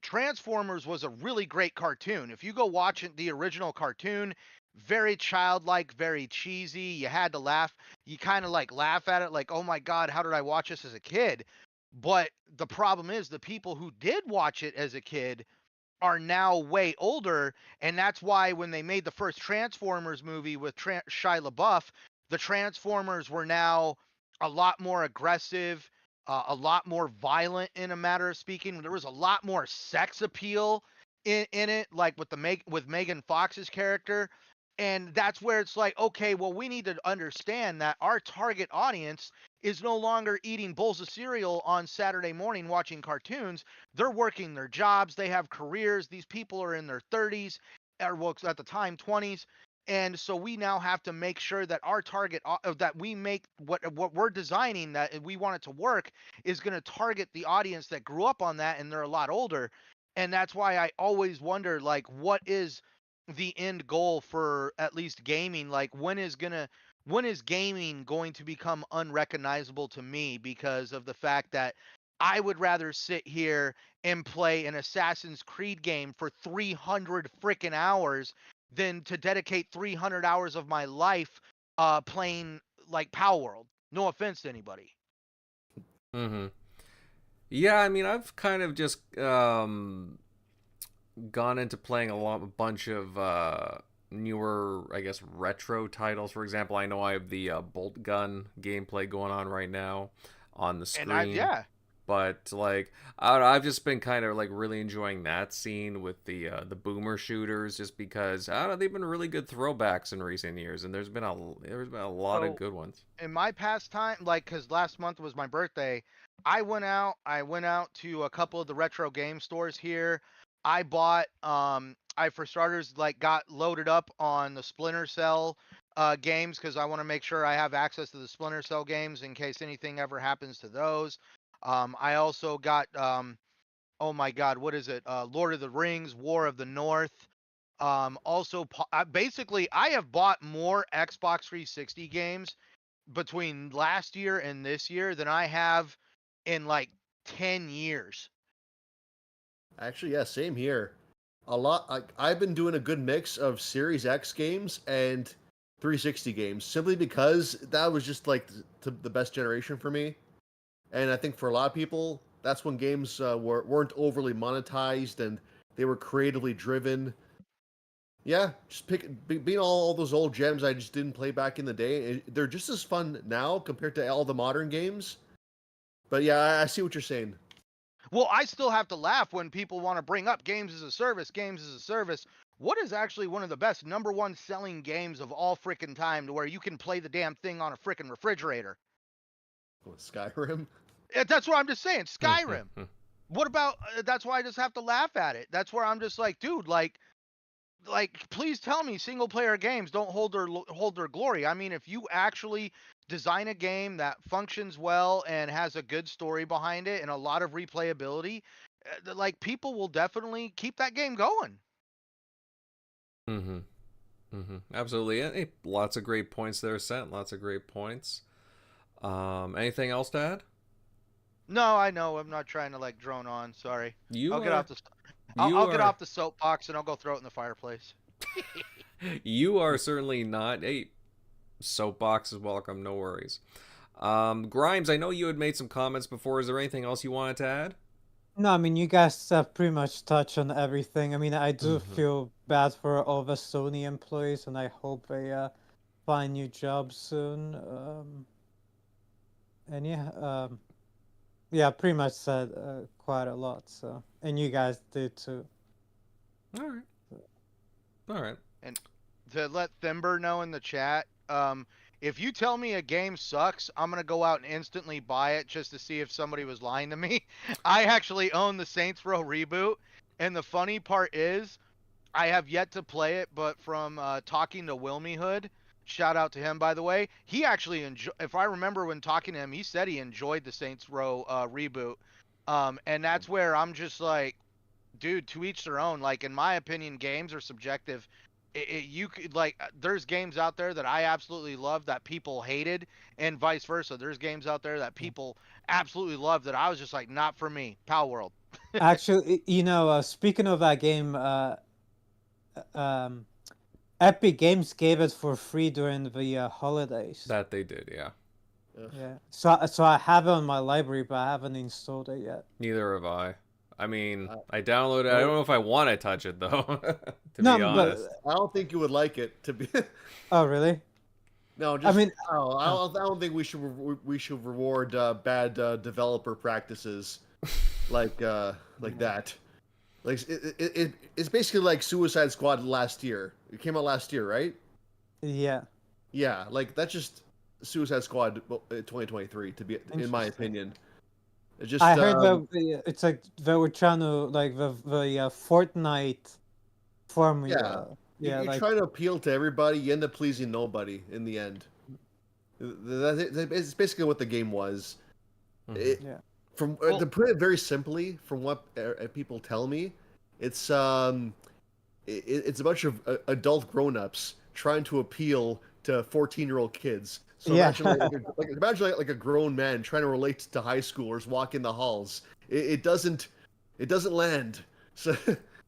Transformers was a really great cartoon. If you go watch the original cartoon, very childlike, very cheesy. You had to laugh. You kind of like laugh at it, like, oh my God, how did I watch this as a kid? But the problem is, the people who did watch it as a kid are now way older, and that's why when they made the first Transformers movie with Shia LaBeouf, the Transformers were now a lot more aggressive, a lot more violent, in a matter of speaking. There was a lot more sex appeal in it, like with with Megan Fox's character. And that's where it's like, okay, well, we need to understand that our target audience is no longer eating bowls of cereal on Saturday morning watching cartoons. They're working their jobs, they have careers. These people are in their 30s, or well, at the time 20s. And so we now have to make sure that our that we make what we're designing, that we want it to work, is going to target the audience that grew up on that and they're a lot older. And that's why I always wonder, like, what is the end goal for at least gaming? Like, when is gaming going to become unrecognizable to me, because of the fact that I would rather sit here and play an Assassin's Creed game for 300 freaking hours than to dedicate 300 hours of my life playing like Power World. No offense to anybody. Mm-hmm. Yeah, I mean, I've kind of just gone into playing a bunch of newer, I guess, retro titles. For example, I know I have the bolt gun gameplay going on right now on the And screen. yeah. But like, I don't know, I've just been kind of like really enjoying that scene with the boomer shooters, just because I don't know, they've been really good throwbacks in recent years, and there's been a lot of So good ones. in my pastime, like, because last month was my birthday, I went out to a couple of the retro game stores here. I bought, I, for starters, like, got loaded up on the Splinter Cell games, because I want to make sure I have access to the Splinter Cell games in case anything ever happens to those. I also got, oh my God, what is it? Lord of the Rings, War of the North. Also, basically, I have bought more Xbox 360 games between last year and this year than I have in like 10 years. actually, yeah, same here. A lot. I've been doing a good mix of Series X games and 360 games, simply because that was just like the best generation for me. And I think for a lot of people, that's when games weren't overly monetized and they were creatively driven. Yeah, just being all those old gems I just didn't play back in the day. They're just as fun now compared to all the modern games. But yeah, I see what you're saying. Well, I still have to laugh when people want to bring up games as a service, games as a service. What is actually one of the best number one selling games of all freaking time, to where you can play the damn thing on a freaking refrigerator? Skyrim. That's what I'm just saying. Skyrim. What about that's why I just have to laugh at it. That's where I'm just like, dude, like please tell me single player games don't hold their glory. I mean, if you actually design a game that functions well and has a good story behind it and a lot of replayability, like, people will definitely keep that game going. Mm-hmm. Mm-hmm. Absolutely. Hey, lots of great points there, Sent. Lots of great points. Anything else to add? No, I know. I'm not trying to like drone on. Sorry. You I'll get are off the. I'll, you I'll get are off the soapbox and I'll go throw it in the fireplace. you are certainly not a soapbox is welcome. No worries. Grimes, I know you had made some comments before. Is there anything else you wanted to add? No, I mean, you guys have pretty much touched on everything. I mean, I do Mhm. feel bad for all the Sony employees, and I hope they find new jobs soon. And yeah, pretty much said quite a lot. So, and you guys did too. All right. All right. And to let Thimber know in the chat, if you tell me a game sucks, I'm gonna go out and instantly buy it just to see if somebody was lying to me. I actually own the Saints Row reboot, and the funny part is, I have yet to play it, but from talking to Wilmy Hood, shout out to him by the way, he actually if I remember when talking to him, he said he enjoyed the Saints Row reboot, and that's where I'm just like, dude, to each their own. Like in my opinion, games are subjective. You could like, there's games out there that I absolutely love that people hated, and vice versa. There's games out there that people absolutely love that I was just like, not for me. Pal World. Actually, speaking of that game, um, Epic Games gave it for free during the holidays. That they did, yeah. Yeah. So I have it on my library, but I haven't installed it yet. Neither have I. I mean, I downloaded it. I don't know if I want to touch it though. To No, be but- honest. I don't think you would like it to be. Oh, really? No, just, I mean, I don't think we should reward bad developer practices like that. Like it's basically like Suicide Squad last year. It came out last year, right? Yeah. Yeah, like that's just Suicide Squad 2023 to be, in my Interesting. opinion. It just I heard that it's like they were trying to like the Fortnite formula. Yeah, you like try to appeal to everybody, you end up pleasing nobody in the end. It's basically what the game was. Mhm. yeah. From Well- to put it very simply, from what people tell me, it's it's a bunch of adult grown-ups trying to appeal to 14-year-old kids. So Yeah. imagine like a grown man trying to relate to high schoolers walking the halls. It doesn't land. So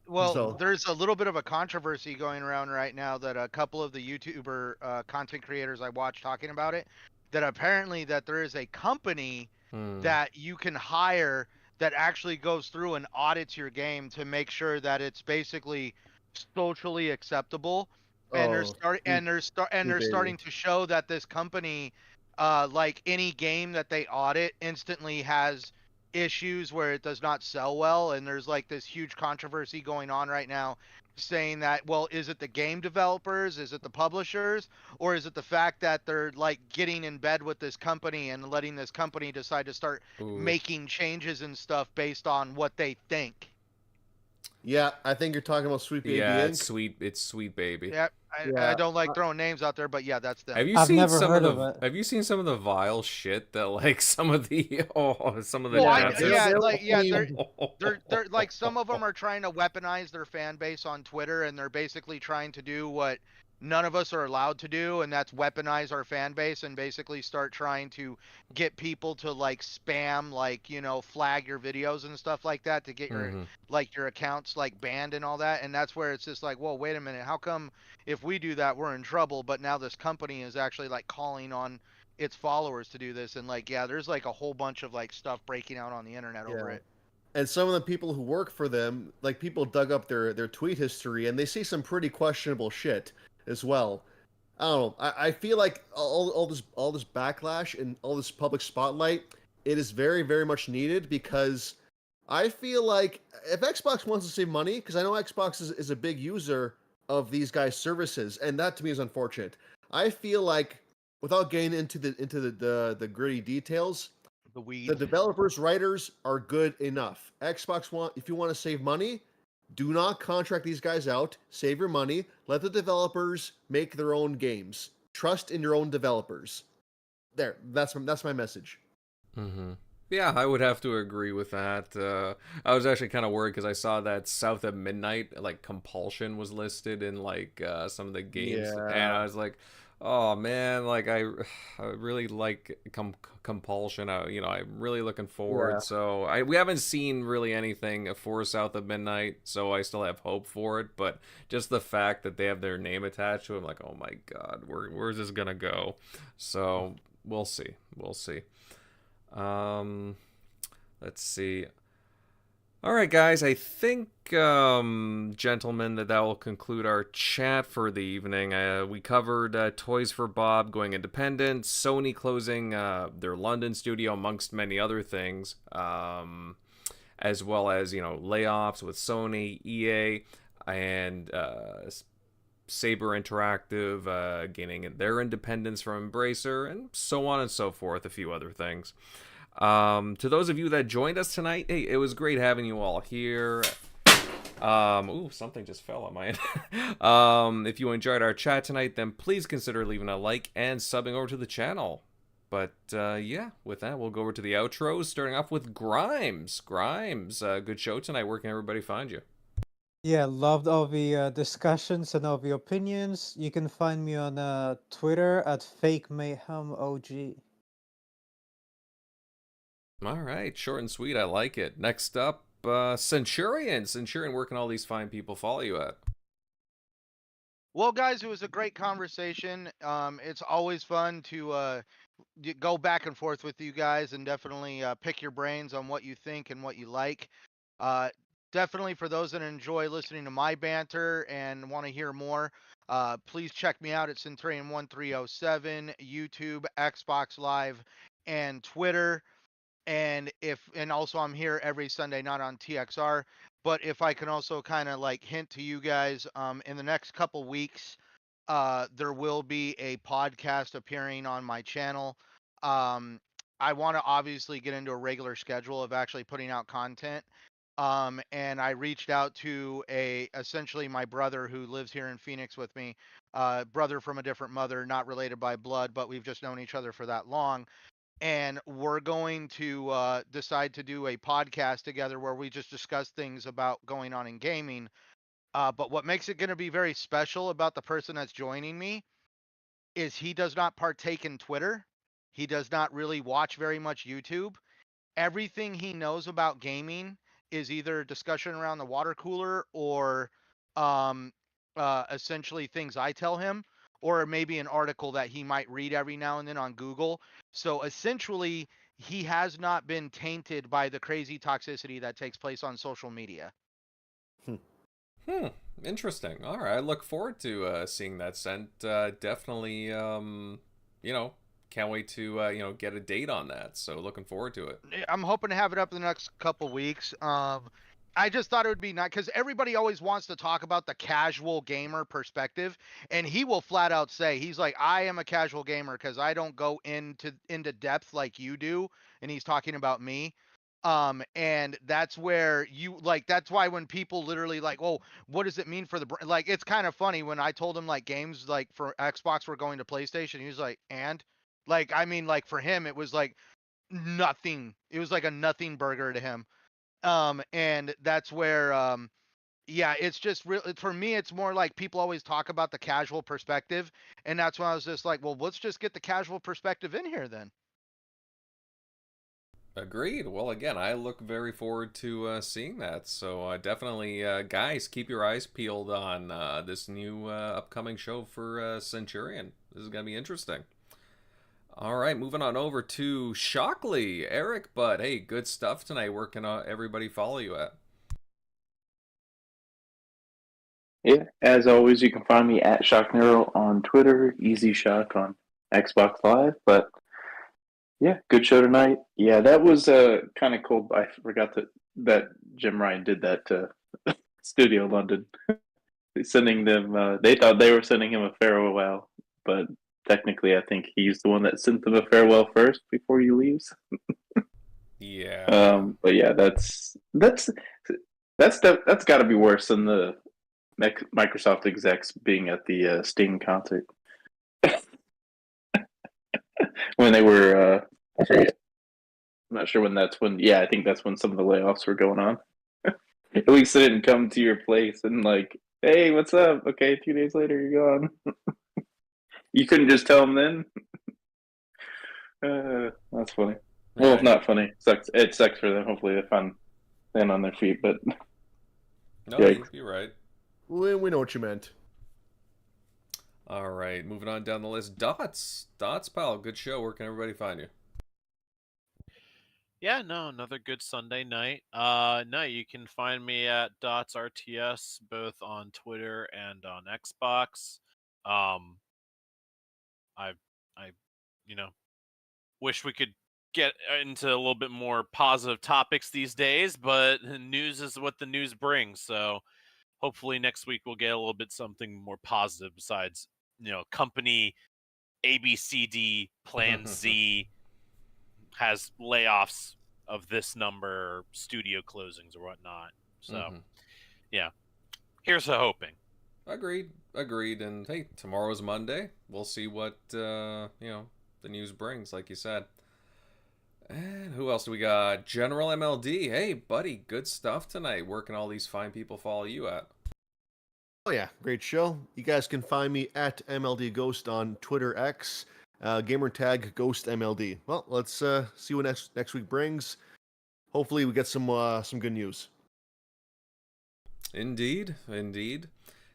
Well, So- there's a little bit of a controversy going around right now that a couple of the YouTuber content creators I watch talking about it, that apparently that there is a company Hmm. that you can hire that actually goes through and audits your game to make sure that it's basically socially acceptable. And they're Oh, they're baby. starting to show that this company, like any game that they audit, instantly has issues where it does not sell well. And there's like this huge controversy going on right now saying that, well, is it the game developers, is it the publishers, or is it the fact that they're like getting in bed with this company and letting this company decide to start Ooh. making changes and stuff based on what they think? yeah, I think you're talking about Sweet Baby Yeah, Inc. it's sweet. It's Sweet Baby. Yeah, Yeah, I don't like throwing names out there, but yeah, that's them. Have you I've seen never some heard of the of it. Have you seen some of the vile shit that like some of the some of the Well, devs- they're like, some of them are trying to weaponize their fan base on Twitter, and they're basically trying to do what none of us are allowed to do, and that's weaponize our fan base and basically start trying to get people to like spam, like, flag your videos and stuff like that to get your Mhm. like your accounts like banned and all that. And that's where it's just like, well, wait a minute, how come if we do that we're in trouble, but now this company is actually like calling on its followers to do this? And like, yeah, there's like a whole bunch of like stuff breaking out on the internet over Yeah. it. And some of the people who work for them, like people dug up their tweet history and they see some pretty questionable shit as well. I don't know. I feel like all this backlash and all this public spotlight, it is very, very much needed, because I feel like if Xbox wants to save money, because I know Xbox is a big user of these guys' services, and that to me is unfortunate. I feel like without getting into the gritty details, The weed. the developers, writers are good enough. Xbox if you want to save money, do not contract these guys out. Save your money. Let the developers make their own games. Trust in your own developers. There, that's my message. Mm-hmm. Yeah, I would have to agree with that. I was actually kind of worried because I saw that South at Midnight, like Compulsion, was listed in like some of the games, Yeah. and I was like, Oh man, like I really like Compulsion. I'm really looking forward. Yeah. So we haven't seen really anything for South of Midnight, so I still have hope for it. But just the fact that they have their name attached to it, I'm like, oh my god, where's this gonna go? So we'll see, we'll see. Um, let's see. All right, guys. I think, gentlemen, that will conclude our chat for the evening. We covered Toys for Bob going independent, Sony closing their London studio, amongst many other things, as well as layoffs with Sony, EA, and Saber Interactive gaining their independence from Embracer, and so on and so forth. A few other things. To those of you that joined us tonight, hey, it was great having you all here. Ooh, something just fell on my end. If you enjoyed our chat tonight, then please consider leaving a like and subbing over to the channel. But yeah, with that, we'll go over to the outros, starting off with Grimes. Grimes, good show tonight. Where can everybody find you? Yeah, loved all the discussions and all the opinions. You can find me on Twitter at FakeMayhemOG. All right, short and sweet. I like it. Next up, Centurion. Centurion, where can all these fine people follow you at? Well, guys, it was a great conversation. It's always fun to go back and forth with you guys and definitely pick your brains on what you think and what you like. Uh, Definitely for those that enjoy listening to my banter and want to hear more, please check me out at Centurion1307, YouTube, Xbox Live, and Twitter. And also I'm here every Sunday, not on TXR, but if I can also kind of like hint to you guys, in the next couple weeks, there will be a podcast appearing on my channel. Um, I want to obviously get into a regular schedule of actually putting out content. And I reached out to essentially my brother who lives here in Phoenix with me, brother from a different mother, not related by blood, but we've just known each other for that long. And we're going to decide to do a podcast together where we just discuss things about going on in gaming. But what makes it going to be very special about the person that's joining me is he does not partake in Twitter. He does not really watch very much YouTube. Everything he knows about gaming is either discussion around the water cooler or um, essentially things I tell him, or maybe an article that he might read every now and then on Google. So essentially, he has not been tainted by the crazy toxicity that takes place on social media. Interesting. All right, I look forward to seeing that sent. Definitely, can't wait to get a date on that. So looking forward to it. I'm hoping to have it up in the next couple weeks. I just thought it would be nice because everybody always wants to talk about the casual gamer perspective, and he will flat out say he's like, I am a casual gamer because I don't go into depth like you do, and he's talking about me. And that's where that's why when people literally like, oh, what does it mean for like, it's kind of funny when I told him like games like for Xbox were going to PlayStation, he was like, and like, I mean, like for him, it was like nothing. It was like a nothing burger to him. And that's where, yeah, it's just real for me. It's more like people always talk about the casual perspective, and that's why I was just like, well, let's just get the casual perspective in here then. Agreed. Well, again, I look very forward to seeing that. So definitely, guys, keep your eyes peeled on this new upcoming show for Centurion. This is gonna be interesting. All right, moving on over to Shockley, Eric. But hey, good stuff tonight. Where can everybody follow you at? Yeah, as always, you can find me at ShockNeuro on Twitter, Easy Shock on Xbox Live. But yeah, good show tonight. Yeah, that was kind of cool. I forgot that Jim Ryan did that to Studio London, sending them. They thought they were sending him a farewell, but technically, I think he's the one that sent them a farewell first before he leaves. Yeah. But yeah, that's got to be worse than the Microsoft execs being at the Sting concert when they were. I forget. I'm not sure when that's when. Yeah, I think that's when some of the layoffs were going on. At least they didn't come to your place and like, hey, what's up? Okay, 2 days later, you're gone. You couldn't just tell them then? That's funny. Well, Right. not funny. Sucks. It sucks for them. Hopefully they find land on their feet, but No, Yikes. you're right. We know what you meant. All right, moving on down the list. Dots, pal, good show. Where can everybody find you? Yeah, no, another good Sunday night. No, you can find me at Dots RTS both on Twitter and on Xbox. I, I, you know, wish we could get into a little bit more positive topics these days, but news is what the news brings. So hopefully next week we'll get a little bit something more positive besides, company ABCD Plan Z has layoffs of this number, studio closings or whatnot. So yeah, here's to hoping. Agreed. And hey, tomorrow's Monday. We'll see what the news brings, like you said. And who else do we got? General MLD. Hey, buddy, good stuff tonight. Where can all these fine people follow you at? Oh yeah, great show. You guys can find me at MLD Ghost on Twitter X, Gamertag Ghost MLD. Well, let's see what next week brings. Hopefully, we get some good news. Indeed.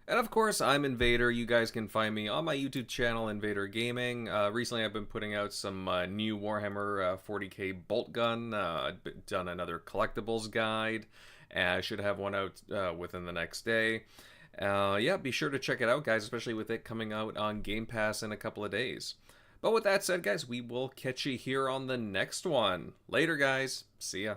And of course, I'm Invader. You guys can find me on my YouTube channel, Invader Gaming. Recently, I've been putting out some new Warhammer 40k bolt gun. I've done another collectibles guide. And I should have one out within the next day. Yeah, be sure to check it out, guys, especially with it coming out on Game Pass in a couple of days. But with that said, guys, we will catch you here on the next one. Later, guys. See ya.